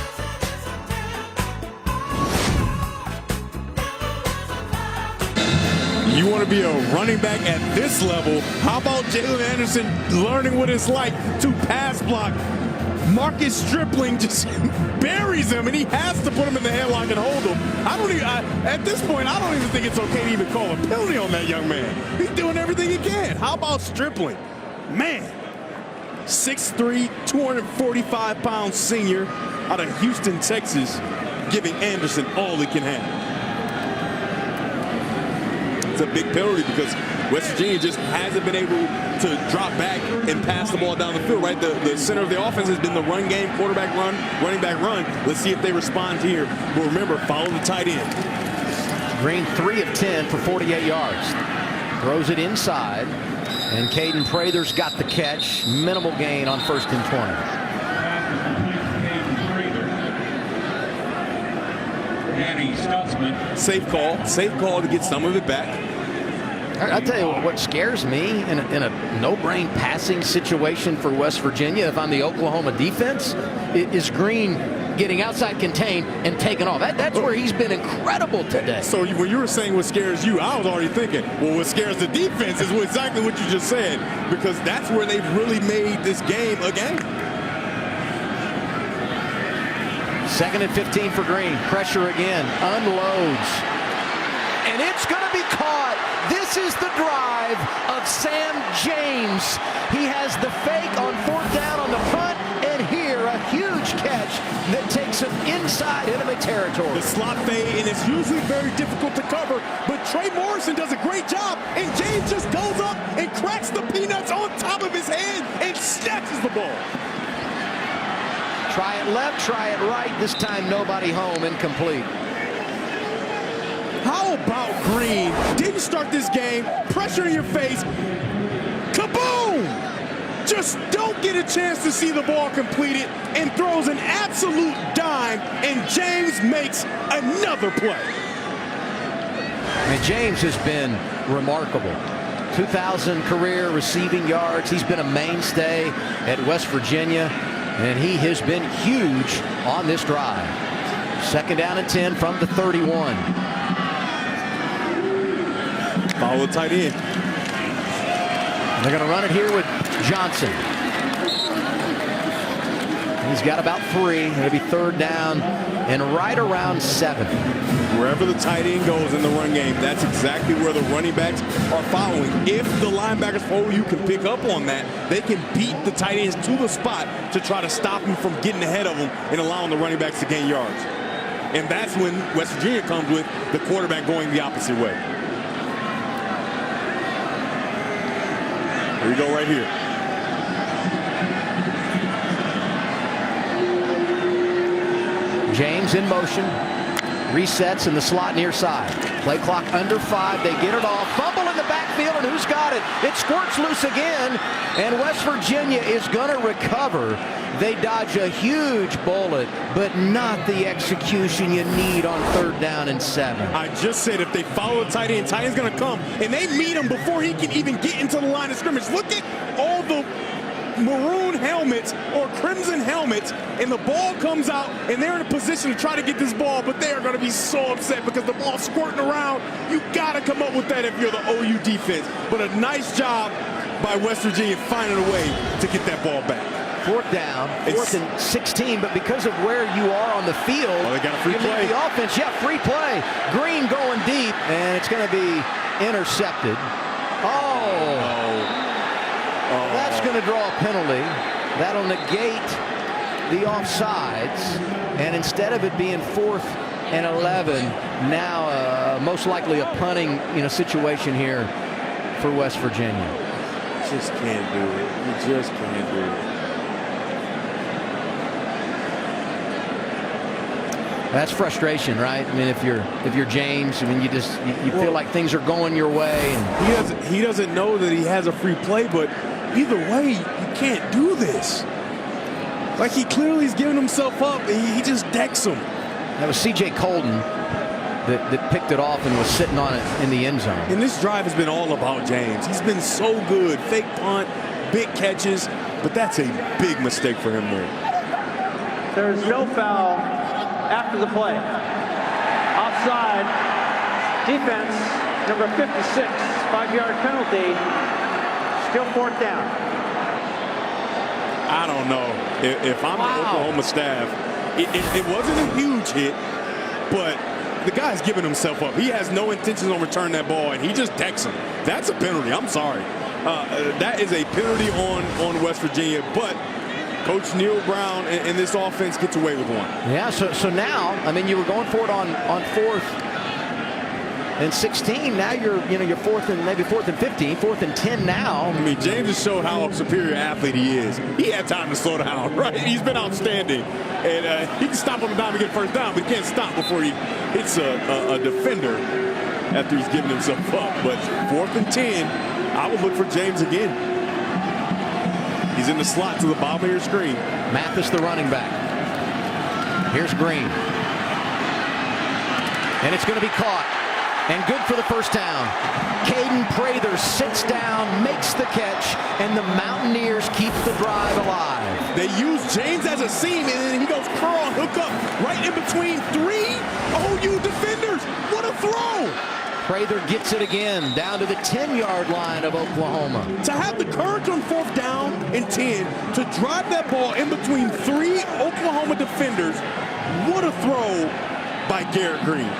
You want to be a running back at this level? How about Jalen Anderson learning what it's like to pass block? Marcus Stripling just buries him, and he has to put him in the headlock and hold him. At this point, I don't even think it's okay to even call a penalty on that young man. He's doing everything he can. How about Stripling? Man, 6'3", 245-pound senior out of Houston, Texas, giving Anderson all he can have. It's a big penalty because West Virginia just hasn't been able to drop back and pass the ball down the field, right? The center of the offense has been the run game, quarterback run, running back run. Let's see if they respond here. But remember, follow the tight end. Green 3 of 10 for 48 yards. Throws it inside. And Caden Prather's got the catch. Minimal gain on 1st and 20. Danny Stutzman. Safe call to get some of it back. I'll tell you what scares me in a no-brain passing situation for West Virginia, if I'm the Oklahoma defense, is Green getting outside contained and taking off. That's where he's been incredible today. So when you were saying what scares you, I was already thinking, well, what scares the defense is exactly what you just said, because that's where they've really made this game a game. 2nd and 15 for Green. Pressure again. Unloads. And it's going to be caught. This is the drive of Sam James. He has the fake on 4th down on the front, and here a huge catch that takes him inside enemy territory. The slot fade, and it's usually very difficult to cover, but Trey Morrison does a great job, and James just goes up and cracks the peanuts on top of his head and snatches the ball. Try it left, try it right. This time nobody home, incomplete. How about Green? Didn't start this game, pressure in your face, kaboom! Just don't get a chance to see the ball completed and throws an absolute dime, and James makes another play. And James has been remarkable. 2,000 career receiving yards. He's been a mainstay at West Virginia, and he has been huge on this drive. 2nd down and 10 from the 31. Follow the tight end. They're going to run it here with Johnson. He's got about 3. It'll be 3rd down and right around 7. Wherever the tight end goes in the run game, that's exactly where the running backs are following. If the linebackers for OU can pick up on that, they can beat the tight ends to the spot to try to stop them from getting ahead of them and allowing the running backs to gain yards. And that's when West Virginia comes with the quarterback going the opposite way. Here we go right here. James in motion. Resets in the slot near side. Play clock under 5. They get it off. Fumble in the backfield, and who's got it? It squirts loose again, and West Virginia is going to recover. They dodge a huge bullet, but not the execution you need on 3rd down and 7. I just said if they follow the tight end's going to come, and they meet him before he can even get into the line of scrimmage. Look at all the maroon helmets or crimson helmets, and the ball comes out, and they're in a position to try to get this ball, but they are going to be so upset because the ball's squirting around. You got to come up with that if you're the OU defense. But a nice job by West Virginia finding a way to get that ball back. 4th down, 4th and 16, but because of where you are on the field, they got a free play. The offense, free play. Green going deep, and it's going to be intercepted. Oh, going to draw a penalty. That'll negate the offsides. And instead of it being 4th and 11, now most likely a punting situation here for West Virginia. Just can't do it. You just can't do it. That's frustration, right? I mean, if you're James, I mean, you feel like things are going your way. And He doesn't know that he has a free play, but either way, you can't do this. Like, he clearly is giving himself up, and he just decks him. that was C.J. Colton that picked it off and was sitting on it in the end zone. And this drive has been all about James. He's been so good. Fake punt, big catches, but that's a big mistake for him there. There is no foul after the play. Offside. Defense, number 56, 5-yard penalty. Still 4th down. I don't know. If I'm the Oklahoma staff, it wasn't a huge hit, but the guy's giving himself up. He has no intentions on returning that ball, and he just decks him. That's a penalty. I'm sorry. That is a penalty on West Virginia, but Coach Neil Brown and this offense gets away with one. Yeah, so now, I mean, you were going for it on 4th and 16. Now you're 4th and maybe 4th and 15, 4th and 10 now. I mean, James has showed how a superior athlete he is. He had time to slow down, right? He's been outstanding. And he can stop on the dime and get first down, but he can't stop before he hits a defender after he's given himself up. But 4th and 10, I would look for James again. He's in the slot to the bottom of your screen. Mathis, the running back. Here's Green. And it's going to be caught. And good for the first down. Caden Prather sits down, makes the catch, and the Mountaineers keep the drive alive. They use James as a seam, and then he goes curl, hook up right in between 3 OU defenders. What a throw! Prather gets it again down to the 10-yard line of Oklahoma. To have the courage on 4th down and 10 to drive that ball in between 3 Oklahoma defenders, what a throw by Garrett Green.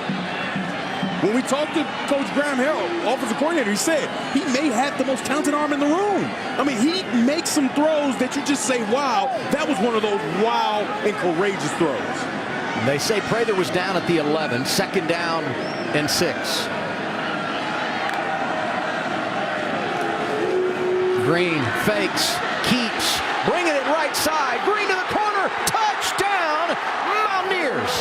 When we talked to Coach Graham Harrell, offensive coordinator, he said he may have the most talented arm in the room. I mean, he makes some throws that you just say, wow, that was one of those wow and courageous throws. They say Prather was down at the 11, 2nd down and 6. Green fakes, keeps, bringing it right side. Green to the corner, touchdown, Mountaineers.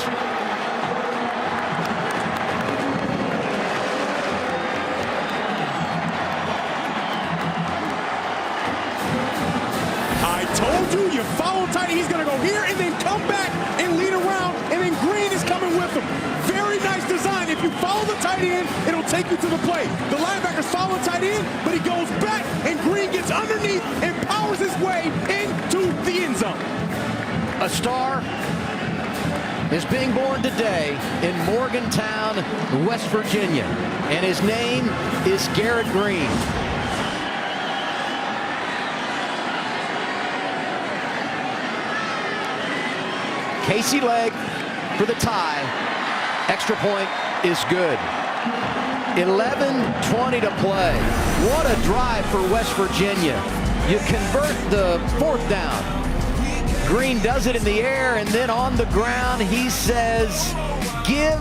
I told you, you follow tight. He's going to go here and then come back and lead around, and then Green is coming with him. Very nice design. If you follow the tight end, it'll take you to the play. The linebacker's following tight end, but he goes back, and Green gets underneath and powers his way into the end zone. A star is being born today in Morgantown, West Virginia, and his name is Garrett Green. Casey Legg for the tie. Extra point is good. 11:20 to play. What a drive for West Virginia. You convert the 4th down. Green does it in the air, and then on the ground he says, give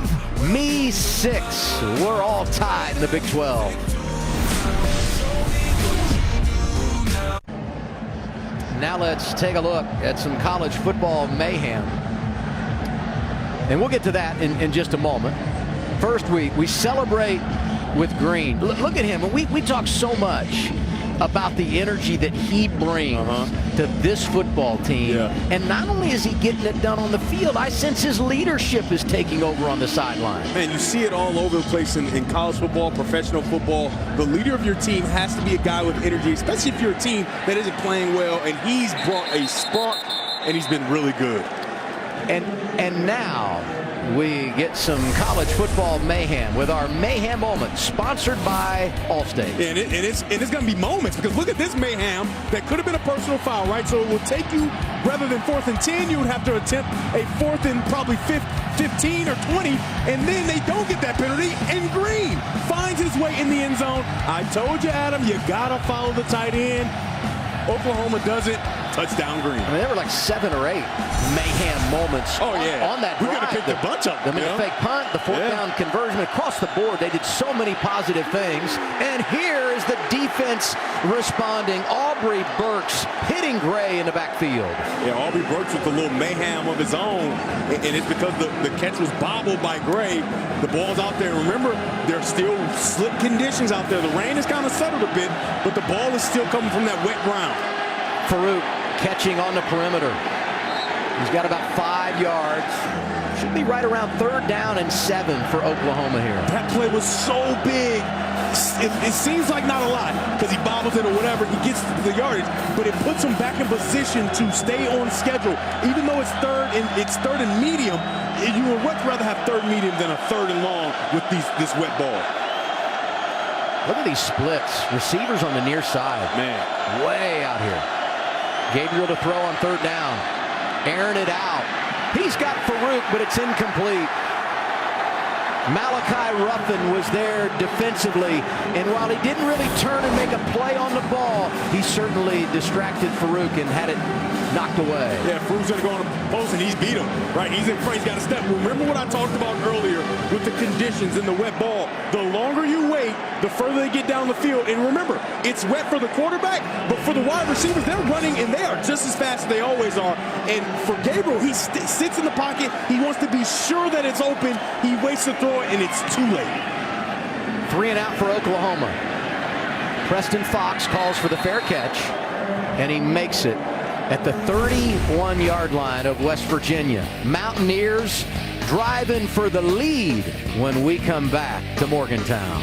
me 6. We're all tied in the Big 12. Now let's take a look at some college football mayhem. And we'll get to that in just a moment. First, we celebrate with Green. Look at him. We talk so much about the energy that he brings to this football team. Yeah. And not only is he getting it done on the field, I sense his leadership is taking over on the sideline. Man, you see it all over the place in college football, professional football. The leader of your team has to be a guy with energy, especially if you're a team that isn't playing well, and he's brought a spark, and he's been really good. And now we get some college football mayhem with our mayhem moment, sponsored by Allstate. And it's going to be moments, because look at this mayhem that could have been a personal foul, right? So it will take you, rather than 4th and 10, you would have to attempt a 4th and probably 15 or 20, and then they don't get that penalty, and Green finds his way in the end zone. I told you, Adam, you got to follow the tight end. Oklahoma does it. Touchdown Green. I mean, there were like 7 or 8 mayhem moments Oh, yeah. on that We drive. gotta pick the bunch up, I mean, the fake punt, the fourth down conversion across the board. They did so many positive things. And here is the defense responding. Aubrey Burks hitting Gray in the backfield. Yeah, Aubrey Burks with a little mayhem of his own. And it's because the catch was bobbled by Gray. The ball's out there. Remember, there's still slip conditions out there. The rain has kind of settled a bit, but the ball is still coming from that wet ground. Farouk catching on the perimeter. He's got about 5 yards. Should be right around 3rd down and 7 for Oklahoma here. That play was so big. It seems like not a lot because he bobbles it or whatever. He gets the yardage, but it puts him back in position to stay on schedule. Even though it's third and medium, you would much rather have 3rd medium than a 3rd and long with this wet ball. Look at these splits. Receivers on the near side. Man, Way out here. Gabriel to throw on 3rd down. Airing it out. He's got Farouk, but it's incomplete. Malachi Ruffin was there defensively, and while he didn't really turn and make a play on the ball, he certainly distracted Farouk and had it knocked away. yeah, Farouk's going to go on the post, and he's beat him. Right, he's in front. He's got to step. Remember what I talked about earlier with the conditions and the wet ball. The longer you wait, the further they get down the field. And remember, it's wet for the quarterback, but for the wide receivers, they're running, and they are just as fast as they always are. And for Gabriel, he sits in the pocket. He wants to be sure that it's open. He waits to throw it, and it's too late. 3 and out for Oklahoma. Preston Fox calls for the fair catch, and he makes it at the 31-yard line of West Virginia. Mountaineers driving for the lead when we come back to Morgantown.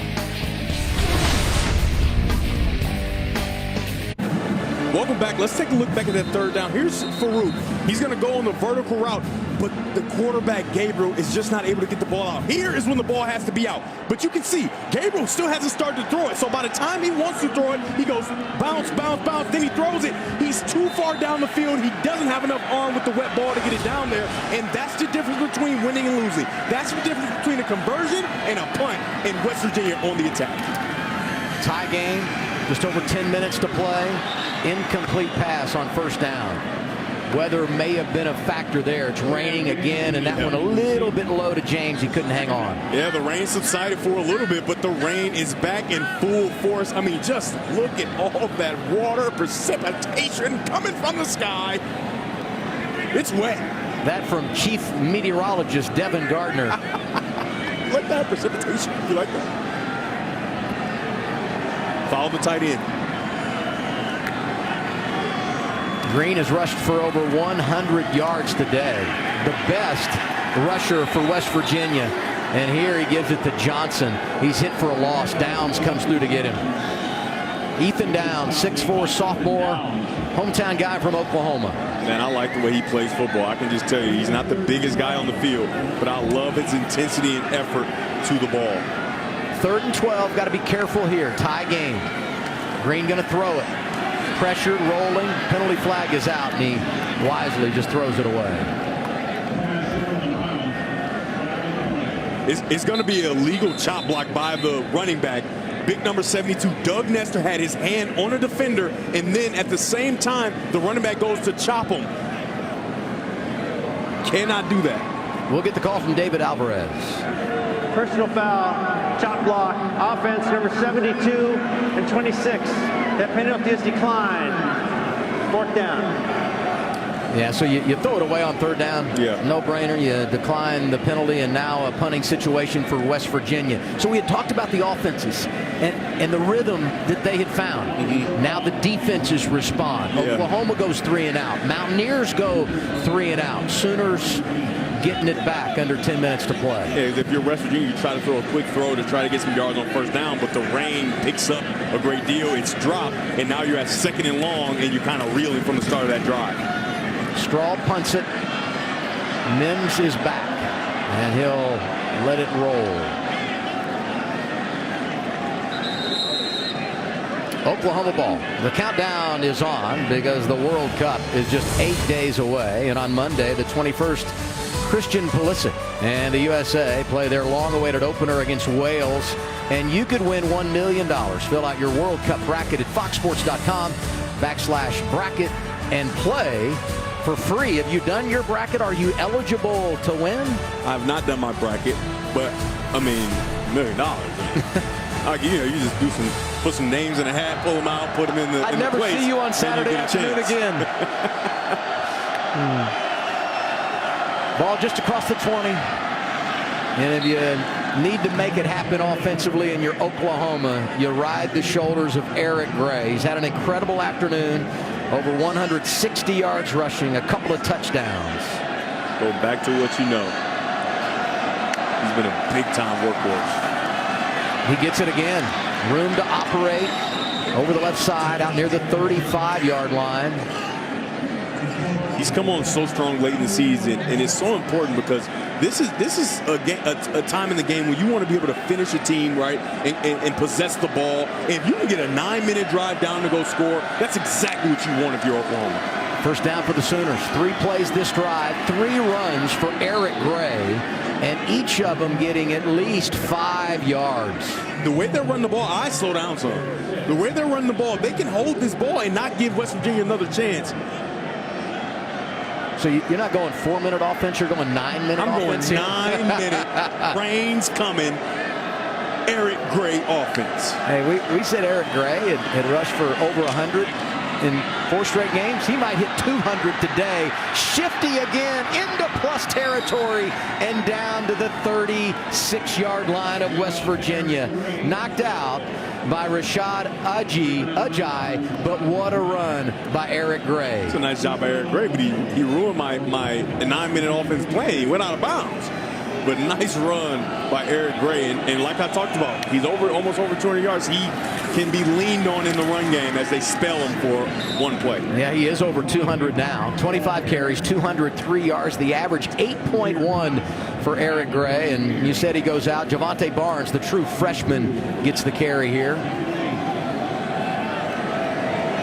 Welcome back. Let's take a look back at that 3rd down. Here's Farouk. He's going to go on the vertical route, but the quarterback, Gabriel, is just not able to get the ball out. Here is when the ball has to be out. But you can see, Gabriel still hasn't started to throw it. So by the time he wants to throw it, he goes bounce, bounce, bounce. Then he throws it. He's too far down the field. He doesn't have enough arm with the wet ball to get it down there. And that's the difference between winning and losing. That's the difference between a conversion and a punt in West Virginia on the attack. Tie game, just over 10 minutes to play. Incomplete pass on 1st down. Weather may have been a factor there. It's raining again, and that one a little bit low to James. He couldn't hang on. Yeah, the rain subsided for a little bit, but the rain is back in full force. I mean, just look at all that water, precipitation coming from the sky. It's wet. That from Chief Meteorologist Devin Gardner. Like that precipitation. You like that? Follow the tight end. Green has rushed for over 100 yards today. The best rusher for West Virginia. And here he gives it to Johnson. He's hit for a loss. Downs comes through to get him. Ethan Downs, 6'4", sophomore, hometown guy from Oklahoma. Man, I like the way he plays football. I can just tell you, he's not the biggest guy on the field, but I love his intensity and effort to the ball. 3rd and 12, got to be careful here. Tie game. Green going to throw it. Pressured, rolling, penalty flag is out, and he wisely just throws it away. It's going to be a legal chop block by the running back. Big number 72, Doug Nestor, had his hand on a defender, and then at the same time, the running back goes to chop him. Cannot do that. We'll get the call from David Alvarez. Personal foul, chop block, offense number 72 and 26. That penalty is declined. 4th down. Yeah, so you throw it away on 3rd down. Yeah. No brainer. You decline the penalty, and now a punting situation for West Virginia. So we had talked about the offenses and the rhythm that they had found. Now the defenses respond. Yeah. Oklahoma goes 3 and out. Mountaineers go 3 and out. Sooners getting it back under 10 minutes to play. Yeah, if you're West Virginia, you try to throw a quick throw to try to get some yards on 1st down, but the rain picks up a great deal. It's dropped, and now you're at 2nd and long, and you're kind of reeling from the start of that drive. Strahl punts it. Mims is back, and he'll let it roll. Oklahoma ball. The countdown is on because the World Cup is just 8 days away, and on Monday, the 21st, Christian Pulisic and the USA play their long-awaited opener against Wales, and you could win $1 million. Fill out your World Cup bracket at foxsports.com. @bracket and play for free. Have you done your bracket? Are you eligible to win? I've not done my bracket, but I mean, $1 million. You just do put some names in a hat, pull them out, put them in the. I'd never see you on Saturday afternoon again. Ball just across the 20. And if you need to make it happen offensively in your Oklahoma, you ride the shoulders of Eric Gray. He's had an incredible afternoon, over 160 yards rushing, a couple of touchdowns. Go back to what you know. He's been a big-time workhorse. He gets it again. Room to operate over the left side out near the 35-yard line. He's come on so strong late in the season, and it's so important because this is a time in the game where you want to be able to finish a team, right, and possess the ball. And if you can get a 9-minute drive down to go score, that's exactly what you want if you're Oklahoma. First down for the Sooners. 3 plays this drive, 3 runs for Eric Gray, and each of them getting at least 5 yards. The way they run the ball, I slow down some. The way they run the ball, they can hold this ball and not give West Virginia another chance. So you're not going 4-minute offense, you're going 9-minute offense? I'm going 9-minute, rains coming, Eric Gray offense. Hey, we said Eric Gray had rushed for over 100 in 4 straight games. He might hit 200 today. Shifty again into plus territory and down to the 36-yard line of West Virginia. Knocked out by Rashad Ajay, but what a run by Eric Gray. It's a nice job by Eric Gray, but he ruined my 9-minute offense play. He went out of bounds. But nice run by Eric Gray. And like I talked about, he's almost over 200 yards. He can be leaned on in the run game as they spell him for one play. Yeah, he is over 200 now. 25 carries, 203 yards. The average 8.1 for Eric Gray. And you said he goes out. Javante Barnes, the true freshman, gets the carry here.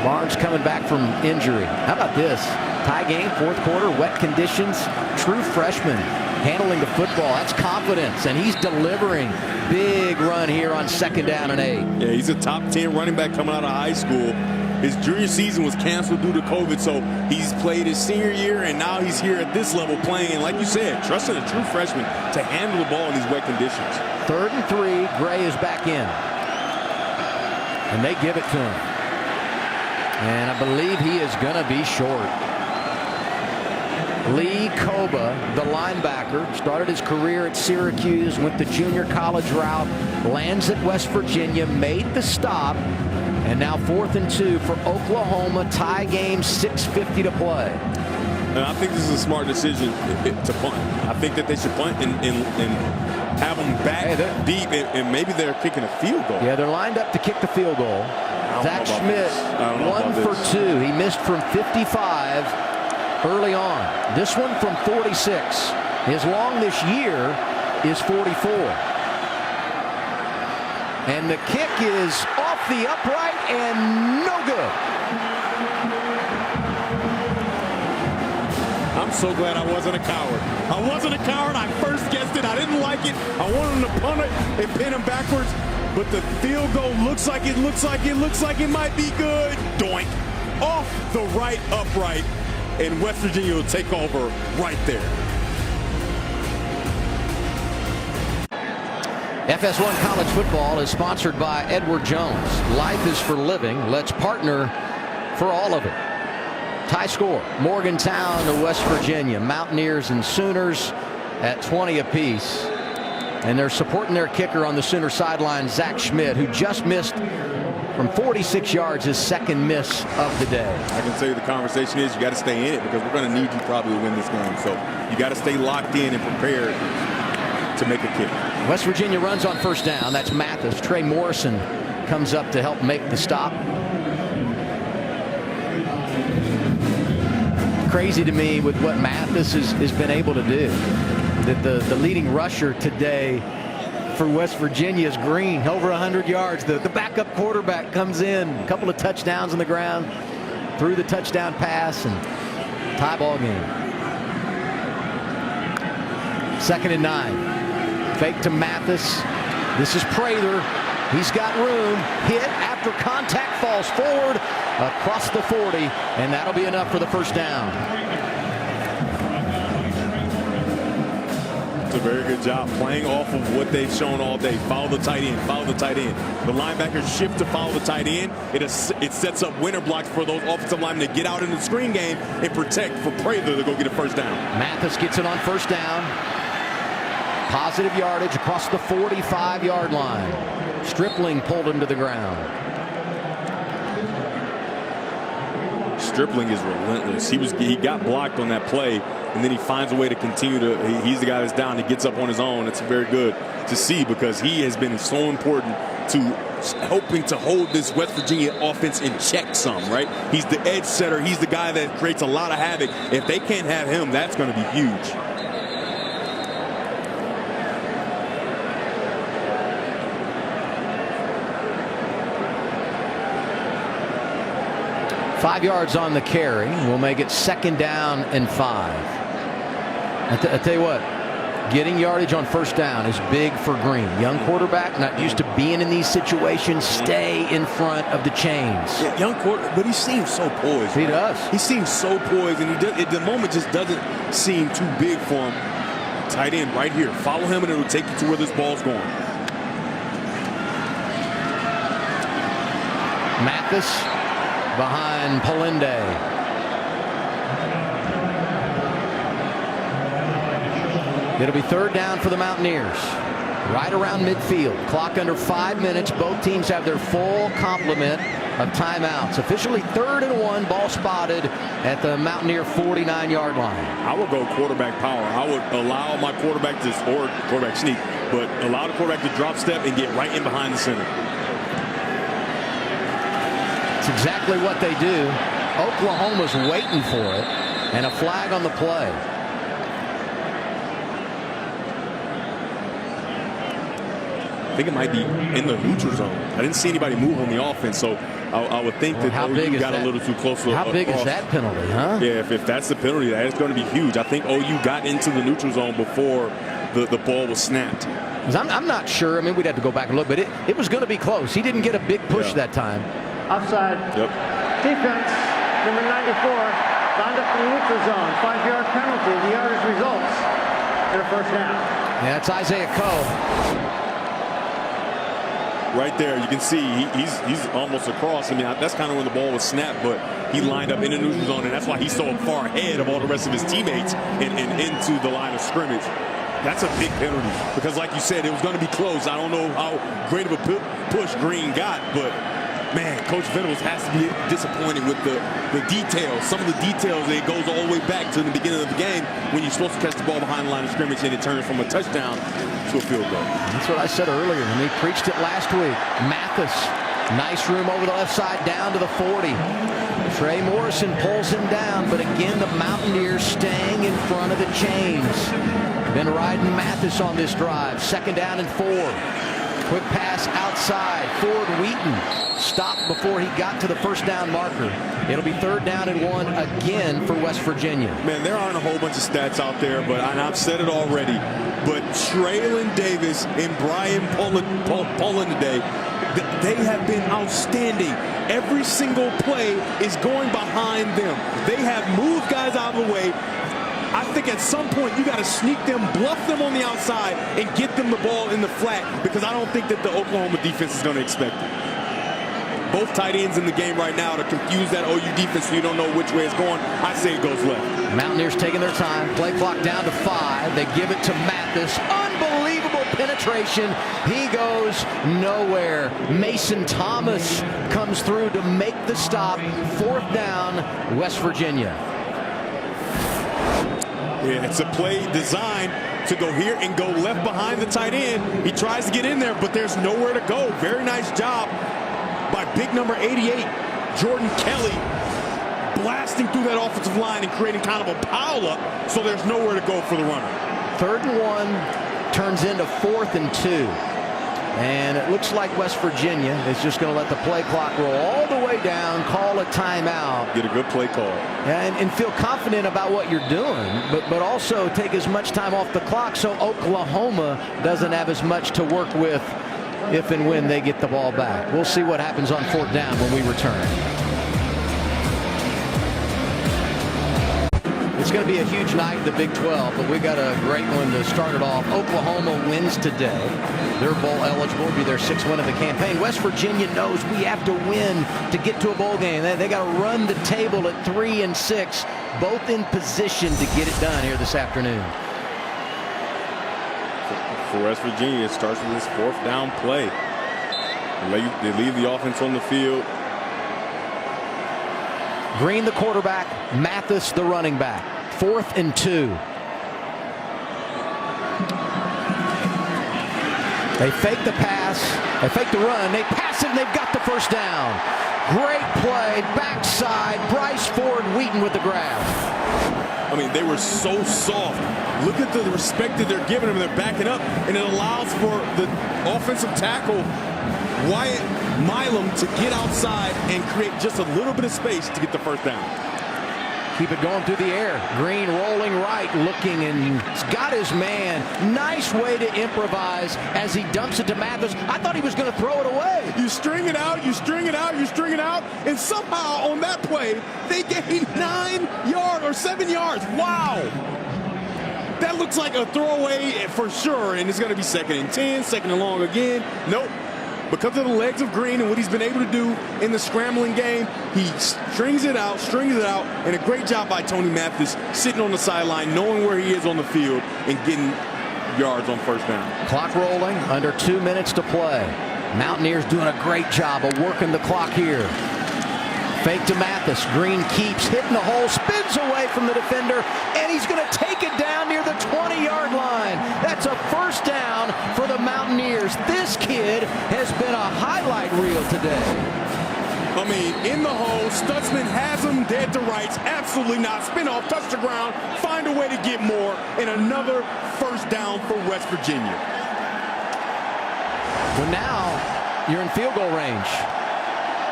Barnes coming back from injury. How about this? Tie game, 4th quarter, wet conditions. True freshman handling the football. That's confidence, and he's delivering. Big run here on 2nd down and 8. Yeah, he's a top 10 running back coming out of high school. His junior season was canceled due to COVID, so he's played his senior year, and now he's here at this level playing. And like you said, trusting a true freshman to handle the ball in these wet conditions. 3rd and 3, Gray is back in. And they give it to him. And I believe he is going to be short. Lee Koba, the linebacker, started his career at Syracuse, went the junior college route, lands at West Virginia, made the stop, and now 4th and 2 for Oklahoma. Tie game, 6:50 to play. And I think this is a smart decision to punt. I think that they should punt and have them back deep, and maybe they're kicking a field goal. Yeah, they're lined up to kick the field goal. Zach Schmidt, 1 for 2. He missed from 55 early on. This one from 46. His long this year is 44. And the kick is off the upright and no good. I'm so glad I wasn't a coward. I wasn't a coward. I first guessed it. I didn't like it. I wanted him to punt it and pin him backwards. But the field goal looks like it might be good. Doink. Off the right upright. And West Virginia will take over right there. FS1 College Football is sponsored by Edward Jones. Life is for living. Let's partner for all of it. Tie score, Morgantown to West Virginia. Mountaineers and Sooners at 20 apiece. And they're supporting their kicker on the Sooner sideline, Zach Schmidt, who just missed from 46 yards, his 2nd miss of the day. I can tell you the conversation is you got to stay in it because we're going to need you probably to win this game. So you got to stay locked in and prepared to make a kick. West Virginia runs on 1st down. That's Mathis. Trey Morrison comes up to help make the stop. Crazy to me with what Mathis has been able to do. That the leading rusher today for West Virginia is Green, over 100 yards. The backup quarterback comes in, a couple of touchdowns on the ground, threw the touchdown pass, and tie ball game. 2nd and 9. Fake to Mathis. This is Prather. He's got room. Hit after contact, falls forward, across the 40, and that'll be enough for the first down. It's a very good job playing off of what they've shown all day. Follow the tight end, follow the tight end. The linebackers shift to follow the tight end. It sets up winter blocks for those offensive linemen to get out in the screen game and protect for Prather to go get a first down. Mathis gets it on first down. Positive yardage across the 45-yard line. Stripling pulled him to the ground. Stripling is relentless. He got blocked on that play, and then he finds a way to continue to. He's the guy that's down. He gets up on his own. It's very good to see because he has been so important to helping to hold this West Virginia offense in check some, right? He's the edge setter. He's the guy that creates a lot of havoc. If they can't have him, that's going to be huge. Five yards on the carry. We'll make it 2nd down and 5. I tell you what, getting yardage on first down is big for Green. Young quarterback, not used to being in these situations. Stay in front of the chains. Yeah, young quarterback, but he seems so poised. He does. He seems so poised, and the moment just doesn't seem too big for him. Tight end right here. Follow him, and it will take you to where this ball's going. Mathis behind Polinde. It'll be 3rd down for the Mountaineers. Right around midfield. Clock under 5 minutes. Both teams have their full complement of timeouts. Officially 3rd and 1. Ball spotted at the Mountaineer 49-yard line. I would go quarterback power. I would allow my quarterback to, or quarterback sneak, but allow the quarterback to drop step and get right in behind the center. It's exactly what they do. Oklahoma's waiting for it, and a flag on the play. I think it might be in the neutral zone. I didn't see anybody move on the offense, so I would think that OU got a little too close. How big is that penalty, huh? Yeah, if that's the penalty, that is going to be huge. I think OU got into the neutral zone before the ball was snapped. I'm not sure. I mean, we'd have to go back and look, but it was going to be close. He didn't get a big push that time. Offside. Yep. Defense, number 94, lined up in the neutral zone. 5-yard penalty. The yardage results in a first down. Yeah, it's Isaiah Coe. Right there, you can see he's almost across. I mean, that's kind of when the ball was snapped, but he lined up in the neutral zone, and that's why he's so far ahead of all the rest of his teammates and into the line of scrimmage. That's a big penalty because, like you said, it was going to be close. I don't know how great of a push Green got, but man, Coach Venables has to be disappointed with the details. Some of the details, it goes all the way back to the beginning of the game when you're supposed to catch the ball behind the line of scrimmage and it turns from a touchdown to a field goal. That's what I said earlier when we preached it last week. Mathis, nice room over the left side down to the 40. Trey Morrison pulls him down, but again, the Mountaineers staying in front of the chains. Been riding Mathis on this drive. 2nd down and 4. Quick pass outside. Ford Wheaton stopped before he got to the first down marker. It'll be 3rd down and 1 again for West Virginia. Man, there aren't a whole bunch of stats out there, but I've said it already. But Traylon Davis and Brian Pullen today, they have been outstanding. Every single play is going behind them. They have moved guys out of the way. I think at some point you got to sneak them, bluff them on the outside, and get them the ball in the flat because I don't think that the Oklahoma defense is going to expect it. Both tight ends in the game right now to confuse that OU defense so you don't know which way it's going. I say it goes left. Mountaineers taking their time. Play clock down to 5. They give it to Mathis. Unbelievable penetration. He goes nowhere. Mason Thomas comes through to make the stop. 4th down, West Virginia. Yeah, it's a play designed to go here and go left behind the tight end. He tries to get in there, but there's nowhere to go. Very nice job by big number 88, Jordan Kelly, blasting through that offensive line and creating kind of a pile-up, so there's nowhere to go for the runner. 3rd and 1 turns into 4th and 2. And it looks like West Virginia is just going to let the play clock roll all the way down, call a timeout. Get a good play call. And feel confident about what you're doing, but also take as much time off the clock so Oklahoma doesn't have as much to work with if and when they get the ball back. We'll see what happens on 4th down when we return. It's going to be a huge night in the Big 12, but we got a great one to start it off. Oklahoma wins today. They're bowl eligible, be their 6th win of the campaign. West Virginia knows we have to win to get to a bowl game. They got to run the table at 3-6, both in position to get it done here this afternoon. For West Virginia, it starts with this 4th down play. They leave the offense on the field. Green the quarterback, Mathis the running back. 4th and 2. They fake the pass, they fake the run, they pass it, and they've got the first down. Great play, backside, Bryce Ford Wheaton with the grab. I mean, they were so soft. Look at the respect that they're giving them. They're backing up, and it allows for the offensive tackle, Wyatt Milam, to get outside and create just a little bit of space to get the first down. Keep it going through the air. Green rolling right, looking, and he's got his man. Nice way to improvise as he dumps it to Mathis. I thought he was going to throw it away. You string it out, you string it out, you string it out, and somehow on that play, they gain 9 yards or 7 yards. Wow. That looks like a throwaway for sure, and it's going to be 2nd and 10, 2nd and long again. Nope. Because of the legs of Green and what he's been able to do in the scrambling game, he strings it out, and a great job by Tony Mathis sitting on the sideline, knowing where he is on the field and getting yards on first down. Clock rolling, under 2 minutes to play. Mountaineers doing a great job of working the clock here. Fake to Mathis. Green keeps hitting the hole, spins away from the defender, and he's going to take it down near the 20-yard line. That's a first down for the Mountaineers. This kid has been a highlight reel today. I mean, in the hole, Stutzman has him dead to rights. Absolutely not. Spin off, touch the ground, find a way to get more, and another first down for West Virginia. Well, now you're in field goal range.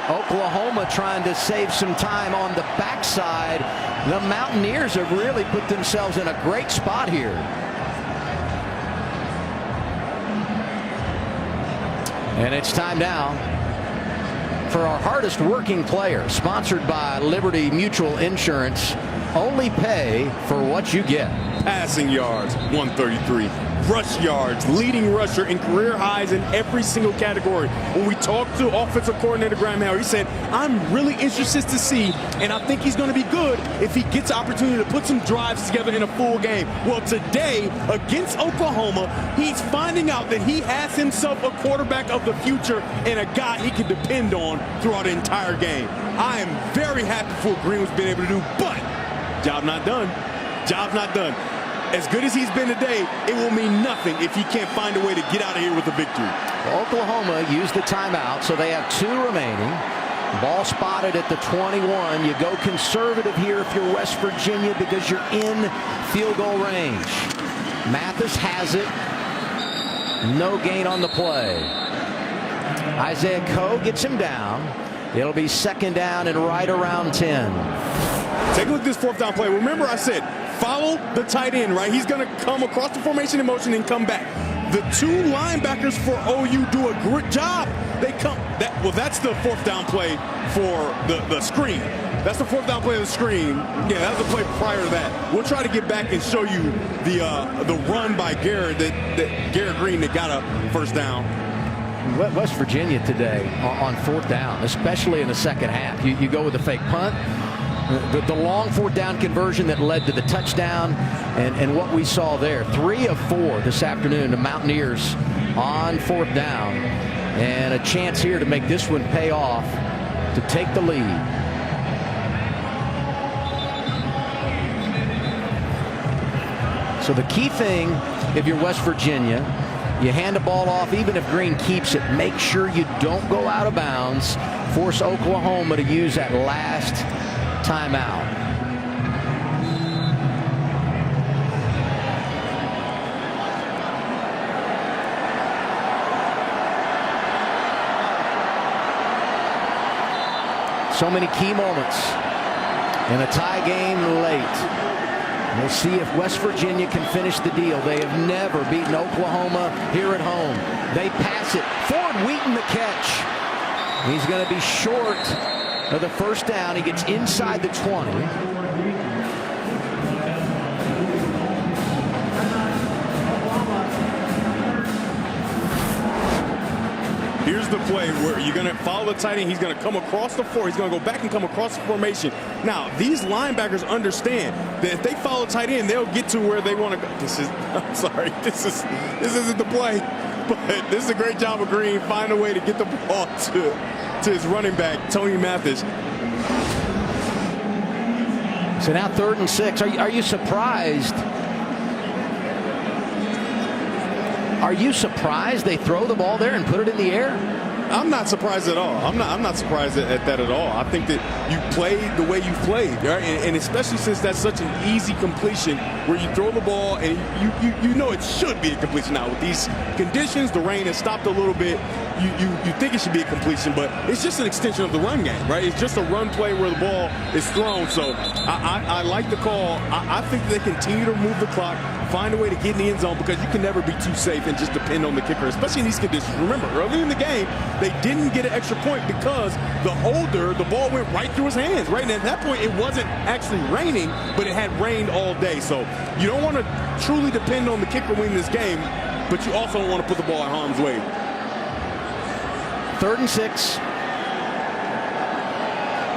Oklahoma trying to save some time on the backside. The Mountaineers have really put themselves in a great spot here. And it's time now for our hardest working player, sponsored by Liberty Mutual Insurance. Only pay for what you get. Passing yards, 133. Rush yards, leading rusher in career highs in every single category. When we talked to offensive coordinator Graham Howard, he said, I'm really interested to see, and I think he's going to be good if he gets the opportunity to put some drives together in a full game. Well, today, against Oklahoma, he's finding out that he has himself a quarterback of the future and a guy he can depend on throughout the entire game. I am very happy for what Green was being able to do, but job not done. Job not done. As good as he's been today, it will mean nothing if he can't find a way to get out of here with a victory. Well, Oklahoma used the timeout, so they have 2 remaining. Ball spotted at the 21. You go conservative here if you're West Virginia because you're in field goal range. Mathis has it. No gain on the play. Isaiah Coe gets him down. It'll be 2nd down and right around 10. Take a look at this 4th down play. Remember I said, follow the tight end, right? He's going to come across the formation in motion and come back. The 2 linebackers for OU do a great job. They come. That's the 4th down play for the screen. That's the 4th down play of the screen. Yeah, that was the play prior to that. We'll try to get back and show you the run by Garrett, that Garrett Green that got a first down. West Virginia today on 4th down, especially in the second half. You go with the fake punt. The long 4th down conversion that led to the touchdown, and what we saw there. 3 of 4 this afternoon. The Mountaineers on 4th down, and a chance here to make this one pay off to take the lead. So the key thing, if you're West Virginia, you hand the ball off, even if Green keeps it, make sure you don't go out of bounds. Force Oklahoma to use that last timeout. So many key moments in a tie game late. We'll see if West Virginia can finish the deal. They have never beaten Oklahoma here at home. They pass it. Ford Wheaton the catch. He's going to be short of the first down. He gets inside the 20. Here's the play where you're going to follow the tight end. He's going to come across the floor. He's going to go back and come across the formation. Now, these linebackers understand that if they follow tight end, they'll get to where they want to go. I'm sorry. This isn't the play. But this is a great job of Green. Find a way to get the ball to his running back, Tony Mathis. So now 3rd and 6. Are you surprised? Are you surprised they throw the ball there and put it in the air? I'm not surprised at all. I'm not surprised at that at all. I think that you played the way you played, right? And especially since that's such an easy completion where you throw the ball and you know it should be a completion. Now with these conditions, the rain has stopped a little bit. You think it should be a completion, but it's just an extension of the run game, right? It's just a run play where the ball is thrown. So I like the call. I think they continue to move the clock, find a way to get in the end zone, because you can never be too safe and just depend on the kicker, especially in these conditions. Remember, early in the game, they didn't get an extra point because the ball went right through his hands, right? And at that point, it wasn't actually raining, but it had rained all day. So you don't want to truly depend on the kicker winning this game, but you also don't want to put the ball in harm's way. 3rd and 6.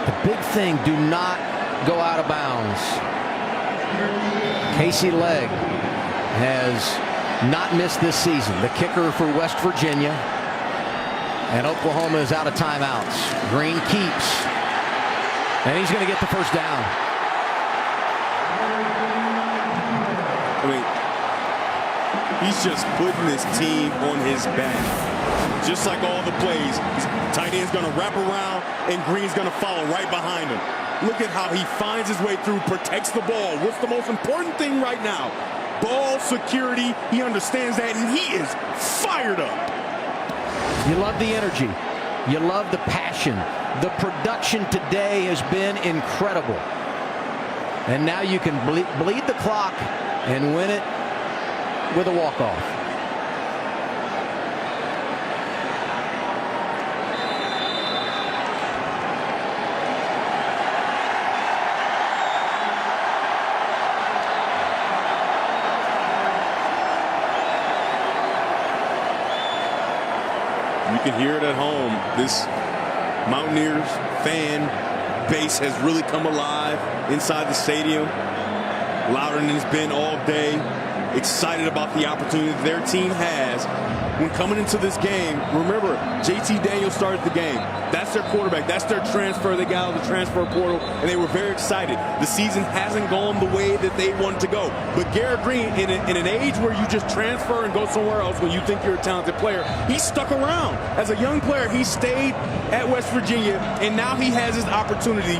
The big thing, do not go out of bounds. Casey Legg has not missed this season. The kicker for West Virginia. And Oklahoma is out of timeouts. Green keeps. And he's going to get the first down. I mean, he's just putting his team on his back. Just like all the plays, tight end's going to wrap around and Green's going to follow right behind him. Look at how he finds his way through, protects the ball. What's the most important thing right now? Ball security. He understands that, and he is fired up. You love the energy. You love the passion. The production today has been incredible. And now you can bleed the clock and win it with a walk-off. You can hear it at home. This Mountaineers fan base has really come alive inside the stadium. Louder than it's been all day. Excited about the opportunity their team has when coming into this game. Remember, JT Daniels started the game. That's their quarterback. That's their transfer. They got out of the transfer portal, and they were very excited. The season hasn't gone the way that they wanted to go. But Garrett Green, in an age where you just transfer and go somewhere else when you think you're a talented player, he stuck around. As a young player, he stayed at West Virginia, and now he has his opportunity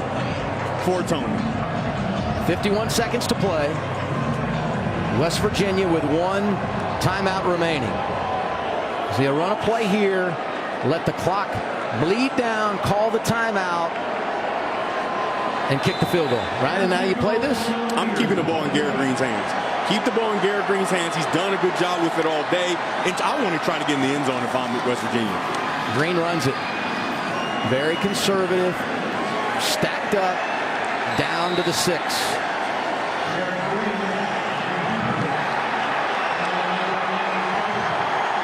for Tony. 51 seconds to play. West Virginia with 1 timeout remaining. So you run a play here, let the clock bleed down, call the timeout, and kick the field goal, right? And now you play this? I'm keeping the ball in Garrett Green's hands. Keep the ball in Garrett Green's hands. He's done a good job with it all day. And I want to try to get in the end zone if I'm West Virginia. Green runs it. Very conservative, stacked up, down to the 6.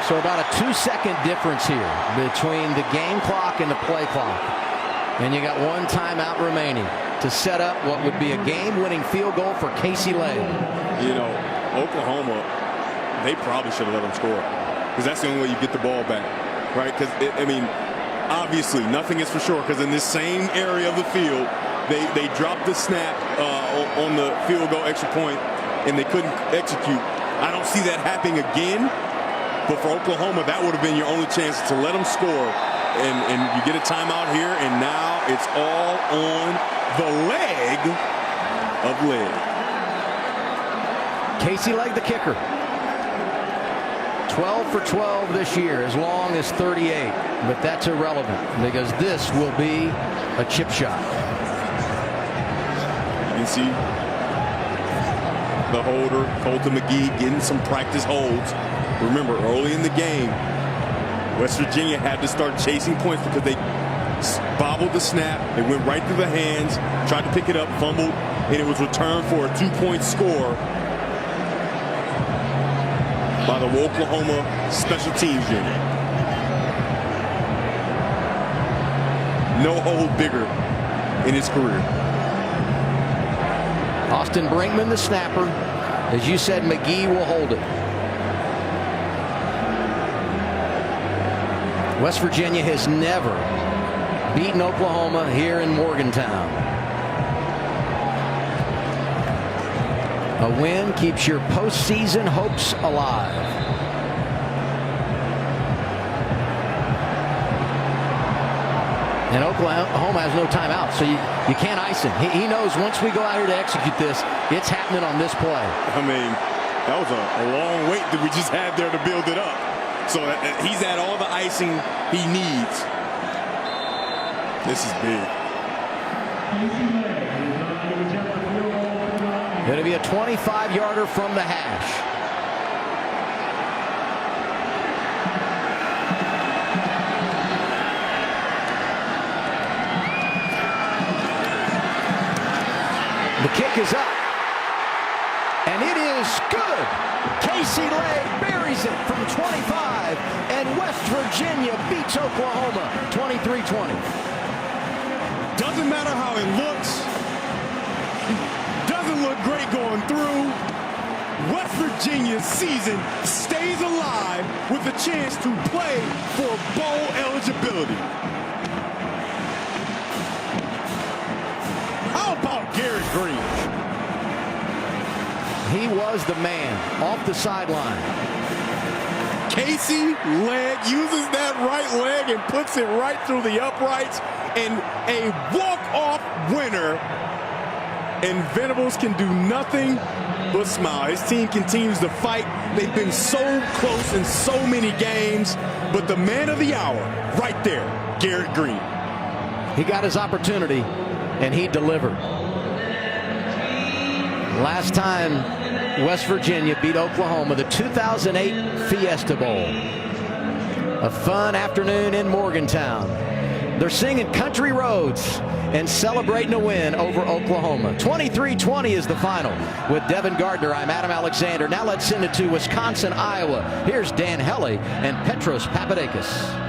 So about a 2-second difference here between the game clock and the play clock. And you got 1 timeout remaining to set up what would be a game-winning field goal for Casey Legg. You know, Oklahoma, they probably should have let them score, because that's the only way you get the ball back, right? Because, I mean, obviously nothing is for sure, because in this same area of the field, they dropped the snap on the field goal extra point, and they couldn't execute. I don't see that happening again. But for Oklahoma, that would have been your only chance to let them score. And you get a timeout here, and now it's all on the leg of Legg. Casey Legg, the kicker. 12 for 12 this year, as long as 38. But that's irrelevant, because this will be a chip shot. You can see the holder, Colton McGee, getting some practice holds. Remember, early in the game, West Virginia had to start chasing points because they bobbled the snap. It went right through the hands, tried to pick it up, fumbled, and it was returned for a 2-point score by the Oklahoma special teams unit. no hole bigger in his career. Austin Brinkman, the snapper. As you said, McGee will hold it. West Virginia has never beaten Oklahoma here in Morgantown. A win keeps your postseason hopes alive. And Oklahoma has no timeout, so you can't ice him. He knows once we go out here to execute this, it's happening on this play. I mean, that was a long wait that we just had there to build it up. So he's had all the icing he needs. This is big. Going to be a 25-yarder from the hash. The kick is up. And it is good. Casey Legg buries it from 25. And West Virginia beats Oklahoma 23-20. Doesn't matter how it looks. Doesn't look great going through. West Virginia's season stays alive with a chance to play for bowl eligibility. How about Garrett Green? He was the man off the sideline. Casey Legg uses that right leg and puts it right through the uprights, and a walk-off winner. And Venables can do nothing but smile. His team continues to fight. They've been so close in so many games, but the man of the hour right there, Garrett Green. He got his opportunity, and he delivered. Last time West Virginia beat Oklahoma, the 2008 Fiesta Bowl. A fun afternoon in Morgantown. They're singing Country Roads and celebrating a win over Oklahoma. 23-20 is the final. With Devin Gardner, I'm Adam Alexander. Now let's send it to Wisconsin, Iowa. Here's Dan Hellie and Petros Papadakis.